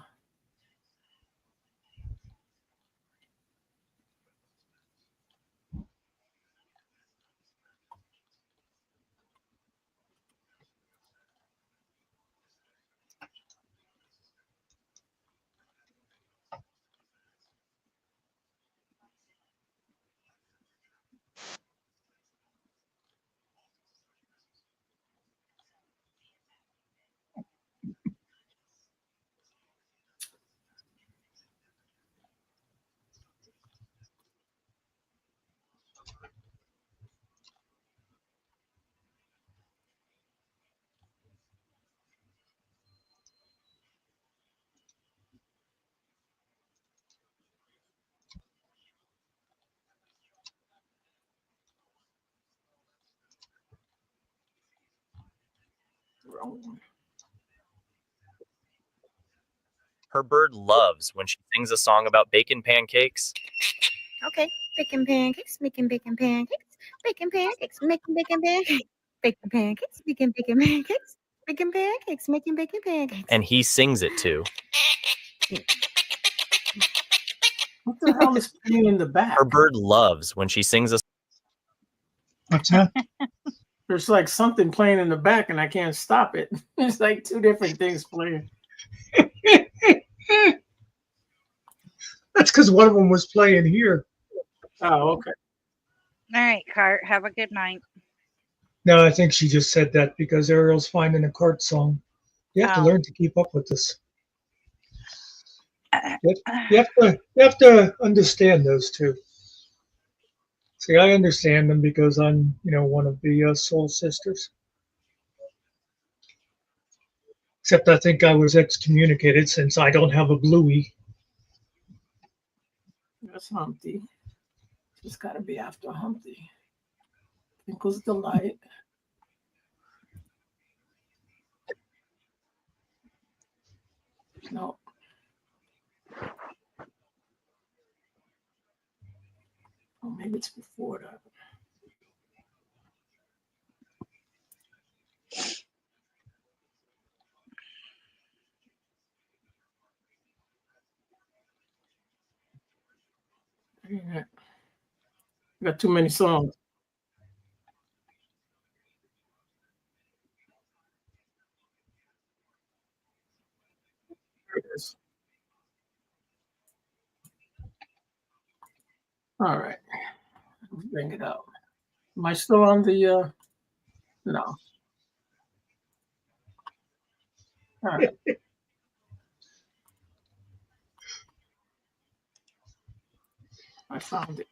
Speaker 11: Her bird loves when she sings a song about bacon pancakes.
Speaker 12: Okay, bacon pancakes, making bacon pancakes, bacon pancakes, making bacon pancakes, bacon pancakes, making bacon pancakes, bacon pancakes, making bacon pancakes.
Speaker 11: And he sings it too.
Speaker 5: What the hell is playing in the back?
Speaker 11: Her bird loves when she sings a.
Speaker 4: What's that?
Speaker 5: There's like something playing in the back and I can't stop it. It's like 2 different things playing.
Speaker 4: That's because one of them was playing here.
Speaker 5: Oh, okay.
Speaker 3: All right, Cart. Have a good night.
Speaker 4: No, I think she just said that because Ariel's finding a Cart song. You have to
Speaker 3: Oh.
Speaker 4: learn to keep up with this. You have to understand those two. See, I understand them because I'm, one of the Soul Sisters. Except I think I was excommunicated since I don't have a bluey.
Speaker 5: That's Humpty. Just got to be after Humpty. Twinkle's Delight. No. Oh, maybe it's before that. Yeah. Got too many songs. There it is. All right. Bring it out. Am I still on the no. All right. I found it.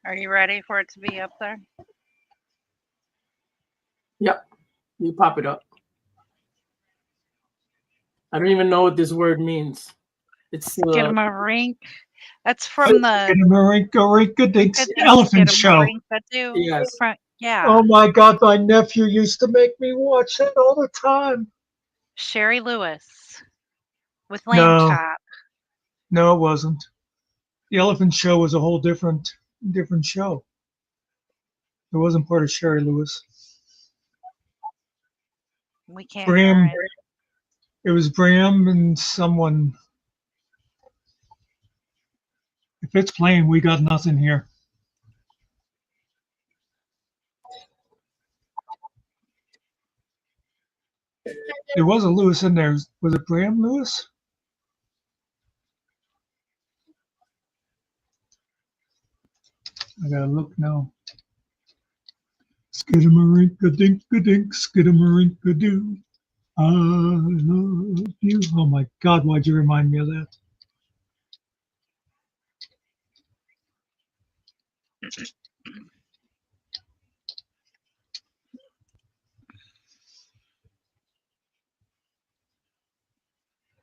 Speaker 3: Are you ready for it to be up there?
Speaker 5: Yep. You pop it up. I don't even know what this word means. It's
Speaker 3: Skidamarink. That's from the
Speaker 4: Skidamarink-a-rink-a-dinks
Speaker 3: Skidamarink
Speaker 4: elephant show.
Speaker 3: Skidamarink-a-doo.
Speaker 5: Yes.
Speaker 3: Yeah.
Speaker 4: Oh my God, my nephew used to make me watch that all the time.
Speaker 3: Sherry Lewis with Lamb
Speaker 4: No,
Speaker 3: Chop.
Speaker 4: no, it wasn't. The elephant show was a whole different show. It wasn't part of Sherry Lewis.
Speaker 3: We can't
Speaker 4: Bram,
Speaker 3: hear it.
Speaker 4: it was Bram and someone. If it's playing, we got nothing here. There was a Lewis in there. Was it Bram Lewis? I gotta look now. Skidamarink-a-dink-a-dink, skidamarink-a-doo. I love you. Oh my God, why'd you remind me of that?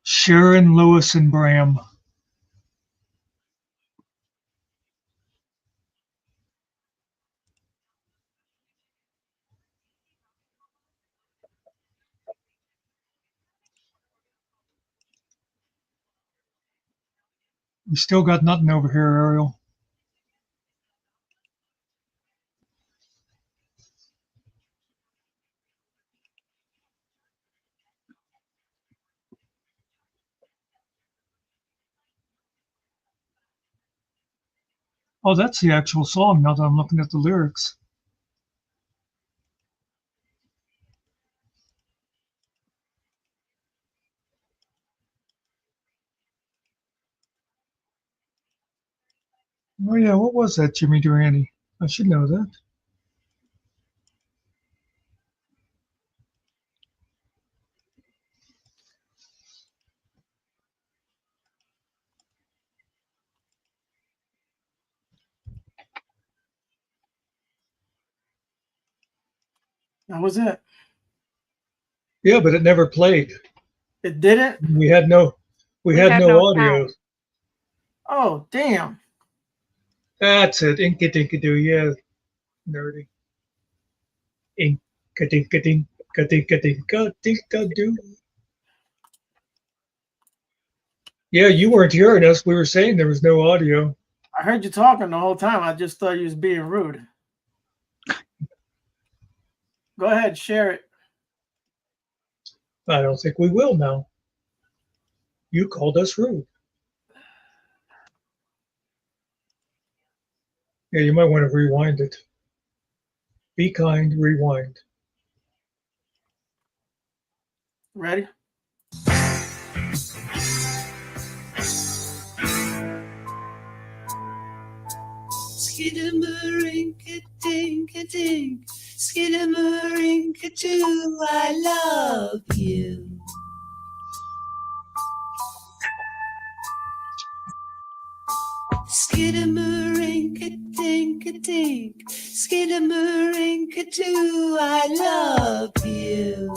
Speaker 4: Sharon Lewis and Bram. We still got nothing over here, Ariel. Oh, that's the actual song now that I'm looking at the lyrics. Oh yeah, what was that, Jimmy Durante? I should know that.
Speaker 5: That was it.
Speaker 4: Yeah, but it never played.
Speaker 5: It didn't?
Speaker 4: We had no audio.
Speaker 3: sound.
Speaker 5: Oh, damn.
Speaker 4: That's it. Inka dinka doo, yeah. Nerdy. Inka dinka dinka dinka dinka dinka doo. Yeah, you weren't hearing us. We were saying there was no audio.
Speaker 5: I heard you talking the whole time. I just thought you was being rude. Go ahead, share it.
Speaker 4: I don't think we will now. You called us rude. Yeah, you might want to rewind it. Be kind, rewind.
Speaker 5: Ready?
Speaker 10: Skidamarink-a-dink-a-dink, skidamarink-a-doo, I love you. Skidamarink-a-dink-a-dink, skidamarink-a-doo, I love you.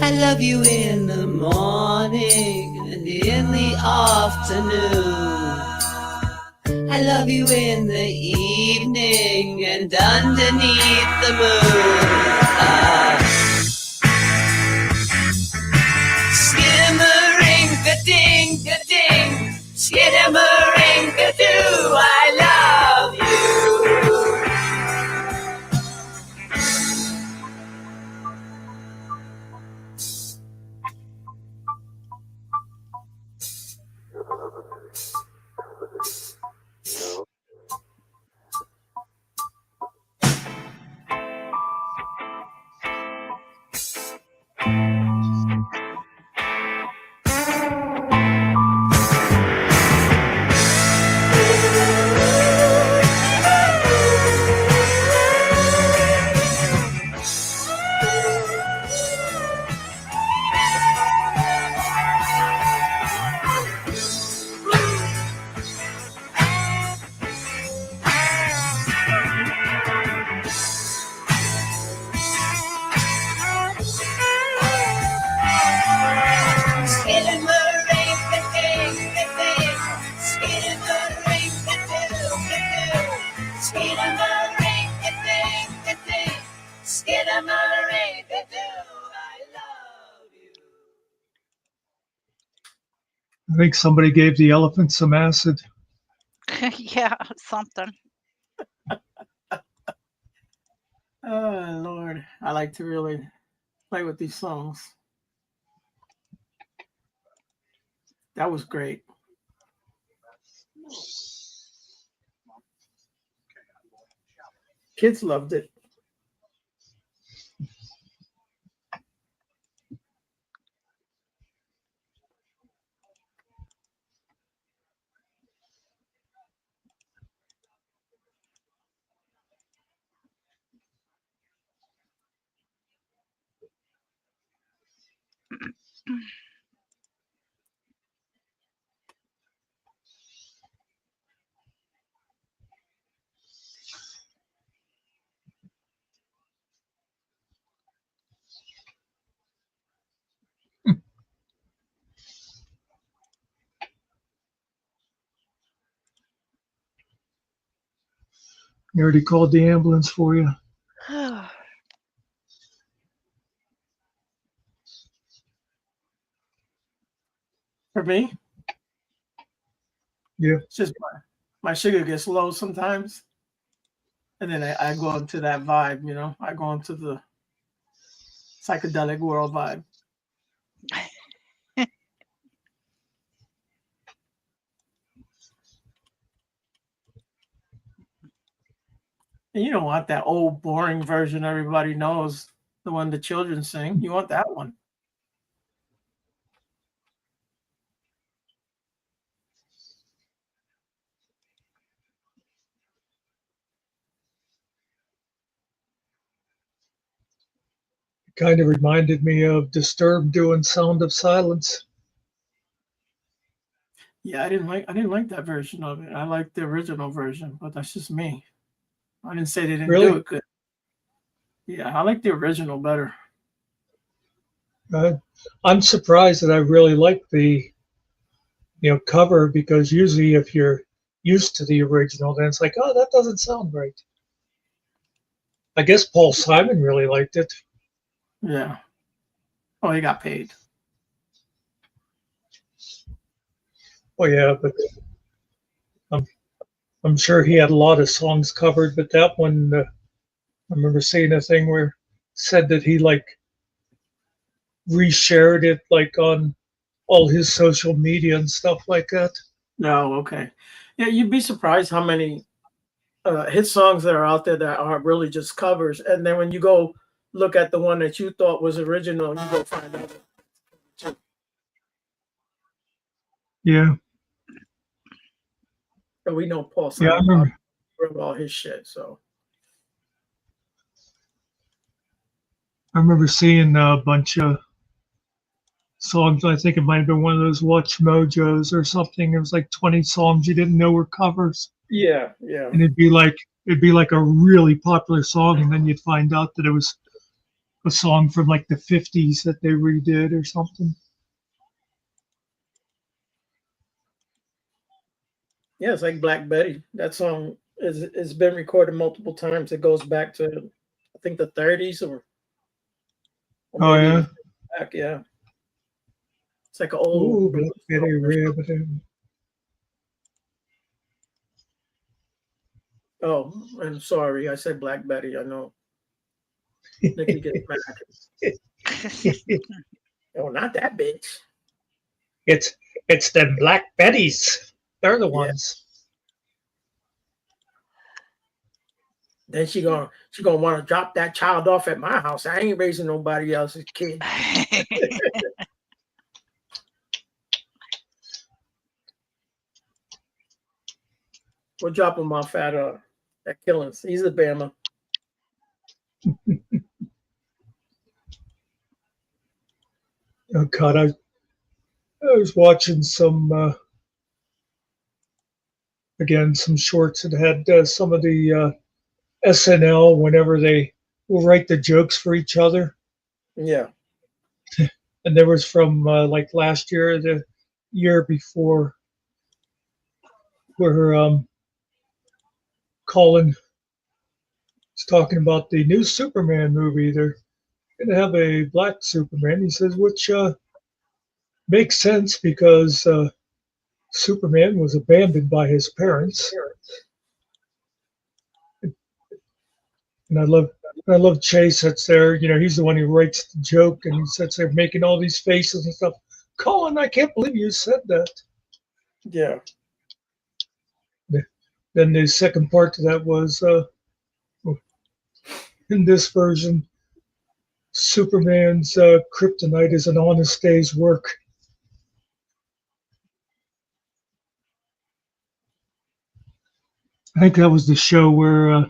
Speaker 6: I love you in the morning and in the afternoon. I love you in the evening and underneath the moon. Skidamaring-a-ding-a-ding, skidamaring-a-doo, I love you.
Speaker 4: I think somebody gave the elephant some acid.
Speaker 3: Yeah, something.
Speaker 5: Oh Lord, I like to really play with these songs. That was great. Kids loved it.
Speaker 4: They already called the ambulance for you.
Speaker 5: For me,
Speaker 4: Yeah.
Speaker 5: it's just my sugar gets low sometimes. And then I go into that vibe, you know. I go into the psychedelic world vibe. And you don't want that old boring version everybody knows, the one the children sing. You want that one.
Speaker 4: It kind of reminded me of Disturbed doing Sound of Silence.
Speaker 5: Yeah, I didn't like that version of it. I liked the original version, but that's just me. I didn't say they didn't
Speaker 4: Really?
Speaker 5: do it good. Yeah, I like the original better.
Speaker 4: I'm surprised that I really like the cover, because usually if you're used to the original, then it's like, oh, that doesn't sound right. I guess Paul Simon really liked it.
Speaker 5: Yeah. Oh, he got paid.
Speaker 4: Oh yeah, but I'm sure he had a lot of songs covered, but that one, I remember seeing a thing where it said that he like reshared it like on all his social media and stuff like that.
Speaker 5: No, okay. Yeah, you'd be surprised how many hit songs that are out there that are really just covers. And then when you go look at the one that you thought was original, you go find out.
Speaker 4: Yeah.
Speaker 5: And we know Paul
Speaker 4: Yeah, I
Speaker 5: Simon
Speaker 4: remember.
Speaker 5: wrote all his shit. So
Speaker 4: I remember seeing a bunch of songs. I think it might have been one of those Watch Mojos or something. It was like 20 songs you didn't know were covers,
Speaker 5: yeah.
Speaker 4: and it'd be like a really popular song, and then you'd find out that it was a song from like the 50s that they redid or something.
Speaker 5: Yeah, it's like Black Betty. That song has been recorded multiple times. It goes back to, I think, the 30s or
Speaker 4: Oh
Speaker 5: maybe
Speaker 4: yeah.
Speaker 5: even back. Yeah, it's like an old
Speaker 4: Ooh,
Speaker 5: blues
Speaker 4: Black Betty
Speaker 5: song or something.
Speaker 4: Ribbon.
Speaker 5: Oh, I'm sorry. I said Black Betty. I know. Nikki gets mad. Oh, not that bitch.
Speaker 4: It's the Black Betties. They're the
Speaker 5: Yeah.
Speaker 4: ones.
Speaker 5: Then she gonna want to drop that child off at my house. I ain't raising nobody else's kid. We'll drop him off at Killings. He's a Bama.
Speaker 4: Oh God, I was watching some again some shorts that had some of the SNL whenever they will write the jokes for each other,
Speaker 5: Yeah.
Speaker 4: and there was from like last year, the year before, where Colin was talking about the new Superman movie. They're going to have a black Superman. He says, which makes sense because Superman was abandoned by his parents. And I love Chase that's there. You know, he's the one who writes the joke and he sits there making all these faces and stuff. Colin, I can't believe you said that.
Speaker 5: Yeah.
Speaker 4: Then the second part to that was in this version, Superman's kryptonite is an honest day's work. I think that was the show where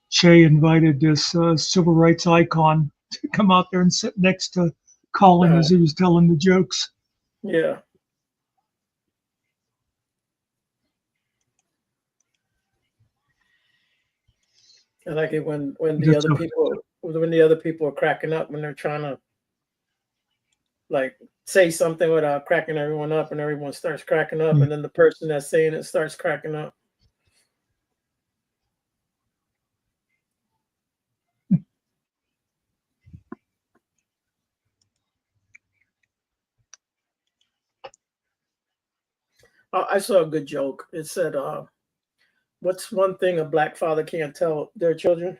Speaker 4: Che invited this civil rights icon to come out there and sit next to Colin as he was telling the jokes.
Speaker 5: Yeah. I like it when the
Speaker 4: That's
Speaker 5: other
Speaker 4: a,
Speaker 5: people are cracking up when they're trying to like say something without cracking everyone up, and everyone starts cracking up, and then the person that's saying it starts cracking up. I saw a good joke. It said, "What's one thing a black father can't tell their children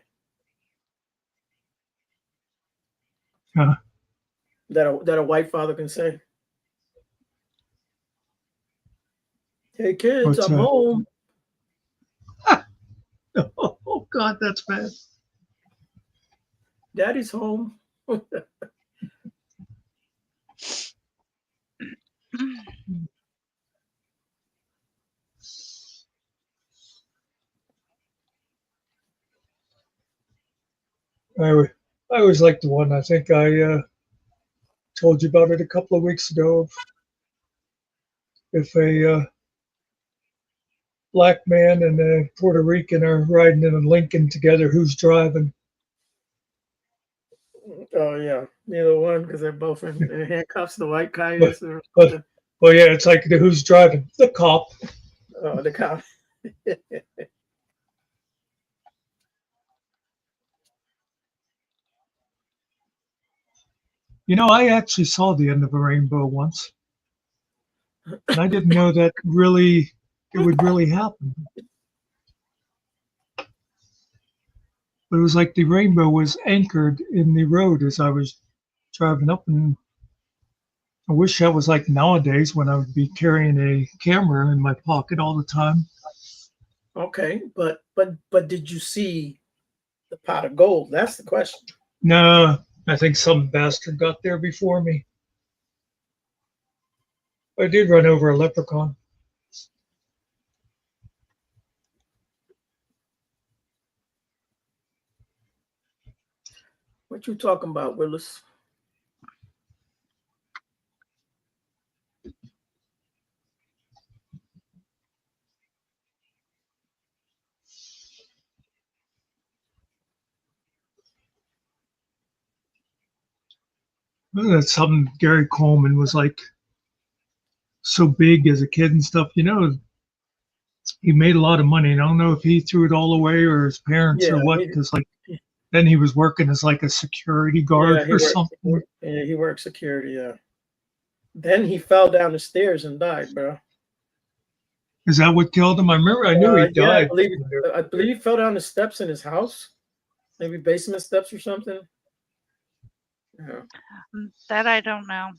Speaker 5: that a white father can say? Hey kids,
Speaker 4: what's
Speaker 5: I'm home.
Speaker 4: Oh God, that's bad.
Speaker 5: Daddy's home."
Speaker 4: I always like the one. I think I told you about it a couple of weeks ago. If a black man and a Puerto Rican are riding in a Lincoln together, who's driving?
Speaker 5: Oh yeah, neither one because they're both in handcuffs. The white guy
Speaker 4: But,
Speaker 5: is, or
Speaker 4: but well, yeah, it's like who's driving? The cop.
Speaker 5: the cop.
Speaker 4: You know, I actually saw the end of a rainbow once, and I didn't know that really it would really happen. But it was like the rainbow was anchored in the road as I was driving up, and I wish that was like nowadays when I would be carrying a camera in my pocket all the time.
Speaker 5: Okay, but did you see the pot of gold? That's the question.
Speaker 4: No, I think some bastard got there before me. I did run over a leprechaun.
Speaker 5: What you talking about, Willis?
Speaker 4: That's something Gary Coleman was like so big as a kid and stuff. You know, he made a lot of money, and I don't know if he threw it all away or his parents or
Speaker 5: Yeah,
Speaker 4: what, because like then he was working as like a security guard
Speaker 5: he
Speaker 4: or
Speaker 5: worked.
Speaker 4: something.
Speaker 5: Yeah, he worked security. Yeah. Then he fell down the stairs and died, bro.
Speaker 4: Is that what killed him? I remember. I knew he
Speaker 5: Yeah,
Speaker 4: died.
Speaker 5: I believe he fell down the steps in his house, maybe basement steps or something. Yeah.
Speaker 3: That I don't know.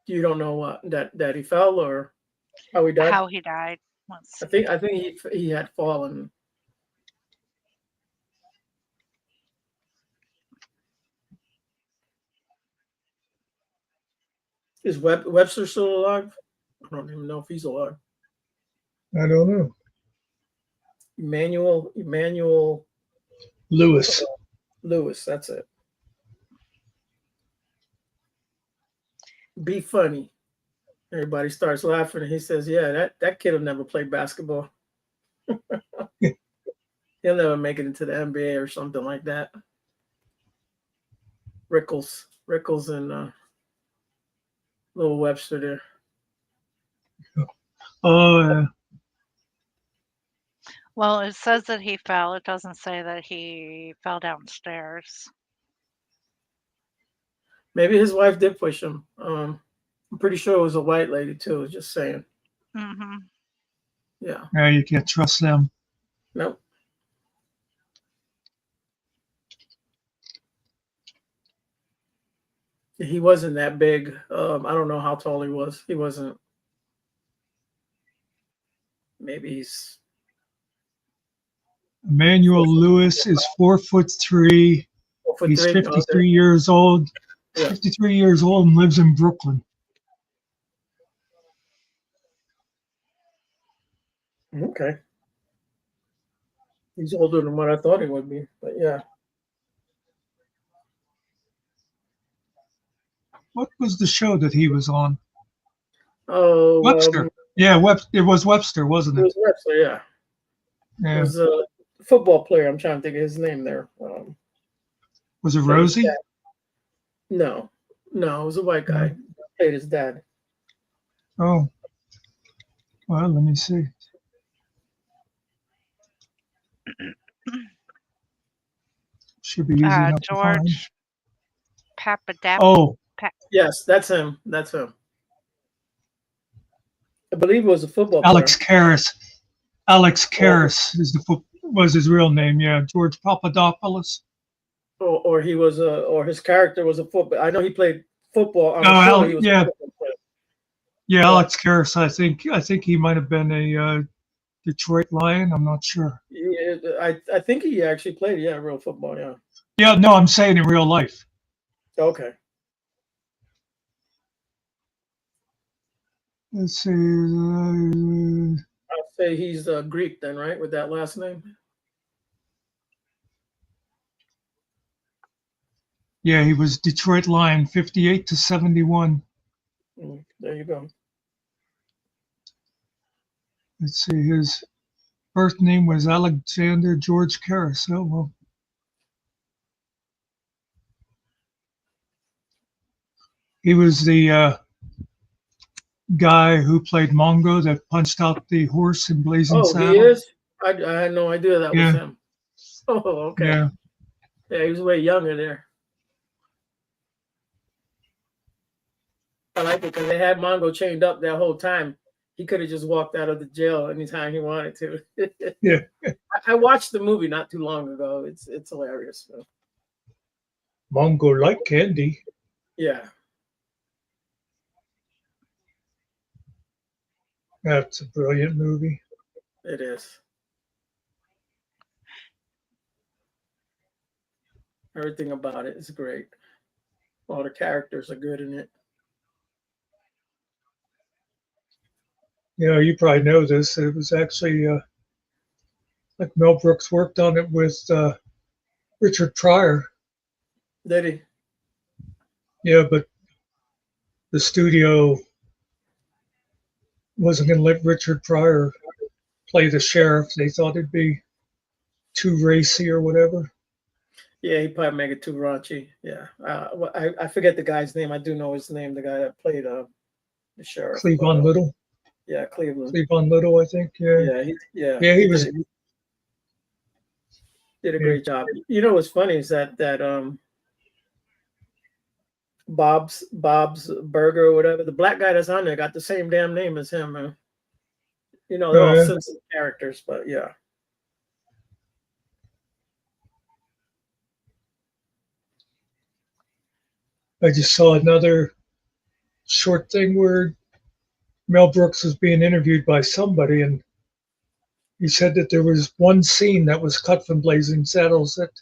Speaker 5: You don't know what that he fell or how he died?
Speaker 3: How he died. Let's
Speaker 5: I
Speaker 3: see.
Speaker 5: think he had fallen. Is Webster still alive? I don't even know if he's alive.
Speaker 4: I don't know.
Speaker 5: Emmanuel
Speaker 4: Lewis.
Speaker 5: Lewis, that's it. Be funny. Everybody starts laughing, and he says, "Yeah, that kid will never play basketball. He'll never make it into the NBA or something like that." Rickles, and little Webster there.
Speaker 4: Oh,
Speaker 3: Well, it says that he fell. It doesn't say that he fell downstairs.
Speaker 5: Maybe his wife did push him. I'm pretty sure it was a white lady too. Just saying.
Speaker 3: Mm-hmm.
Speaker 5: Yeah.
Speaker 4: yeah, you can't trust them.
Speaker 5: Nope. He wasn't that big. I don't know how tall he was. He wasn't. Maybe he's.
Speaker 4: Emmanuel Lewis is 4'3".
Speaker 5: 4'3".
Speaker 4: He's 53
Speaker 5: Okay.
Speaker 4: years old.
Speaker 5: Yeah.
Speaker 4: 53 years old and lives in Brooklyn.
Speaker 5: Okay. He's older than what I thought he would be, but yeah.
Speaker 4: What was the show that he was on?
Speaker 5: Oh,
Speaker 4: Webster. Yeah, it was Webster, wasn't
Speaker 5: it
Speaker 4: it?
Speaker 5: was Webster. Yeah. It
Speaker 4: Yeah.
Speaker 5: was a football player. I'm trying to think of his name there.
Speaker 4: Was it
Speaker 5: played his
Speaker 4: Rosie?
Speaker 5: dad. No, it was a white guy. Played his dad.
Speaker 4: Oh. Well, let me see. Should be easy enough to find.
Speaker 3: George Papadopoulos.
Speaker 4: Oh,
Speaker 5: Yes, that's him. That's him. I believe it was a football
Speaker 4: Alex
Speaker 5: player.
Speaker 4: Karras. Alex Karras was his real name. Yeah, George Papadopoulos.
Speaker 5: Or he was or his character was a football. I know he played football on
Speaker 4: Oh,
Speaker 5: the show. He was
Speaker 4: yeah.
Speaker 5: a football player.
Speaker 4: Yeah, Alex Karras. I think he might have been a Detroit Lion. I'm not sure.
Speaker 5: I think he actually played real football. Yeah.
Speaker 4: Yeah, no, I'm saying in real life.
Speaker 5: Okay.
Speaker 4: Let's see.
Speaker 5: I'll say he's Greek then, right? With that last name.
Speaker 4: Yeah, he was Detroit Lion, 58 to 71.
Speaker 5: There you go.
Speaker 4: Let's see. His birth name was Alexander George Karras. Oh well. He was the guy who played Mongo that punched out the horse in Blazing Saddles.
Speaker 5: He is? I had no idea that was him. Oh, okay.
Speaker 4: Yeah.
Speaker 5: Yeah, he was way younger there. I like it because they had Mongo chained up that whole time. He could have just walked out of the jail anytime he wanted to.
Speaker 4: Yeah.
Speaker 5: I watched the movie not too long ago. It's hilarious. So.
Speaker 4: Mongo like candy.
Speaker 5: Yeah.
Speaker 4: That's a brilliant movie.
Speaker 5: It is. Everything about it is great. All the characters are good in it.
Speaker 4: You know, you probably know this. It was actually like Mel Brooks worked on it with Richard Pryor.
Speaker 5: Did he?
Speaker 4: Yeah, but the studio wasn't going to let Richard Pryor play the sheriff. They thought it'd be too racy or whatever.
Speaker 5: Yeah, he probably make it too raunchy. Yeah, I forget the guy's name. I do know his name. The guy that played the sheriff.
Speaker 4: Cleavon Little.
Speaker 5: Yeah, Cleveland.
Speaker 4: Cleavon Little, I think. Yeah. Yeah, he was.
Speaker 5: Did a
Speaker 4: Yeah.
Speaker 5: great job. You know what's funny is that Bob's Burger or whatever, the black guy that's on there got the same damn name as him, man. You know, they're all
Speaker 4: Yeah.
Speaker 5: Simpson characters, but yeah.
Speaker 4: I just saw another short thing where Mel Brooks was being interviewed by somebody, and he said that there was one scene that was cut from Blazing Saddles that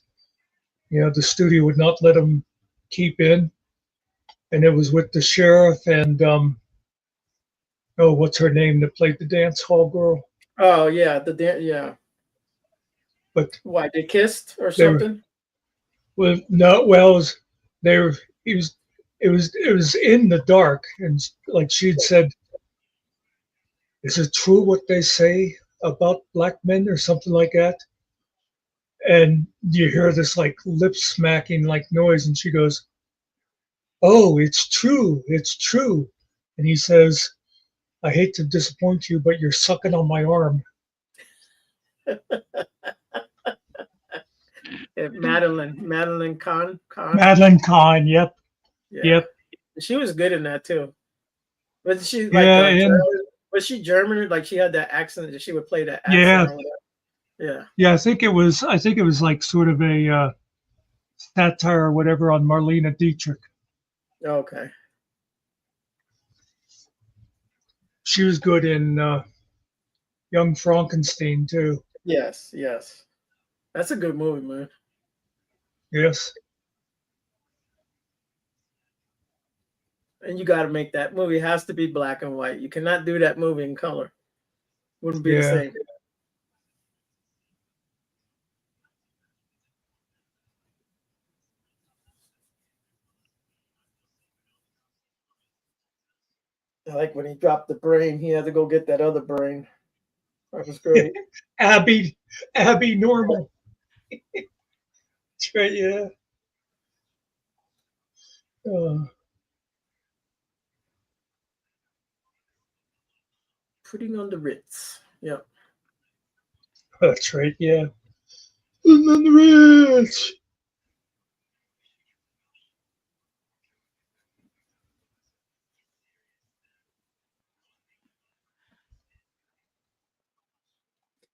Speaker 4: the studio would not let him keep in, and it was with the sheriff and oh, what's her name that played the dance hall girl?
Speaker 5: Oh yeah, yeah.
Speaker 4: But
Speaker 5: why they kissed or
Speaker 4: they were,
Speaker 5: something?
Speaker 4: well, no, well, they were. It was in the dark, and like she'd said, "Is it true what they say about black men or something like that?" And you hear this like lip smacking like noise, and she goes, "Oh, it's true, it's true." And he says, "I hate to disappoint you, but you're sucking on my arm."
Speaker 5: Madeline Kahn.
Speaker 4: Madeline Kahn, yep.
Speaker 5: Yeah.
Speaker 4: Yep.
Speaker 5: She was good in that too. Was she like
Speaker 4: Yeah, and
Speaker 5: was she German? Like she had that accent that she would play that
Speaker 4: yeah,
Speaker 5: accent or whatever. Yeah.
Speaker 4: yeah. I think it was like sort of a satire or whatever on Marlene Dietrich.
Speaker 5: Okay.
Speaker 4: She was good in Young Frankenstein too.
Speaker 5: Yes, yes. That's a good movie, man.
Speaker 4: Yes.
Speaker 5: And you got to make that movie has to be black and white. You cannot do that movie in color. Wouldn't be the
Speaker 4: Yeah.
Speaker 5: same. I like when he dropped the brain, he had to go get that other brain. That was great.
Speaker 4: Abby Normal. That's right, yeah.
Speaker 5: Putting on the Ritz. Yeah.
Speaker 4: That's right, yeah. And then the Ritz.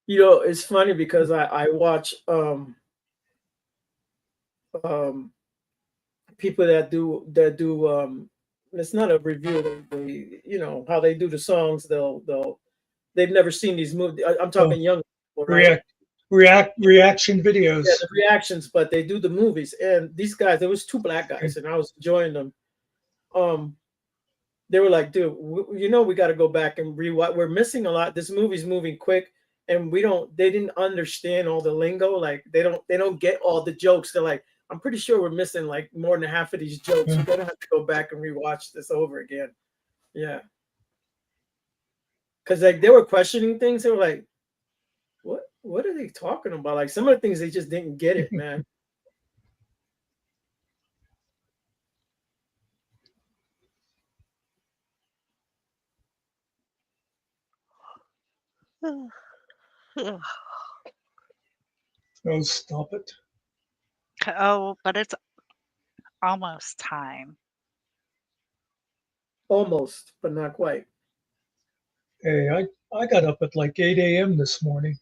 Speaker 5: You know, it's funny because I watch um people that do it's not a review, they you know how they do the songs, they've never seen these movies. I'm
Speaker 4: Oh,
Speaker 5: talking young people, right?
Speaker 4: reaction videos.
Speaker 5: Yeah, the reactions, but they do the movies. And these guys, there was two black guys, and I was enjoying them. Um, they were like, "Dude, we got to go back and rewatch. We're missing a lot. This movie's moving quick, and we don't. They didn't understand all the lingo. Like they don't get all the jokes. They're like, I'm pretty sure we're missing like more than half of these jokes. We're gonna have to go back and rewatch this over again." Yeah, because like they were questioning things. They were like, what are they talking about? Like some of the things they just didn't get it, man.
Speaker 4: Oh, stop it.
Speaker 3: Oh, but it's almost time.
Speaker 5: Almost, but not quite.
Speaker 4: Hey, I got up at like 8 a.m. this morning.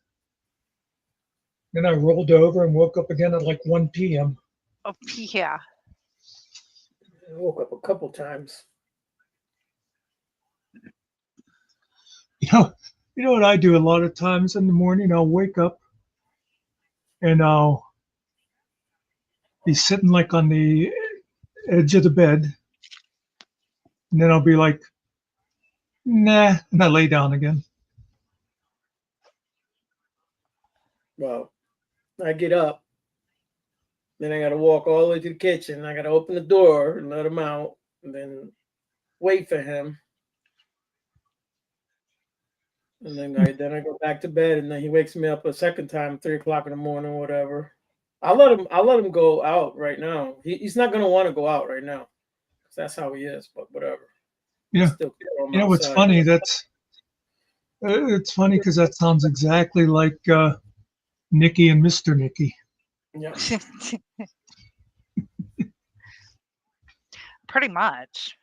Speaker 4: Then I rolled over and woke up again at like 1 p.m.
Speaker 3: Oh, yeah.
Speaker 5: I woke up a couple times.
Speaker 4: You know what I do a lot of times in the morning? I'll wake up and I'll be sitting like on the edge of the bed, and then I'll be like, nah, and I lay down again.
Speaker 5: Well, I get up, then I got to walk all the way to the kitchen. I got to open the door and let him out, and then wait for him. And then I go back to bed, and then he wakes me up a second time, 3 o'clock in the morning, or whatever. I'll let him go out right now. He's not gonna want to go out right now because that's how he is. But whatever.
Speaker 4: Yeah.
Speaker 5: Still throw him
Speaker 4: You know what's
Speaker 5: outside.
Speaker 4: funny? It's funny because that sounds exactly like Nicky and Mr. Nicky.
Speaker 5: Yeah.
Speaker 3: Pretty much.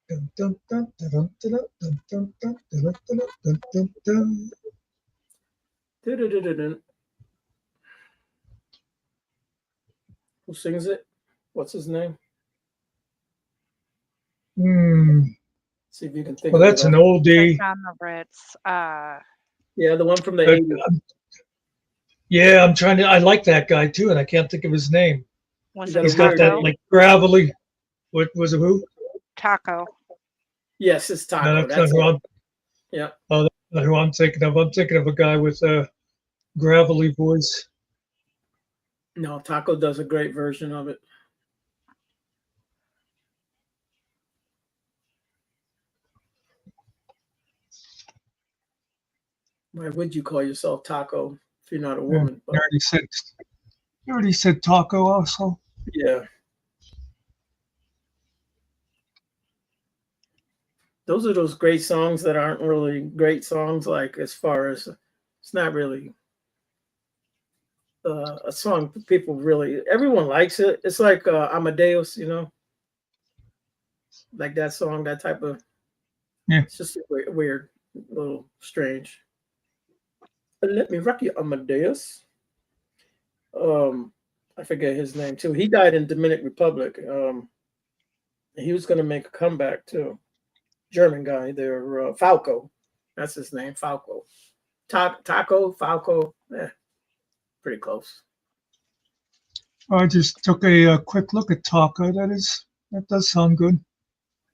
Speaker 4: Dun, dun, dun, dun, dun, dun, dun, dun, dun, dun, dun, dun, dun.
Speaker 5: Du-du-du-du-dun. Who sings it? What's his name? See if you can think
Speaker 4: Well,
Speaker 5: of
Speaker 4: that's
Speaker 5: it.
Speaker 4: an oldie.
Speaker 3: On the Ritz.
Speaker 5: Yeah, the one from the
Speaker 4: But,
Speaker 5: 80s.
Speaker 4: yeah, I'm trying to. I like that guy too, and I can't think of his name.
Speaker 3: Was
Speaker 5: got
Speaker 3: it
Speaker 4: He's got that
Speaker 3: Taco?
Speaker 4: like gravelly. What was it? Who?
Speaker 3: Taco.
Speaker 5: Yes, it's
Speaker 4: No,
Speaker 5: Taco.
Speaker 4: that's not who I'm.
Speaker 5: Yeah.
Speaker 4: Oh, that's not who I'm thinking of. I'm thinking of a guy with a gravelly voice.
Speaker 5: No, Taco does a great version of it. Why would you call yourself Taco if you're not a
Speaker 4: Yeah,
Speaker 5: woman?
Speaker 4: you already said. You already said taco also.
Speaker 5: Yeah. Those are those great songs that aren't really great songs, like as far as it's not really a song people really everyone likes it. It's like Amadeus, like that song, that type of
Speaker 4: Yeah.
Speaker 5: it's just weird, little strange. Let me rock you, Amadeus. I forget his name too. He died in Dominican Republic. He was gonna make a comeback too. German guy there, Falco. That's his name, Falco. Taco, Falco. Pretty close.
Speaker 4: I just took a quick look at taco. That does sound good.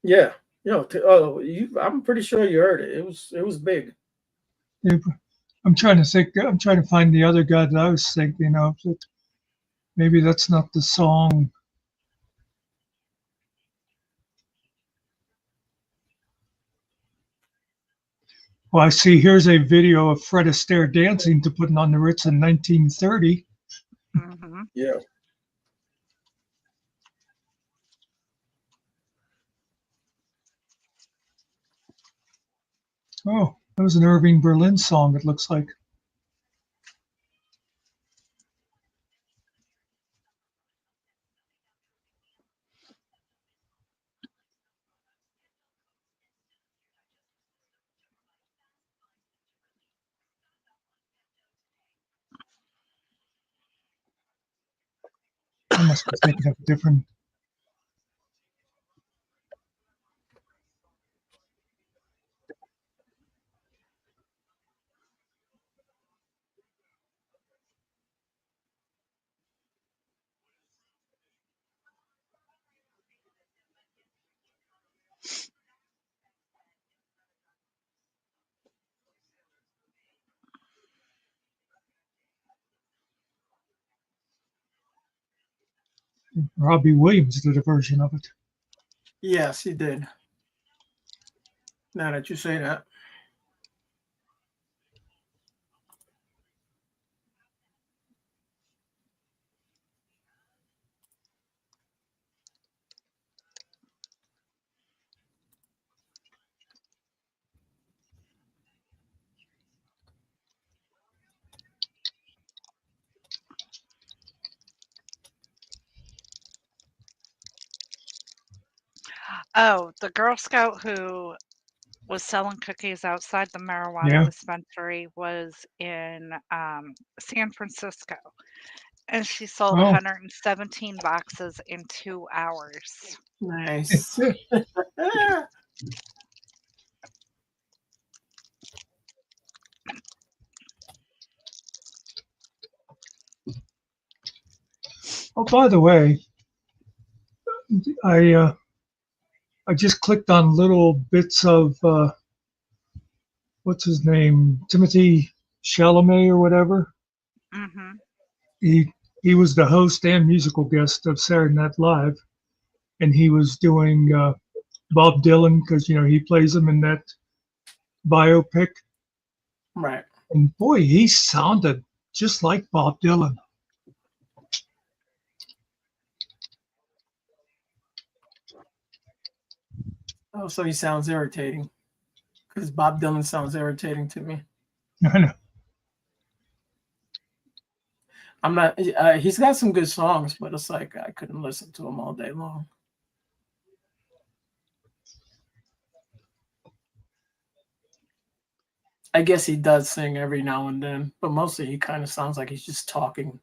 Speaker 5: Yeah. I'm pretty sure you heard it. It was big.
Speaker 4: Yeah, but I'm trying to think. I'm trying to find the other guy that I was thinking of. That maybe that's not the song. Well, I see. Here's a video of Fred Astaire dancing to "Putting on the Ritz" in 1930.
Speaker 3: Mm-hmm.
Speaker 5: Yeah.
Speaker 4: Oh, that was an Irving Berlin song. It looks like. I must be thinking of a different. Robbie Williams did a version of it.
Speaker 5: Yes, he did. Now that you say that.
Speaker 3: Oh, the Girl Scout who was selling cookies outside the marijuana
Speaker 4: Yeah.
Speaker 3: dispensary was in San Francisco, and she sold
Speaker 4: Oh.
Speaker 3: 117 boxes in 2 hours.
Speaker 5: Nice.
Speaker 4: Oh, by the way, I just clicked on little bits of what's his name, Timothy Chalamet or whatever.
Speaker 3: Mm-hmm.
Speaker 4: He was the host and musical guest of Saturday Night Live. and he was doing Bob Dylan because he plays him in that biopic,
Speaker 5: Right.
Speaker 4: and boy, he sounded just like Bob Dylan.
Speaker 5: Oh, so he sounds irritating. Because Bob Dylan sounds irritating to me.
Speaker 4: I know.
Speaker 5: I'm not. He's got some good songs, but it's like I couldn't listen to him all day long. I guess he does sing every now and then, but mostly he kind of sounds like he's just talking.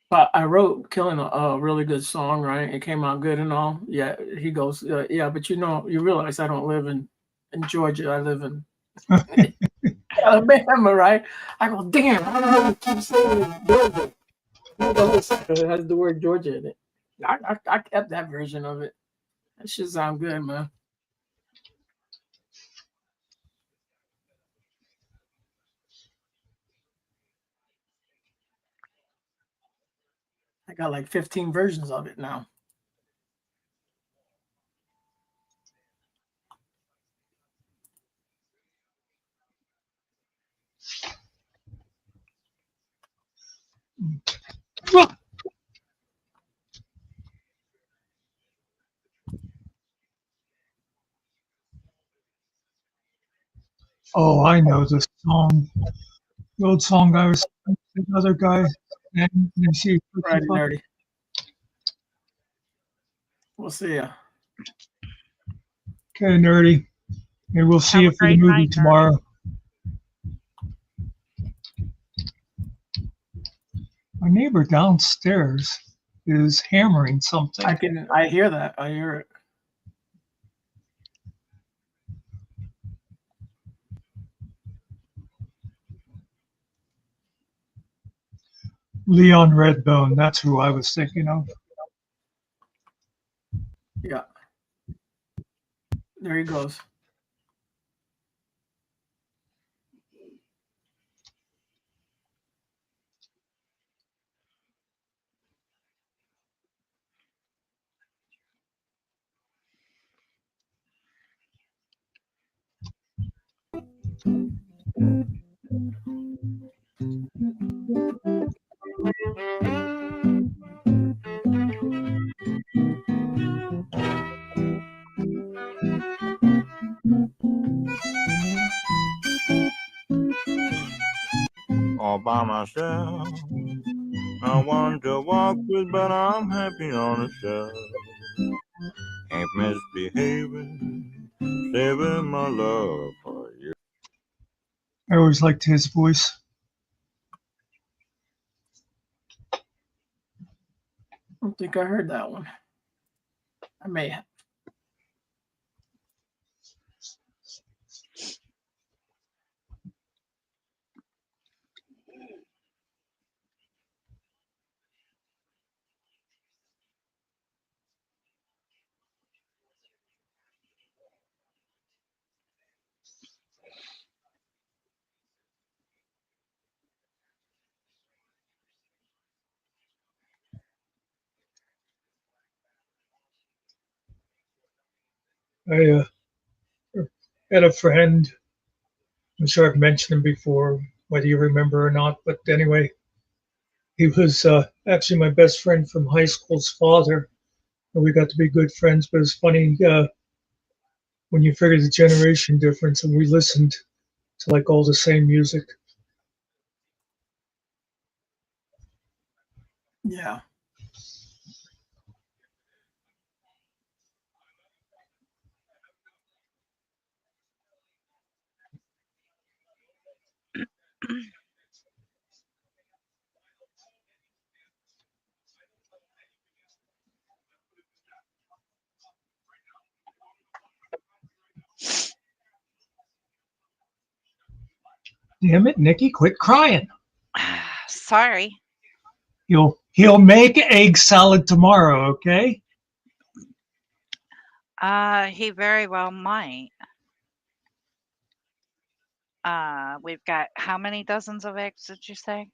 Speaker 5: But I wrote "Killing" a really good song, right? It came out good and all. Yeah, he goes, yeah, but you realize I don't live in Georgia. I live in Alabama, right? I go, damn, I don't know why you keep saying Georgia. The whole song has the word Georgia in it. I kept that version of it. That shit sound good, man. I got like 15 versions of it now.
Speaker 4: Oh, I know the song. The old song I was another guy. And you see,
Speaker 5: Friday nerdy. We'll see ya.
Speaker 4: Okay, nerdy. Maybe we'll see
Speaker 3: Have
Speaker 4: you
Speaker 3: a
Speaker 4: for the
Speaker 3: great
Speaker 4: movie
Speaker 3: night, nerdy.
Speaker 4: tomorrow. My neighbor downstairs is hammering something.
Speaker 5: I hear that. I hear it.
Speaker 4: Leon Redbone, that's who I was thinking of.
Speaker 5: Yeah. There he goes.
Speaker 1: All by myself. I want to walk with, but I'm happy on a shelf. Ain't misbehaving, saving my love for you.
Speaker 4: I always liked his voice.
Speaker 5: I don't think I heard that one. I may have.
Speaker 4: I had a friend, I'm sure I've mentioned him before, whether you remember or not, but anyway, he was actually my best friend from high school's father. And we got to be good friends, but it's funny when you figure the generation difference and we listened to like all the same music.
Speaker 5: Yeah.
Speaker 4: Damn it, Nikki, quit crying.
Speaker 3: Sorry.
Speaker 4: He'll make egg salad tomorrow, okay?
Speaker 3: He very well might. We've got how many dozens of eggs did you say?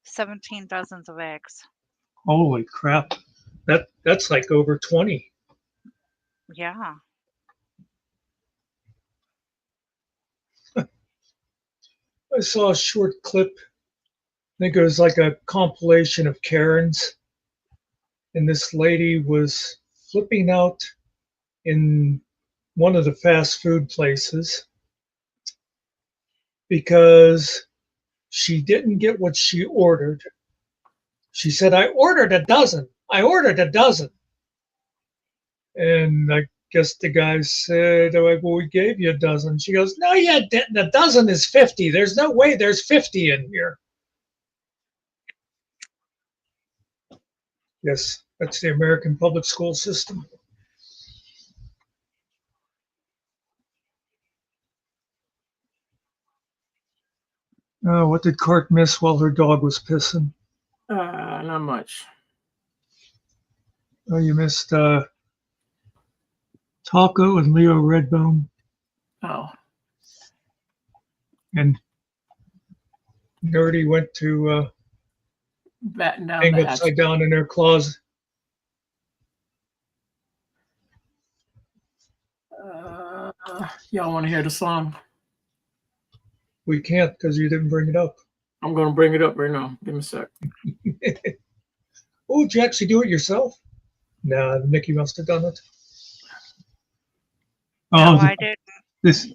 Speaker 3: 17 dozens of eggs.
Speaker 4: Holy crap. That's like over 20.
Speaker 3: Yeah.
Speaker 4: I saw a short clip. I think it was like a compilation of Karens. And this lady was flipping out in one of the fast food places because she didn't get what she ordered. She said, I ordered a dozen. I ordered a dozen. And I guess the guy said, oh, well, we gave you a dozen. She goes, no, you didn't. A dozen is 50. There's no way there's 50 in here. Yes, that's the American public school system. What did Court miss while her dog was pissing?
Speaker 5: Not much.
Speaker 4: Oh, you missed Taco and Leo Redbone.
Speaker 5: Oh.
Speaker 4: And Nerdy went to
Speaker 5: Batten down
Speaker 4: hang
Speaker 5: the
Speaker 4: upside down in their closet.
Speaker 5: Y'all want to hear the song?
Speaker 4: We can't because you didn't bring it up.
Speaker 5: I'm going to bring it up right now. Give me a sec.
Speaker 4: Oh, did you actually do it yourself? Nah, Mickey must have done it.
Speaker 3: No, I didn't.
Speaker 4: This.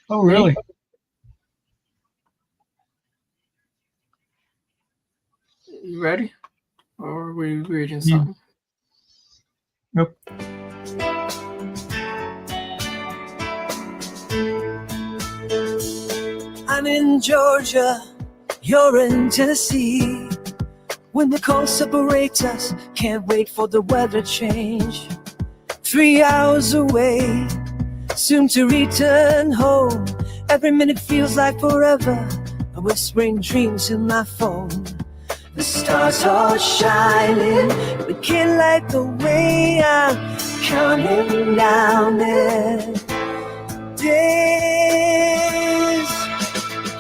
Speaker 4: Oh, really?
Speaker 5: You ready? Or are we reading something?
Speaker 4: Nope.
Speaker 10: I'm in Georgia, you're in Tennessee. When the cold separates us, can't wait for the weather change. 3 hours away, soon to return home. Every minute feels like forever, a whispering dreams in my phone. The stars are shining, we can't light the way. I'm counting down the days.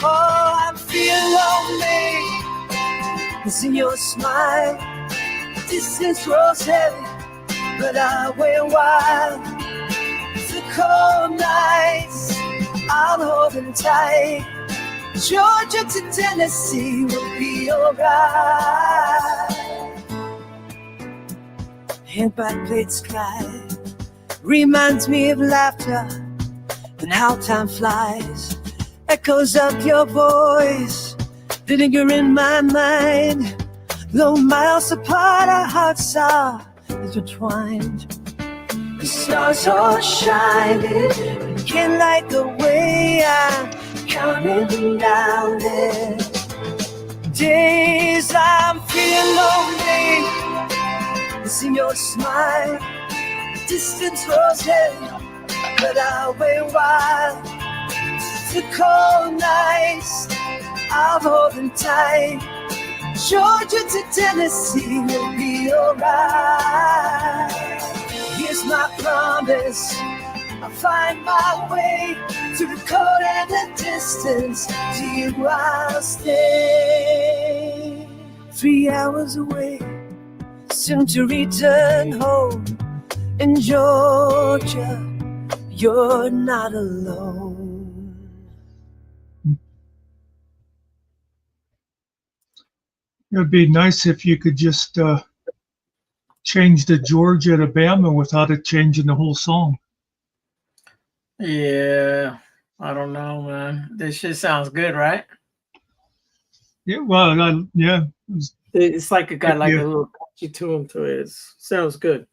Speaker 10: Oh, I'm feeling lonely, missing your smile. Distance grows heavy, but I wait a while. The cold nights, I'm holding tight. Georgia to Tennessee will be alright. And backplate sky reminds me of laughter and how time flies. Echoes of your voice, they linger in my mind. Though miles apart, our hearts are intertwined. The stars are shining, we can't light the way. I'm counting down the days. I'm feeling lonely, missing your smile. Distance grows heavy, but I'll wait a while. The cold nights, I'm holding tight. Georgia to Tennessee will be alright. Here's my promise, I'll find my way through the cold and the distance. To you I'll stay. 3 hours away, soon to return home. In Georgia, you're not alone.
Speaker 4: It would be nice if you could just change the Georgia to Bama without it changing the whole song.
Speaker 5: Yeah, I don't know, man. This shit sounds good, right?
Speaker 4: Yeah, well, yeah.
Speaker 5: It's like it got like a little catchy tune to it. Sounds good.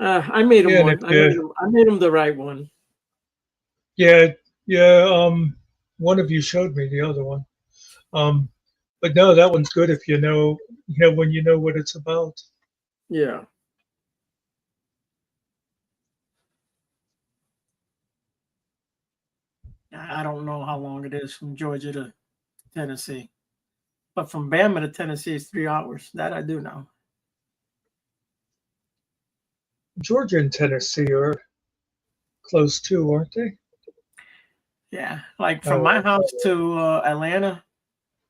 Speaker 5: I made him one. I made him the right one.
Speaker 4: Yeah. One of you showed me the other one. But no, that one's good if when you know what it's about.
Speaker 5: Yeah. I don't know how long it is from Georgia to Tennessee, but from Bama to Tennessee is 3 hours. That I do know.
Speaker 4: Georgia and Tennessee are close too, aren't they?
Speaker 5: Yeah, like from my house to Atlanta,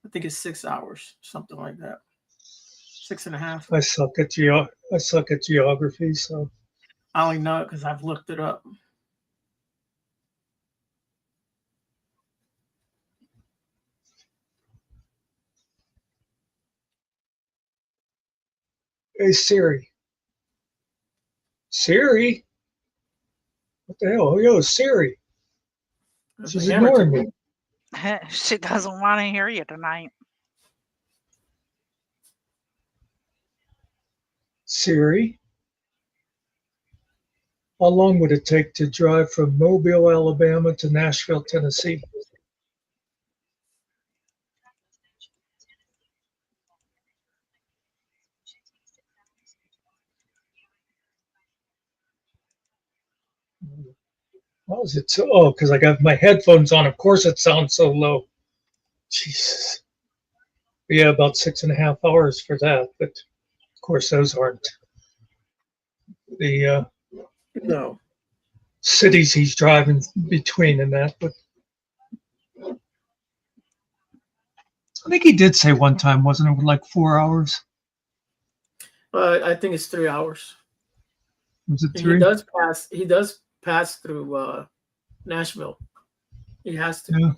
Speaker 5: I think it's 6 hours, something like that. 6.5.
Speaker 4: I suck at geography, so
Speaker 5: I only know it because I've looked it up.
Speaker 4: hey Siri. Siri? What the hell? Yo, Siri. She's ignoring me.
Speaker 3: She doesn't want to hear you tonight.
Speaker 4: Siri? How long would it take to drive from Mobile, Alabama to Nashville, Tennessee? How is it so? Oh, because I got my headphones on. Of course, it sounds so low. Jesus. Yeah, about 6.5 hours for that. But of course, those aren't the
Speaker 5: No.
Speaker 4: cities he's driving between and that. But I think he did say one time, wasn't it, like 4 hours?
Speaker 5: I think it's 3 hours.
Speaker 4: Was it
Speaker 5: And
Speaker 4: 3?
Speaker 5: He does pass through Nashville. He has to.
Speaker 4: Yeah.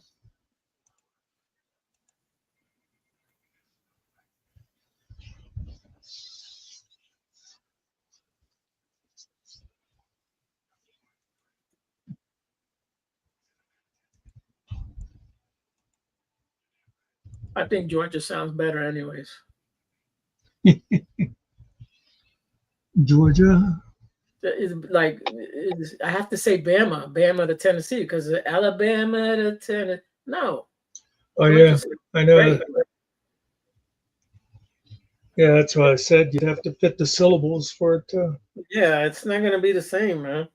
Speaker 5: I think Georgia sounds better, anyways.
Speaker 4: Georgia.
Speaker 5: I have to say Bama to Tennessee, because Alabama to Tennessee. No.
Speaker 4: Oh yeah, I know. Yeah, that's why I said you'd have to fit the syllables for it to.
Speaker 5: Yeah, it's not going to be the same, man.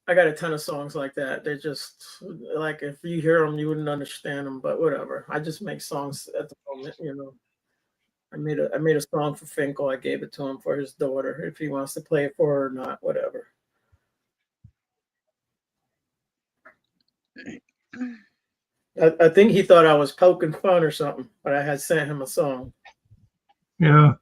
Speaker 5: I got a ton of songs like that. They're just like, if you hear them, you wouldn't understand them. But whatever. I just make songs at the moment, I made a song for Finkel. I gave it to him for his daughter. If he wants to play it for her or not, whatever. I think he thought I was poking fun or something, but I had sent him a song.
Speaker 4: Yeah.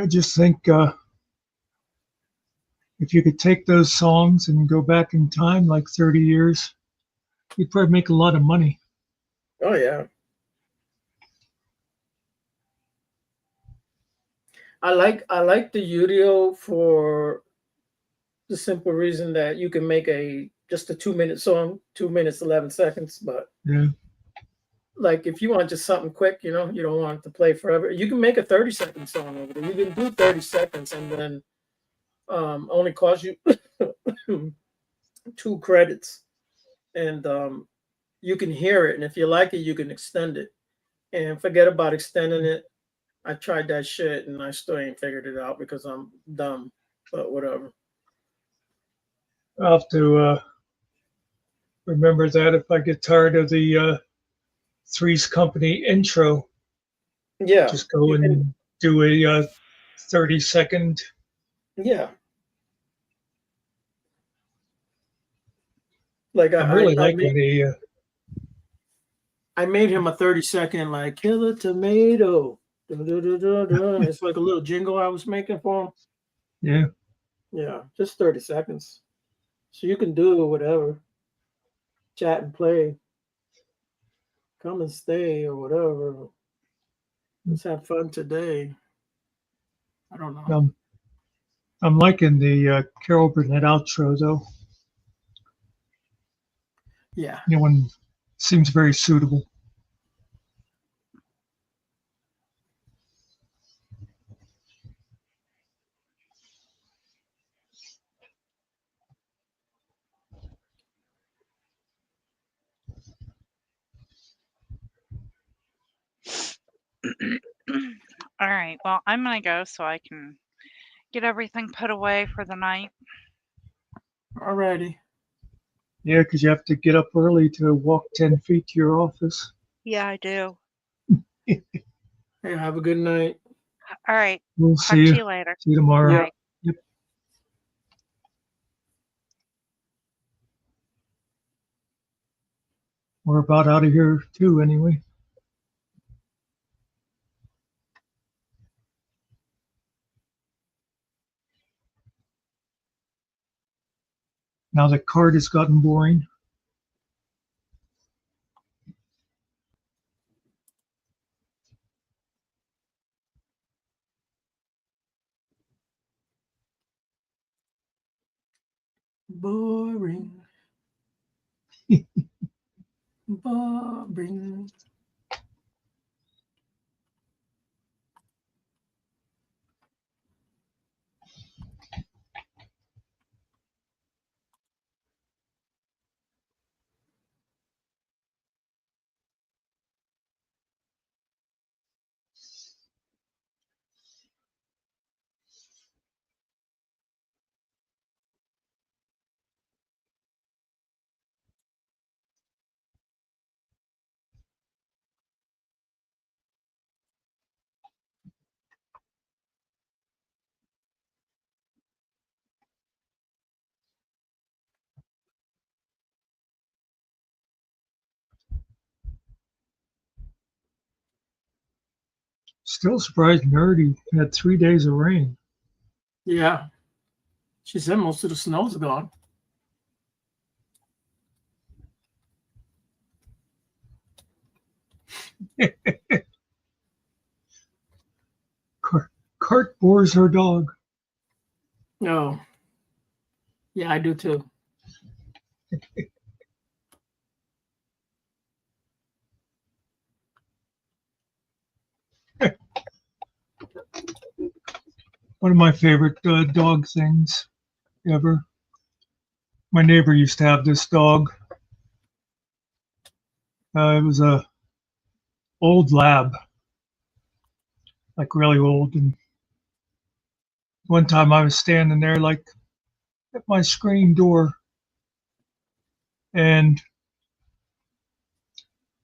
Speaker 4: Just think if you could take those songs and go back in time like 30 years, you'd probably make a lot of money.
Speaker 5: Oh yeah. I like the Udio for the simple reason that you can make just a 2-minute song, 2 minutes 11 seconds. But
Speaker 4: yeah,
Speaker 5: like if you want just something quick, you don't want it to play forever. You can make a 30-second song over there. You can do 30 seconds and then only cost you 2 credits, and you can hear it. And if you like it, you can extend it. And forget about extending it. I tried that shit and I still ain't figured it out because I'm dumb. But whatever.
Speaker 4: I'll have to remember that if I get tired of the Three's Company intro.
Speaker 5: Yeah.
Speaker 4: Just go and do a 30-second.
Speaker 5: Yeah. Like
Speaker 4: I really like when he.
Speaker 5: I made him a 30-second like kill a tomato. It's like a little jingle I was making for him.
Speaker 4: Yeah.
Speaker 5: Yeah, just 30 seconds. So you can do whatever. Chat and play. Come and stay or whatever. Let's have fun today. I don't know.
Speaker 4: I'm liking the Carol Burnett outro though.
Speaker 5: Yeah.
Speaker 4: That one seems very suitable.
Speaker 3: All right. Well, I'm going to go so I can get everything put away for the night.
Speaker 5: Alrighty.
Speaker 4: Yeah, because you have to get up early to walk 10 feet to your office.
Speaker 3: Yeah, I do.
Speaker 5: Hey, have a good night.
Speaker 3: All right.
Speaker 4: We'll
Speaker 3: Talk
Speaker 4: see
Speaker 3: to
Speaker 4: you.
Speaker 3: you later.
Speaker 4: See you tomorrow.
Speaker 3: Bye.
Speaker 4: Yep. We're about out of here too, anyway. Now the card has gotten boring.
Speaker 5: Boring. Boring.
Speaker 4: Still surprised Nerdy had 3 days of rain.
Speaker 5: Yeah. She said most of the snow's gone.
Speaker 4: Cart bores her dog.
Speaker 5: No. Yeah, I do too.
Speaker 4: One of my favorite dog things ever. My neighbor used to have this dog. It was a old lab, like really old. And one time I was standing there, like at my screen door, and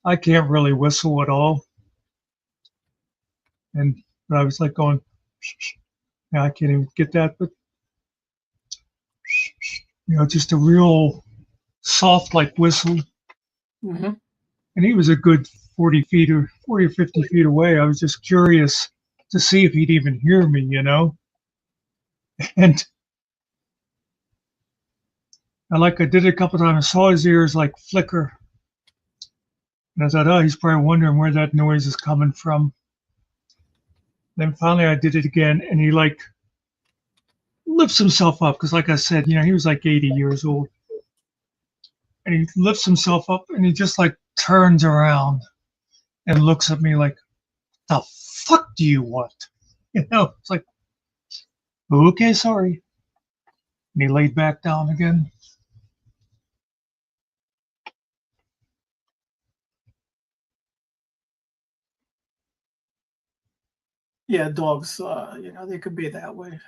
Speaker 4: I can't really whistle at all. And I was like going, yeah, I can't even get that, but just a real soft like whistle.
Speaker 5: Mm-hmm.
Speaker 4: And he was a good 40 or 50 feet away. I was just curious to see if he'd even hear me, And I did it a couple times. I saw his ears like flicker. And I thought, oh, he's probably wondering where that noise is coming from. Then finally I did it again, and he like lifts himself up because, like I said, he was like 80 years old. And he lifts himself up and he just like turns around and looks at me like, the fuck do you want? It's like, okay, sorry. And he laid back down again.
Speaker 5: Yeah, dogs, they could be that way.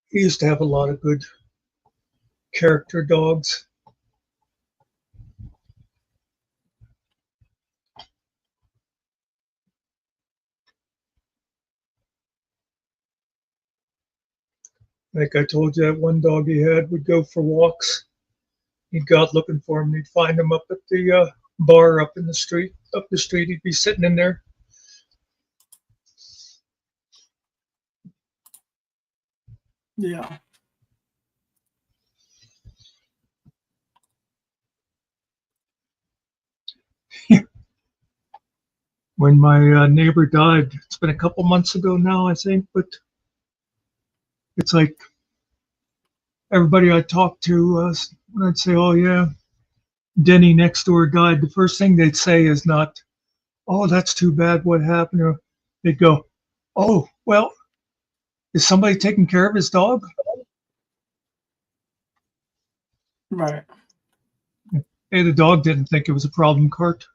Speaker 4: He used to have a lot of good character dogs. Like I told you, that one dog he had would go for walks. He'd go out looking for him. He'd find him up at the bar up in the street. Up the street, he'd be sitting in there.
Speaker 5: Yeah.
Speaker 4: When my neighbor died, it's been a couple months ago now, I think, but it's like everybody I talked to, when I'd say, "Oh yeah, Denny next door died," the first thing they'd say is not, "Oh, that's too bad. What happened?" Or they'd go, "Oh, well, is somebody taking care of his dog?"
Speaker 5: Right.
Speaker 4: Hey, the dog didn't think it was a problem cart.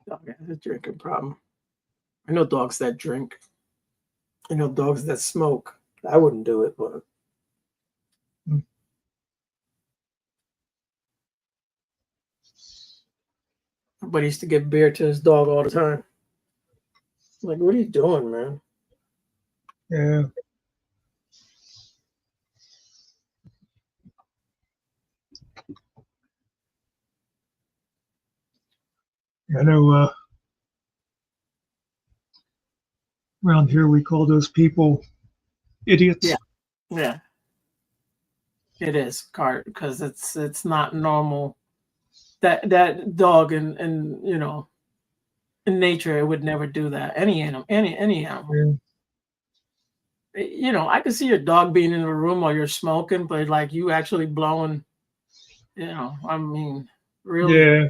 Speaker 5: Dog has a drinking problem. I know dogs that drink. I know dogs that smoke. I wouldn't do it, but everybody used to give beer to his dog all the time. Like, what are you doing, man?
Speaker 4: Yeah. I know around here we call those people idiots.
Speaker 5: Yeah. Yeah. It is cart because it's not normal. That dog and in nature it would never do that. Any animal, any animal.
Speaker 4: Yeah.
Speaker 5: I can see your dog being in the room while you're smoking, but like you actually blowing, I mean, really?
Speaker 4: Yeah.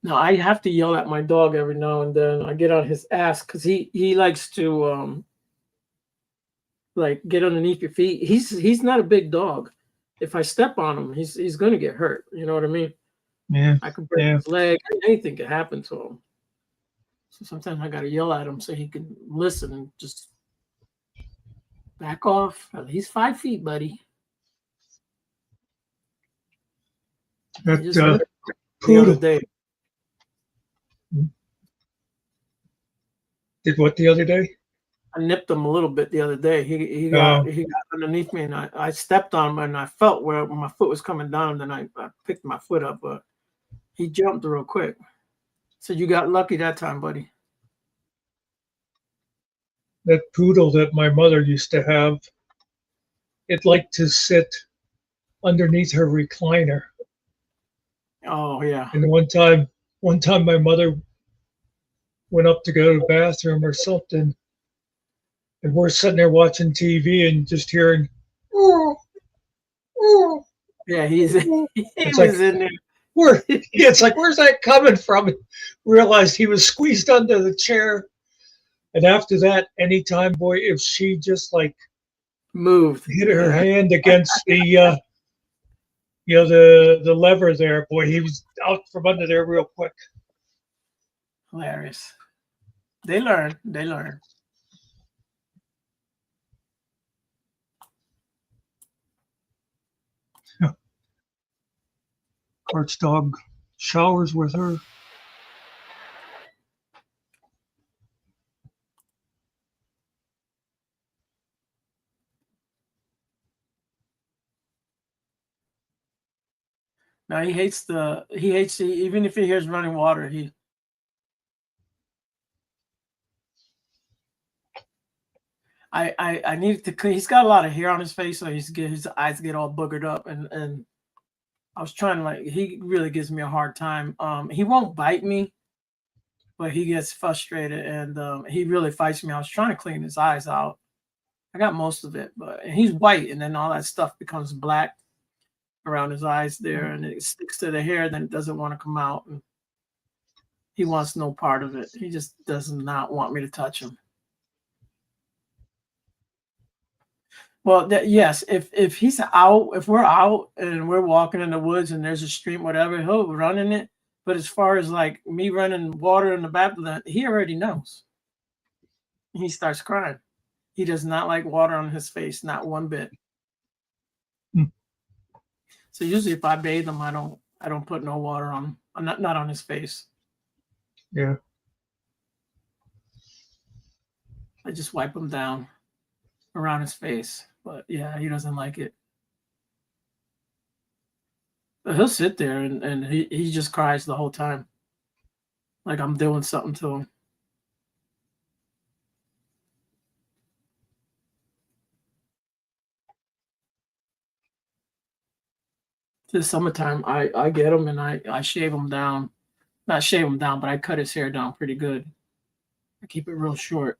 Speaker 5: No, I have to yell at my dog every now and then. I get on his ass because he likes to like get underneath your feet. He's not a big dog. If I step on him, he's gonna get hurt. You know what I mean?
Speaker 4: Yeah.
Speaker 5: I could break
Speaker 4: Yeah.
Speaker 5: his leg. Anything could happen to him. So sometimes I gotta yell at him so he can listen and just back off. He's 5 feet, buddy. I
Speaker 4: That
Speaker 5: just nipped him the other
Speaker 4: poodle
Speaker 5: day.
Speaker 4: did what the other day?
Speaker 5: I nipped him a little bit the other day. He got underneath me and I stepped on him and I felt where my foot was coming down and then I picked my foot up, but he jumped real quick. So you got lucky that time, buddy.
Speaker 4: That poodle that my mother used to have, it liked to sit underneath her recliner.
Speaker 5: Oh yeah.
Speaker 4: And one time my mother went up to go to the bathroom or something, and we're sitting there watching TV and just hearing, "Oh, oh."
Speaker 5: Yeah, he
Speaker 4: It's
Speaker 5: was
Speaker 4: like,
Speaker 5: in there.
Speaker 4: it's like, where's that coming from? Realized he was squeezed under the chair. And after that, anytime, boy, if she just like
Speaker 5: Moved,
Speaker 4: hit her hand against the the lever there, boy, he was out from under there real quick.
Speaker 5: Hilarious. They learn. They learn.
Speaker 4: Cart's dog showers with her.
Speaker 5: Now he hates even if he hears running water, I needed to clean. He's got a lot of hair on his face, so his eyes get all boogered up, and I was trying to he really gives me a hard time. He won't bite me, but he gets frustrated and he really fights me. I was trying to clean his eyes out. I got most of it, but he's white, and then all that stuff becomes black around his eyes there, and it sticks to the hair. Then it doesn't want to come out, and he wants no part of it. He just does not want me to touch him. Well, yes, if he's out, if we're out and we're walking in the woods and there's a stream, whatever, he'll run in it. But as far as like me running water in the back of that, he already knows. He starts crying. He does not like water on his face, not one bit. So usually if I bathe him, I don't put no water on him. I'm not on his face.
Speaker 4: Yeah.
Speaker 5: I just wipe him down around his face. But yeah, he doesn't like it. But he'll sit there and he just cries the whole time. Like I'm doing something to him. This summertime, I get him and I shave him down. Not shave him down, but I cut his hair down pretty good. I keep it real short.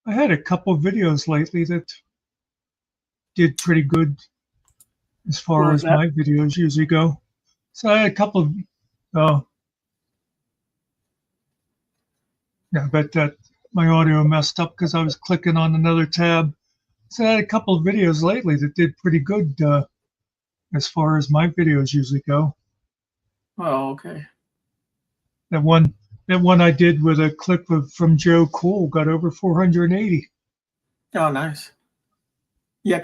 Speaker 4: I had a couple videos lately that did pretty good as
Speaker 5: What
Speaker 4: far
Speaker 5: was
Speaker 4: as
Speaker 5: that?
Speaker 4: my videos usually go. So I had a couple of, oh, yeah, I bet that my audio messed up because I was clicking on another tab. So I had a couple of videos lately that did pretty good as far as my videos usually go.
Speaker 5: Oh, okay.
Speaker 4: That one I did with a clip from Joe Cool got over 480.
Speaker 5: Oh, nice. Yeah,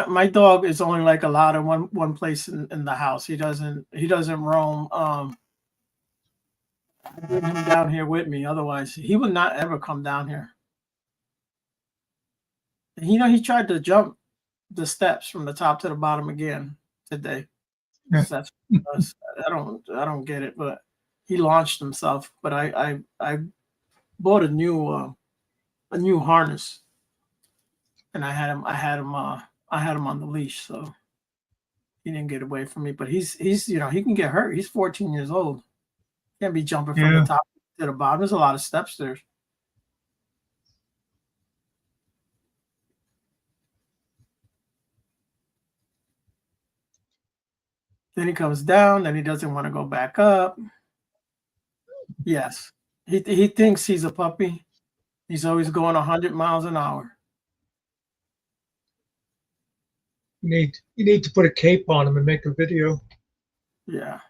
Speaker 5: my dog is only like allowed in one place in the house. He doesn't roam. I bring him down here with me. Otherwise, he would not ever come down here. He tried to jump the steps from the top to the bottom again today.
Speaker 4: Yeah.
Speaker 5: That's what he does. I don't get it, but he launched himself. But I bought a new harness, and I had him on the leash, so he didn't get away from me. But he's he can get hurt. He's 14 years old. Can't be jumping from the
Speaker 4: Yeah.
Speaker 5: top to the bottom. There's a lot of steps there. Then he comes down, then he doesn't want to go back up. Yes. He thinks he's a puppy. He's always going 100 miles an hour.
Speaker 4: You need to put a cape on him and make a video.
Speaker 5: Yeah.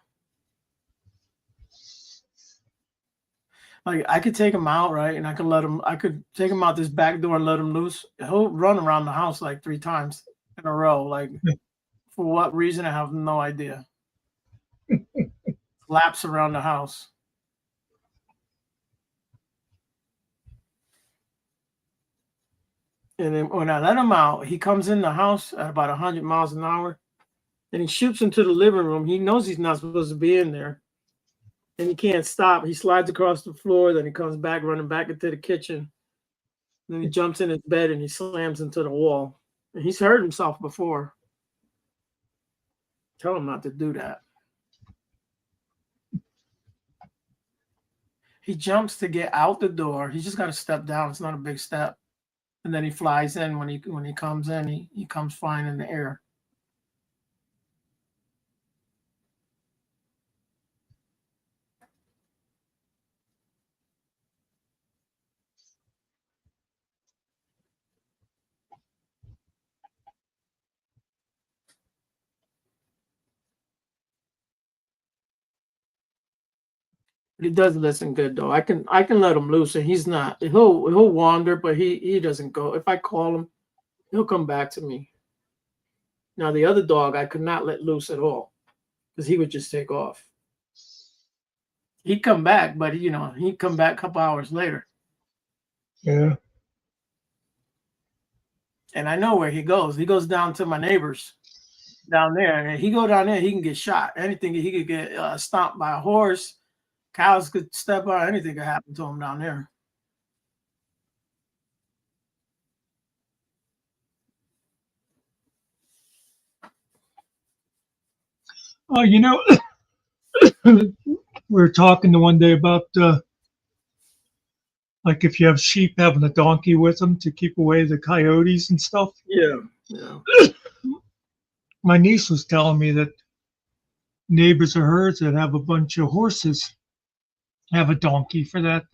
Speaker 5: Like I could take him out, right? And I could take him out this back door and let him loose. He'll run around the house like 3 times in a row. Like for what reason, I have no idea. Laps around the house. And then when I let him out, he comes in the house at about 100 miles an hour. And he shoots into the living room. He knows he's not supposed to be in there. And he can't stop. He slides across the floor. Then he comes back, running back into the kitchen. Then he jumps in his bed and he slams into the wall. And he's hurt himself before. Tell him not to do that. He jumps to get out the door. He's just got to step down. It's not a big step. And then he flies in. When he comes in, he comes flying in the air. But he does listen good though. I can let him loose, and he's not. He'll wander, but he doesn't go. If I call him, he'll come back to me. Now the other dog I could not let loose at all because he would just take off. He'd come back, but he'd come back a couple hours later.
Speaker 4: Yeah.
Speaker 5: And I know where he goes. He goes down to my neighbors down there, and he go down there, he can get shot. Anything, he could get stomped by a horse. Cows could step on. Anything could happen to him down there.
Speaker 4: Oh, we were talking the one day about like if you have sheep, having a donkey with them to keep away the coyotes and stuff.
Speaker 5: Yeah, yeah.
Speaker 4: My niece was telling me that neighbors of hers that have a bunch of horses have a donkey for that.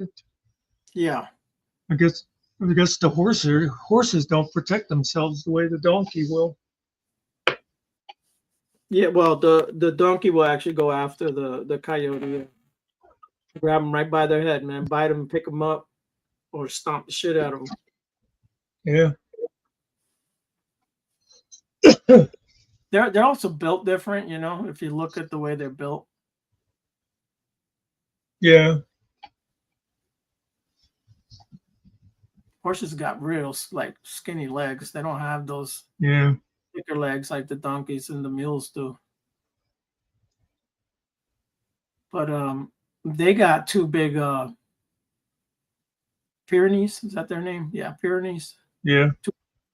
Speaker 5: Yeah.
Speaker 4: I guess the horses don't protect themselves the way the donkey will.
Speaker 5: Yeah, well, the donkey will actually go after the coyote and grab them right by their head, man. Bite them, pick them up, or stomp the shit out of them.
Speaker 4: Yeah.
Speaker 5: They're also built different, you know. If you look at the way they're built.
Speaker 4: Yeah.
Speaker 5: Horses got real like skinny legs. They don't have those
Speaker 4: Yeah.
Speaker 5: thicker legs like the donkeys and the mules do. But they got two big Pyrenees. Is that their name? Yeah, Pyrenees.
Speaker 4: Yeah.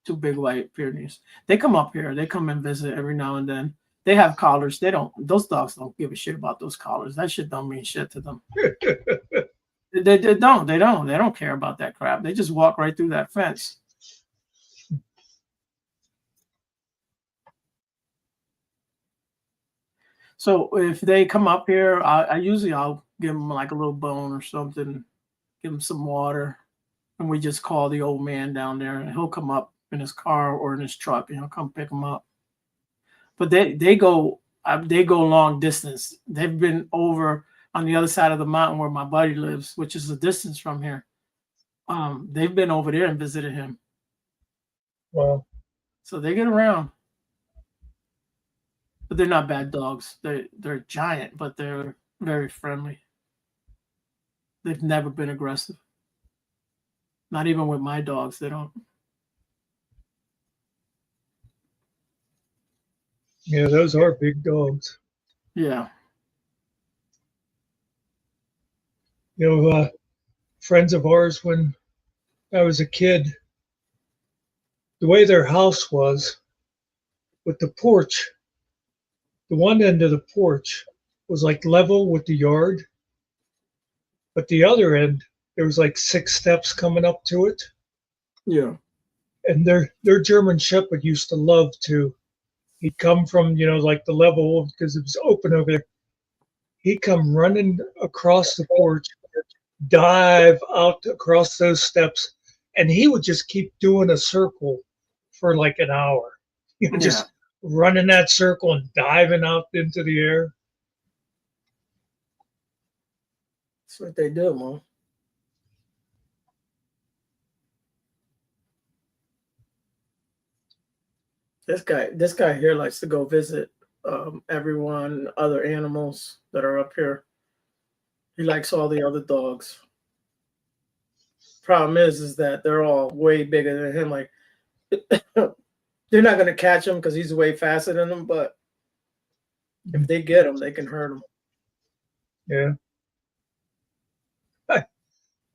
Speaker 5: Two big white Pyrenees. They come up here. They come and visit every now and then. They have collars. Those dogs don't give a shit about those collars. That shit don't mean shit to them. They don't care about that crap. They just walk right through that fence. So if they come up here, I'll give them like a little bone or something, give them some water, and we just call the old man down there, and he'll come up in his car or in his truck, and he'll come pick them up. But they go long distance. They've been over on the other side of the mountain where my buddy lives, which is a distance from here. They've been over there and visited him.
Speaker 4: Wow.
Speaker 5: So they get around. But they're not bad dogs. They're giant, but they're very friendly. They've never been aggressive. Not even with my dogs, they don't.
Speaker 4: Yeah, those are big dogs.
Speaker 5: Yeah.
Speaker 4: You know, friends of ours, when I was a kid, the way their house was with the porch, the one end of the porch was like level with the yard, but the other end, there was like 6 steps coming up to it.
Speaker 5: Yeah.
Speaker 4: And their German Shepherd used to love to. He'd come from, like the level because it was open over there. He'd come running across the porch, dive out across those steps, and he would just keep doing a circle for like an hour. Just running that circle and diving out into the air.
Speaker 5: That's what they do, man. This guy here likes to go visit everyone, other animals that are up here. He likes all the other dogs. Problem is that they're all way bigger than him. Like they're not gonna catch him because he's way faster than them. But if they get him, they can hurt him.
Speaker 4: Yeah. I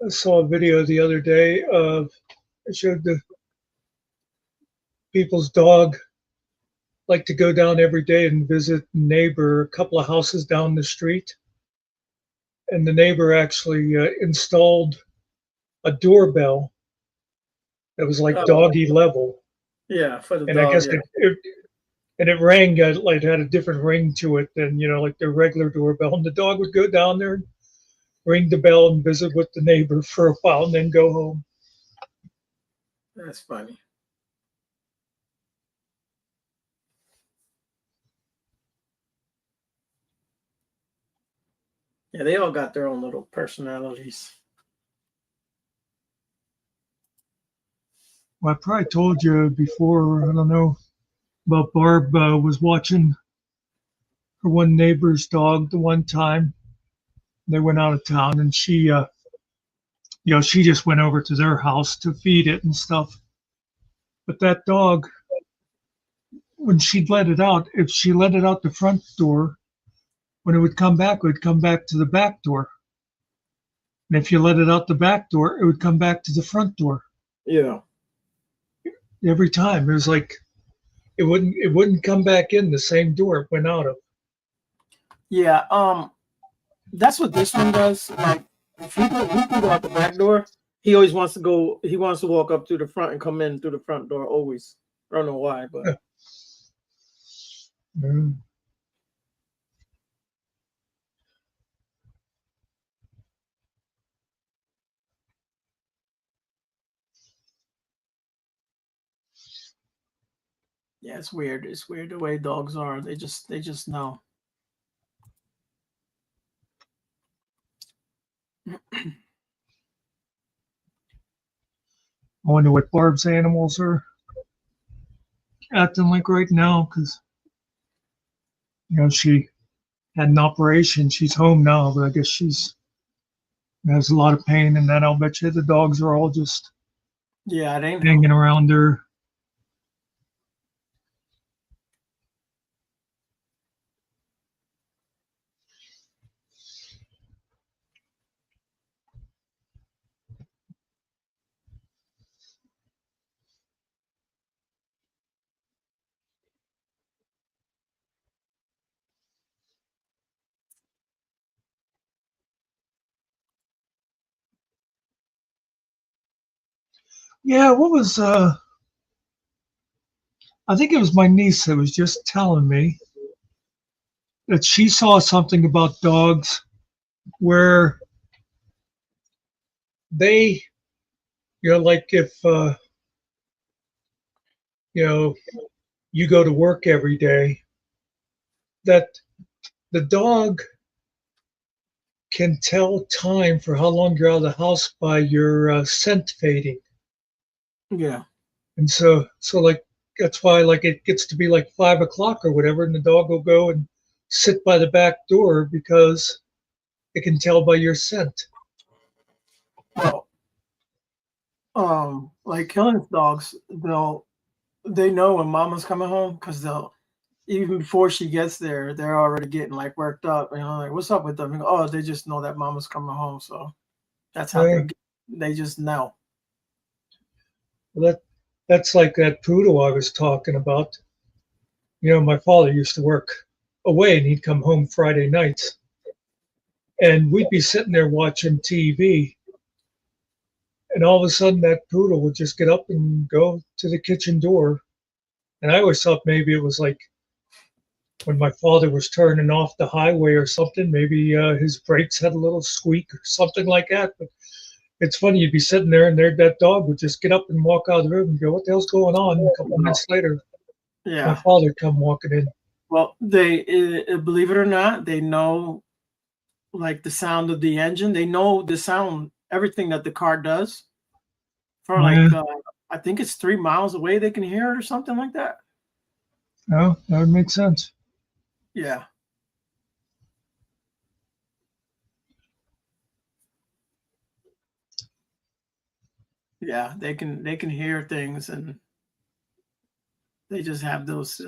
Speaker 4: saw a video the other day of it showed the people's dog like to go down every day and visit a neighbor a couple of houses down the street. And the neighbor actually installed a doorbell that was like doggy level.
Speaker 5: Yeah, for the
Speaker 4: and
Speaker 5: dog.
Speaker 4: I guess
Speaker 5: Yeah.
Speaker 4: it rang like it had a different ring to it than like the regular doorbell. And the dog would go down there, ring the bell, and visit with the neighbor for a while, and then go home.
Speaker 5: That's funny. Yeah, they all got their own little personalities.
Speaker 4: Well, I probably told you before, I don't know, about Barb was watching her one neighbor's dog the one time. They went out of town, and she, she just went over to their house to feed it and stuff. But that dog, when she'd let it out, if she let it out the front door, when it would come back to the back door. And if you let it out the back door, it would come back to the front door.
Speaker 5: Yeah.
Speaker 4: Every time. It was like it wouldn't come back in the same door it went out of.
Speaker 5: Yeah, that's what this one does. Like if he can go out the back door, he always wants to go. He wants to walk up through the front and come in through the front door. Always. I don't know why, but
Speaker 4: Mm.
Speaker 5: yeah, it's weird. It's weird the way dogs are. They just know.
Speaker 4: I wonder what Barb's animals are acting like right now because, she had an operation. She's home now, but I guess she's has a lot of pain. And then I'll bet you the dogs are all just
Speaker 5: Yeah, it ain't
Speaker 4: hanging
Speaker 5: healthy.
Speaker 4: around her. Yeah, what was I think it was my niece that was just telling me that she saw something about dogs where they, like if you know you go to work every day, that the dog can tell time for how long you're out of the house by your scent fading.
Speaker 5: Yeah.
Speaker 4: And so like that's why like it gets to be like 5 o'clock or whatever, and the dog will go and sit by the back door because it can tell by your scent.
Speaker 5: Well, like killing dogs, they know when mama's coming home because they'll even before she gets there, they're already getting like worked up. Like what's up with them? You go, oh, they just know that mama's coming home, so that's how
Speaker 4: Yeah,
Speaker 5: they just know.
Speaker 4: well, that's like that poodle I was talking about. My father used to work away, and he'd come home Friday nights, and we'd be sitting there watching TV, and all of a sudden that poodle would just get up and go to the kitchen door. And I always thought maybe it was like when my father was turning off the highway or something, maybe his brakes had a little squeak or something like that. But it's funny, you'd be sitting there and there that dog would just get up and walk out of the room and go, "What the hell's going on?" And a couple of minutes later, my
Speaker 5: Yeah.
Speaker 4: father come walking in.
Speaker 5: Well, believe it or not, they know like the sound of the engine. They know the sound, everything that the car does. For
Speaker 4: Yeah,
Speaker 5: like, I think it's 3 miles away. They can hear it or something like that.
Speaker 4: no, that would make sense.
Speaker 5: Yeah. Yeah, they can hear things, and they just have those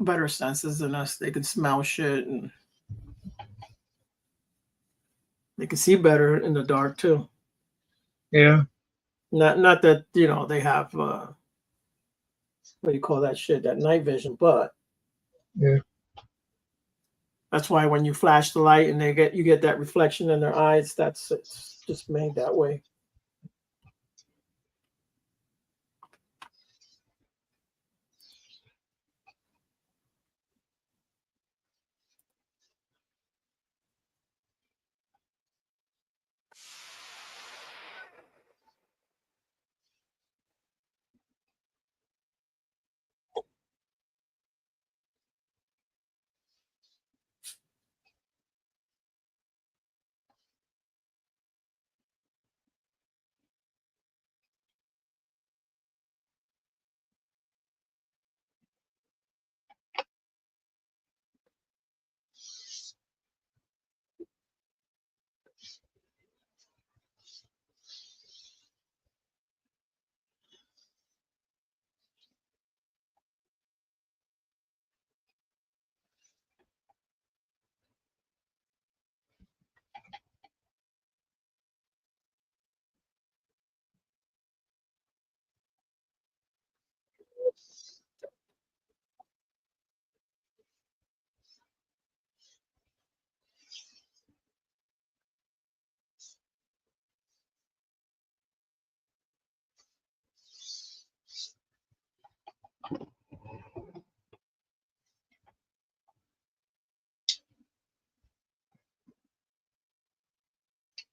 Speaker 5: better senses than us. They can smell shit, and they can see better in the dark too.
Speaker 4: Yeah,
Speaker 5: Not that they have what do you call that shit, that night vision, but
Speaker 4: yeah.
Speaker 5: that's why when you flash the light and you get that reflection in their eyes, it's just made that way.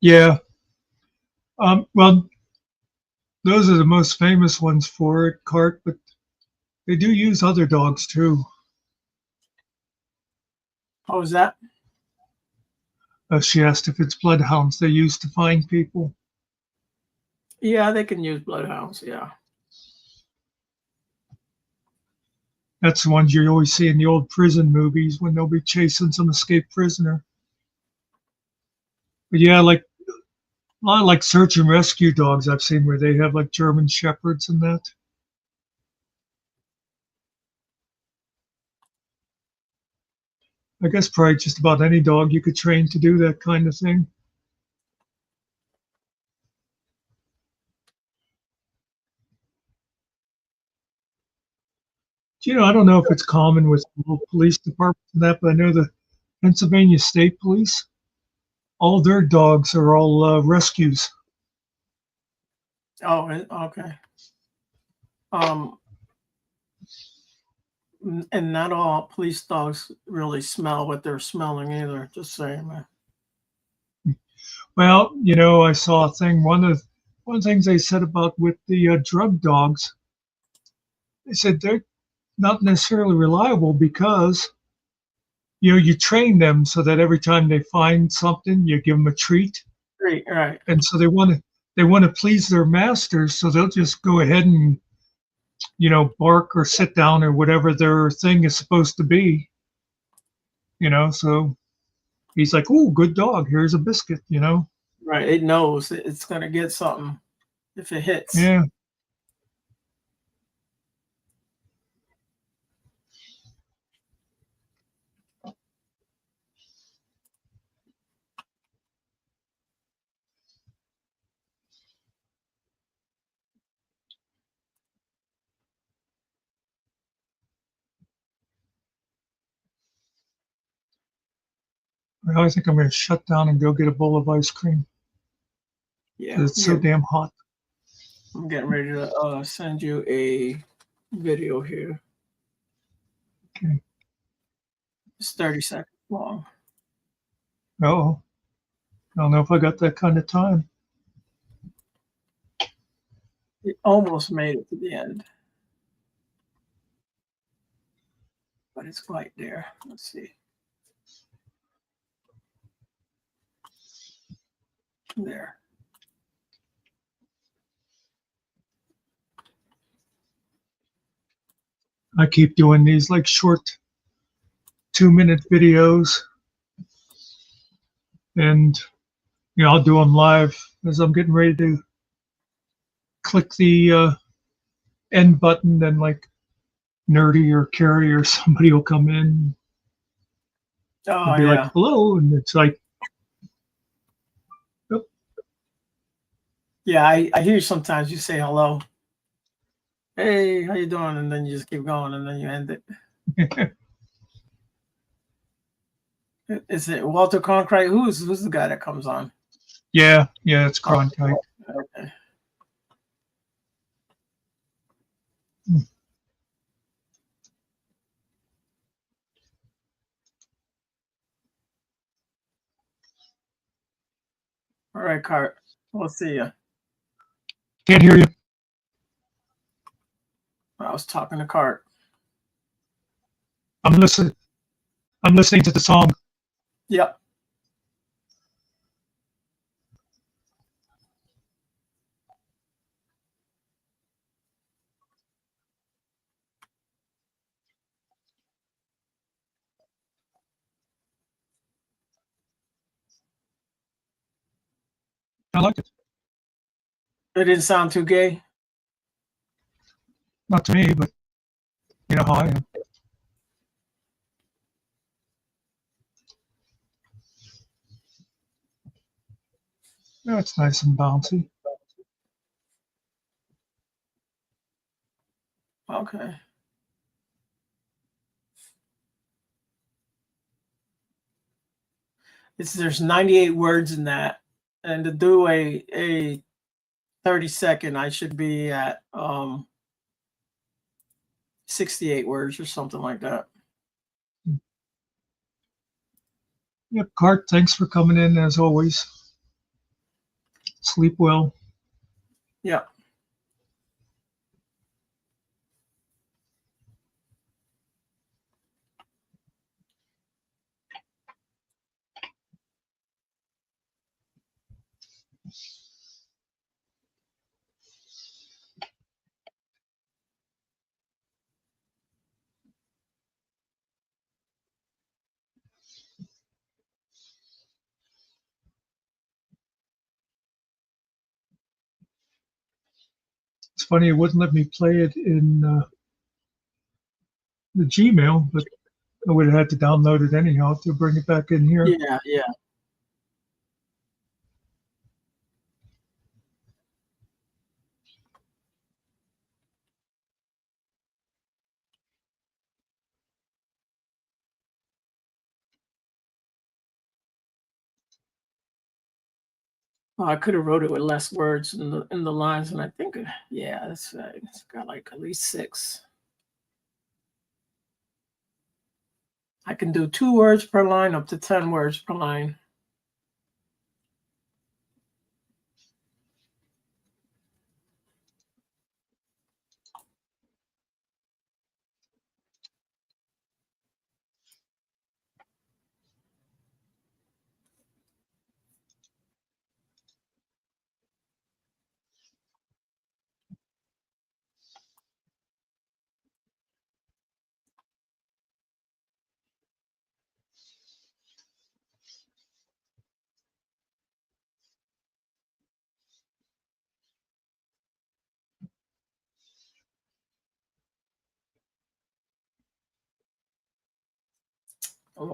Speaker 4: Yeah. Well, those are the most famous ones for it, Cart, but they do use other dogs too.
Speaker 5: How was that?
Speaker 4: She asked if it's bloodhounds they use to find people.
Speaker 5: Yeah, they can use bloodhounds. Yeah.
Speaker 4: That's the ones you always see in the old prison movies when they'll be chasing some escaped prisoner. But yeah, like a lot of like search and rescue dogs I've seen where they have like German shepherds and that. I guess probably just about any dog you could train to do that kind of thing. I don't know if it's common with local police departments and that, but I know the Pennsylvania State Police, all their dogs are all rescues.
Speaker 5: Oh, okay. Um, and not all police dogs really smell what they're smelling either. Just saying, man.
Speaker 4: Well, I saw a thing. One of the things they said about with the drug dogs, they said they're not necessarily reliable because you train them so that every time they find something, you give them a treat,
Speaker 5: Great, right.
Speaker 4: and so they want to please their masters, so they'll just go ahead and bark or sit down or whatever their thing is supposed to be. So he's like, "Oh, good dog. Here's a biscuit."
Speaker 5: Right. It knows it's gonna get something if it hits.
Speaker 4: Yeah. Well, I think I'm going to shut down and go get a bowl of ice cream.
Speaker 5: Yeah.
Speaker 4: It's so damn hot.
Speaker 5: I'm getting ready to send you a video here.
Speaker 4: Okay.
Speaker 5: It's 30 seconds long.
Speaker 4: Oh, I don't know if I got that kind of time.
Speaker 5: It almost made it to the end, but it's quite there. Let's see. There.
Speaker 4: I keep doing these like short 2-minute videos, and I'll do them live as I'm getting ready to click the end button. Then like Nerdy or Carrie or somebody will come in and be like, "Hello," and it's like, "Yep."
Speaker 5: Yeah, I hear sometimes you say hello. Hey, how you doing? And then you just keep going, and then you end it. Is it Walter Cronkite? Who's the guy that comes on?
Speaker 4: Yeah, it's Cronkite.
Speaker 5: Okay. All right, Cart. We'll see you.
Speaker 4: Can't hear you.
Speaker 5: I was talking to Cart.
Speaker 4: I'm listening. I'm listening to the song.
Speaker 5: Yep.
Speaker 4: I like it.
Speaker 5: It didn't sound too gay.
Speaker 4: Not to me, but you know how I am. No, it's nice and bouncy.
Speaker 5: Okay. There's 98 words in that, and to do a 30-second, I should be at 68 words or something like that.
Speaker 4: Yep, Cart, thanks for coming in as always. Sleep well.
Speaker 5: Yeah.
Speaker 4: It's funny it wouldn't let me play it in the Gmail, but I would have had to download it anyhow to bring it back in here.
Speaker 5: Yeah, yeah. Oh, I could have wrote it with less words in the lines, and I think, yeah, it's got like at least 6. I can do 2 words per line, up to 10 words per line.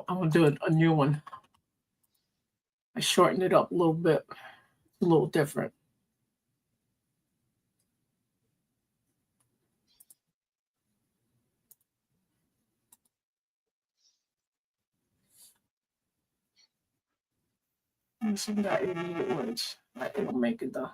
Speaker 5: I'm gonna do a new one. I shortened it up a little bit. It's a little different. This one got 88 words. It'll make it though.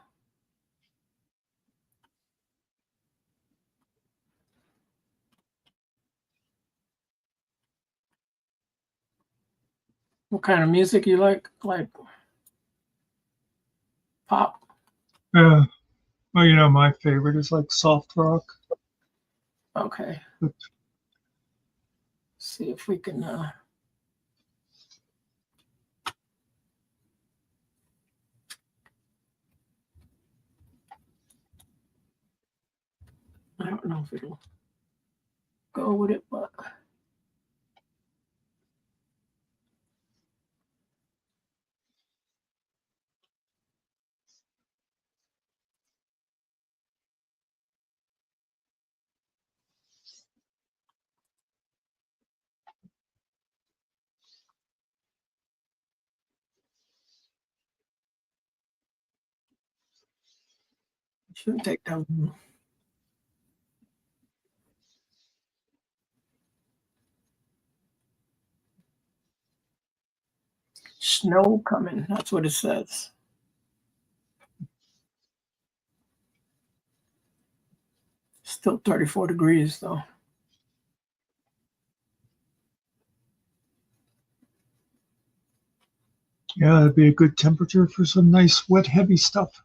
Speaker 5: What kind of music you like? Like pop?
Speaker 4: Well, my favorite is like soft rock.
Speaker 5: Okay.
Speaker 4: But
Speaker 5: See if we can. I don't know if it'll go with it, but. Shouldn't take that long. Snow coming. That's what it says. Still 34 degrees though.
Speaker 4: yeah, that'd be a good temperature for some nice, wet, heavy stuff.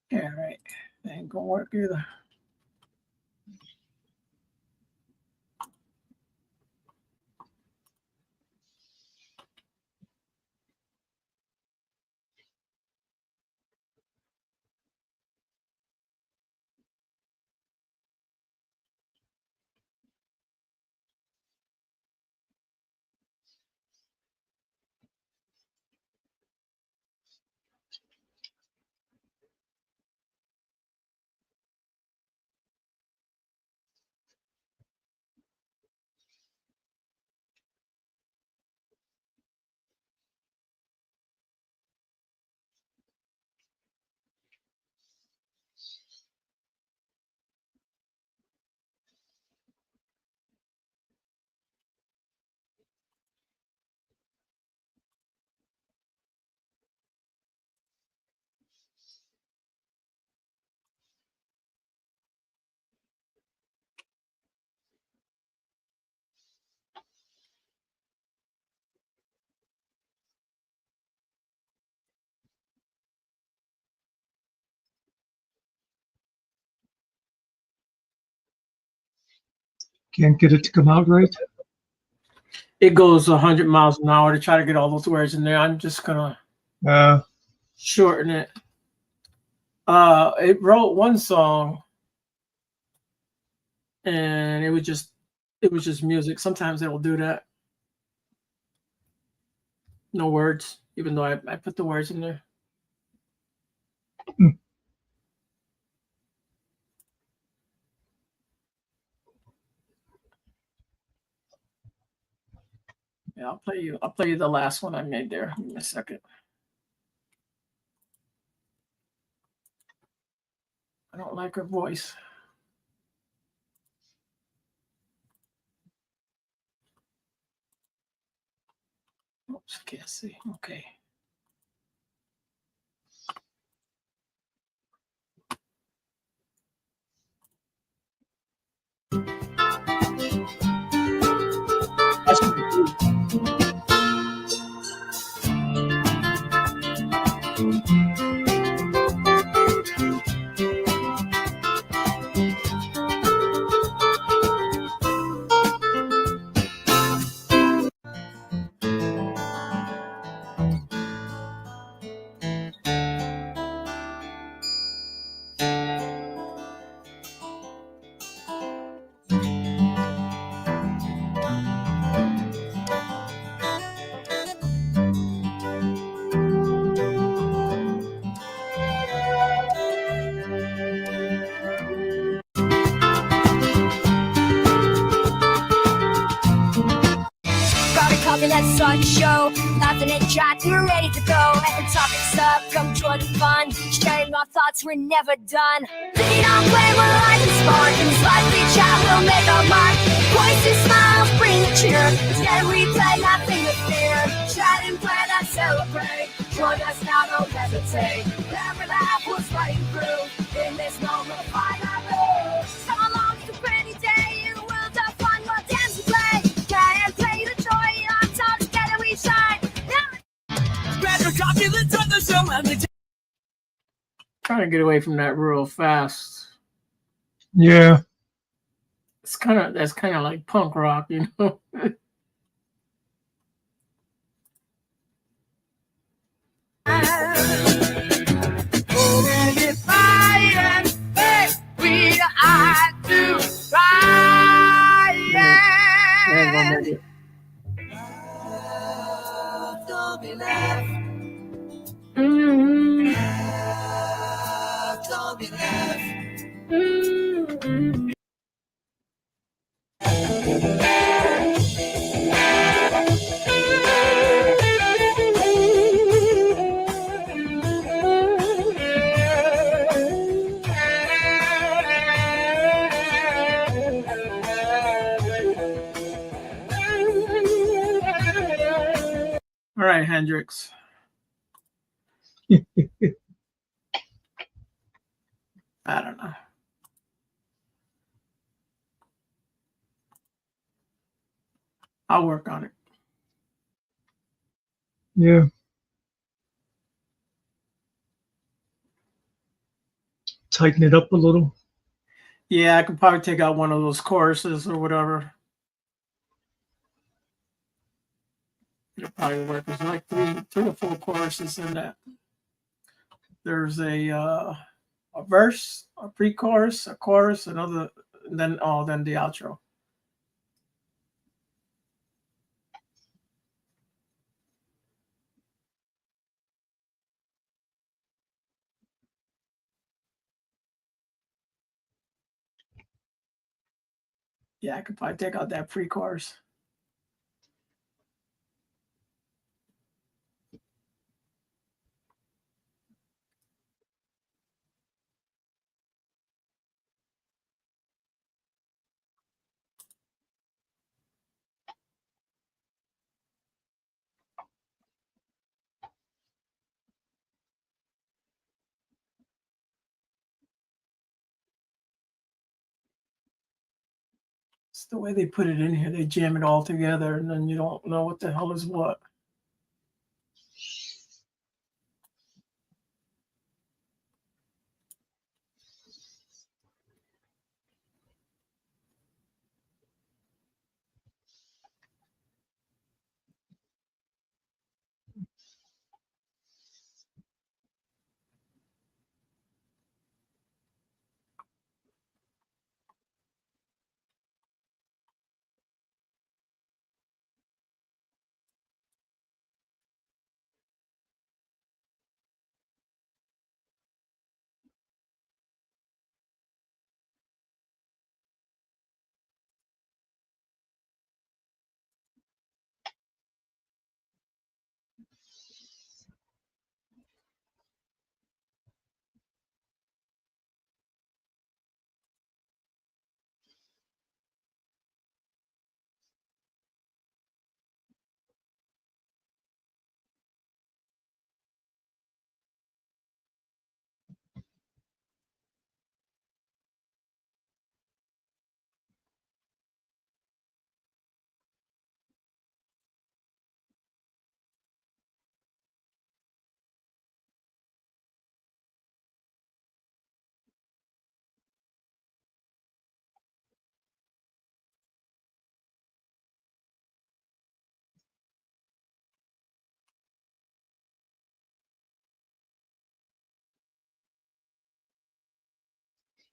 Speaker 5: Yeah, right. That ain't gonna work either.
Speaker 4: Can't get it to come out right.
Speaker 5: It goes 100 miles an hour to try to get all those words in there. I'm just gonna shorten it. It wrote one song, and it was just music. Sometimes it will do that. No words, even though I put the words in there. Yeah, I'll play you the last one I made there. Give me a second. I don't like her voice. Oops, can't see. Okay.
Speaker 13: Grab a coffee, let's start the show. Nothing and chat, we're ready to go. Every topic's up, come join the fun. Sharing our thoughts, we're never done. Lean on, play, we're light and spark. And slightly chat, we'll make our mark. Voices, smiles, bring the cheer. Together we play, nothing to fear. Chat and play, let's celebrate. Join us now, don't hesitate. Every laugh was fighting through. In this moment, we'll find our move. So long, it's a pretty day. In the world of fun, we'll dance and play. Can't play the joy on top, together we shine.
Speaker 10: Grab your coffee, let's start the show.
Speaker 5: Trying to get away from that real fast.
Speaker 4: Yeah.
Speaker 5: That's kind of like punk rock, you know.
Speaker 10: Don't be left. Don't be left.
Speaker 5: All right, Hendrix. I don't know. I'll work on it.
Speaker 4: Yeah. tighten it up a little.
Speaker 5: Yeah, I could probably take out one of those choruses or whatever. It'll probably work. There's like three or four choruses in that. There's a verse, a pre-chorus, a chorus, another, then the outro. Yeah, I could probably take out that pre-chorus. It's the way they put it in here. They jam it all together, and then you don't know what the hell is what.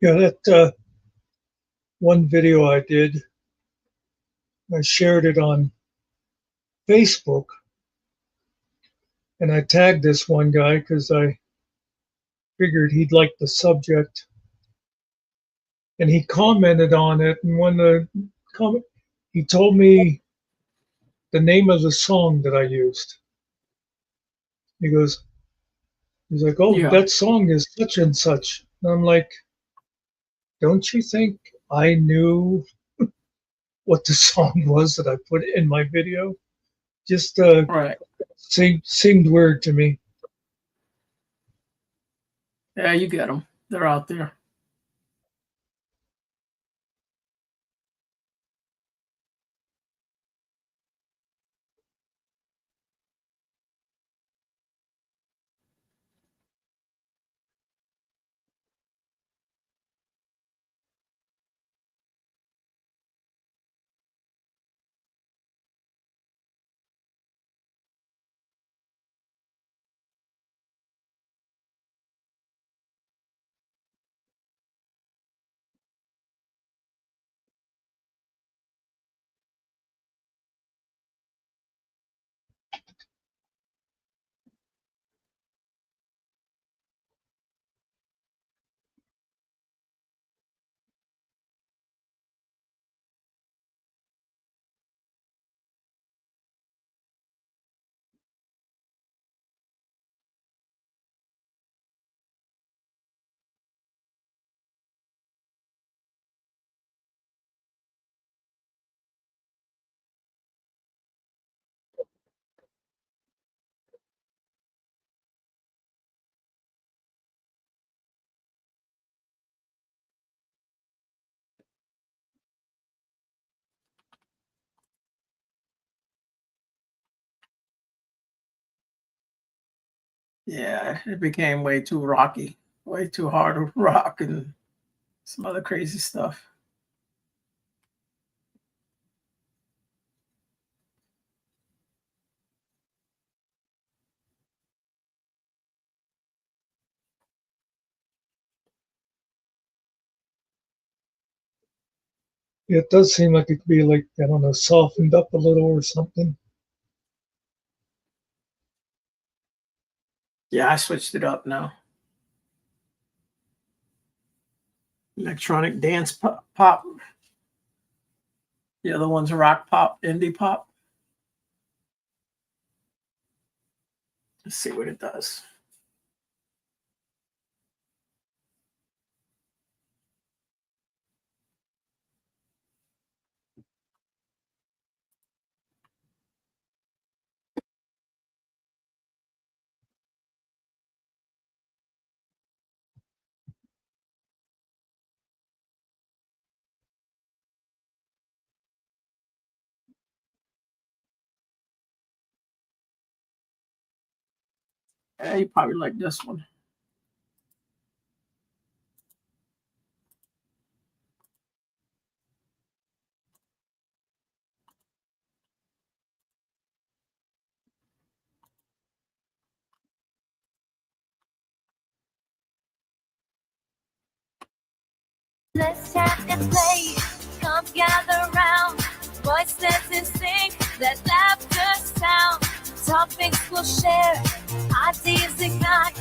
Speaker 4: Yeah, that one video I did, I shared it on Facebook, and I tagged this one guy because I figured he'd like the subject, and he commented on it. And when the comment, he told me the name of the song that I used. He goes, he's like, "Oh,
Speaker 5: Yeah.
Speaker 4: that song is such and such." And I'm like, "Don't you think I knew what the song was that I put in my video?" Just
Speaker 5: Right.
Speaker 4: seemed weird to me.
Speaker 5: Yeah, you get them. They're out there. Yeah, it became way too rocky. way too hard rock and some other crazy stuff.
Speaker 4: It does seem like it could be like, I don't know, softened up a little or something.
Speaker 5: Yeah, I switched it up now. Electronic dance pop. The other one's rock pop, indie pop. Let's see what it does. You probably like this one.
Speaker 13: Let's chat and play. Come gather round. Voices in sync. Let laughter sound. Topics we'll share. Ideas ignite.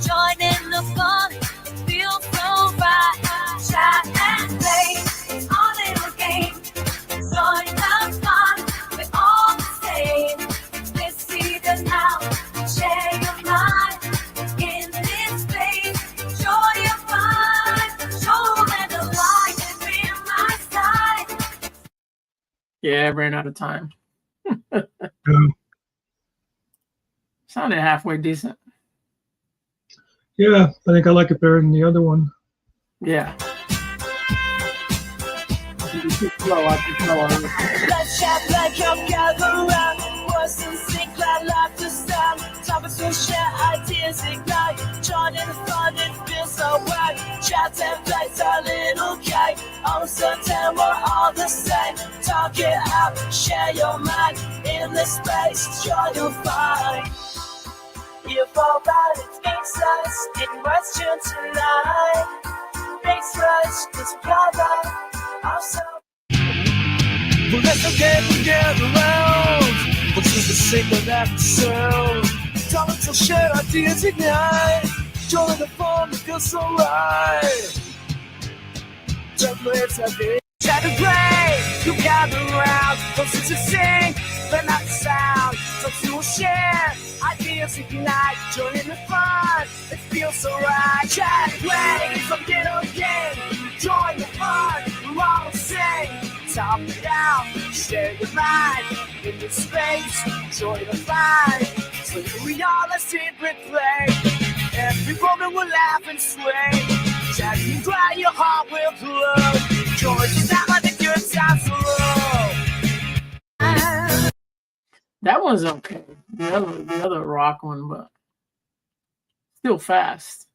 Speaker 13: Join in the fun. It feels so right. Chat and play. It's our little game. Join the fun. We're all the same. Let's see the now. Share your mind. In this space. Enjoy your fun. Show them the light and be my side.
Speaker 5: Yeah, I ran out of time.
Speaker 4: Yeah.
Speaker 5: Sounded halfway decent.
Speaker 4: Yeah, I think I like it better than the other one.
Speaker 5: Yeah. Slow, I can slow on it.
Speaker 10: Let's chat like come gather around. Voice and sync, let laughter sound. Topics will share, ideas ignite. Join in the fun, it feels so right. Chat and play, our little game. All certain we're all the same. Talk it out, share your mind. In this space, join your fight. If all balance makes us in question tonight. Makes us discover ourselves. Well, let's get together around. What's the single episode? Talents will share ideas ignite. Join the fun, it feels so right. Templates have been chat and play. You gather around. Voices to sing, but not the sound. Talks you will share. Ideas ignite. Join in the fun, it feels so right. Chat and play, from get on game. Join the fun, we're all the same. Talk it out, share your mind. In this space, enjoy the fight. So here we are, let's secret play. Every moment we'll laugh and sway. Chat and dry, your heart will glow. Join us out like the good times flow.
Speaker 5: That one's okay. The other rock one, but still fast.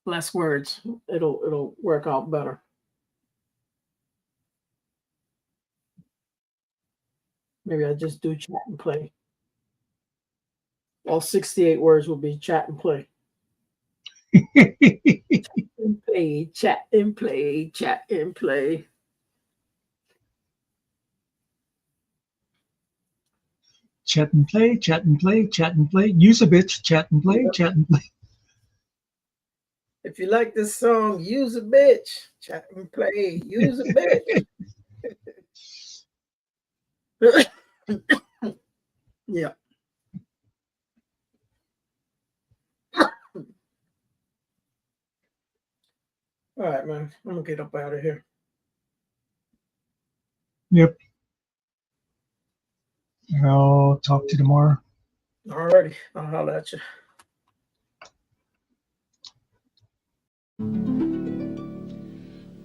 Speaker 5: Less words. It'll work out better. Maybe I just do chat and play. All 68 words will be chat and play. And play, chat and play, chat and play.
Speaker 4: Chat and play, chat and play, chat and play. Use a bitch, chat and play, chat and play.
Speaker 5: If you like this song, use a bitch. Chat and play, use a bitch. Yeah. All right, man. I'm gonna get up out of here.
Speaker 4: Yep. I'll talk to you tomorrow.
Speaker 5: All righty. I'll holler at you.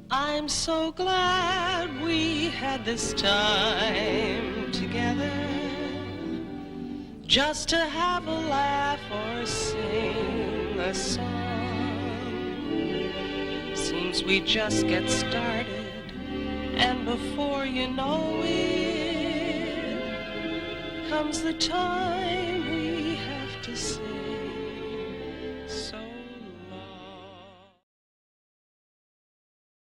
Speaker 14: I I'm so glad we had this time together, just to have a laugh or sing a song. Seems we just get started, and before you know it, comes the time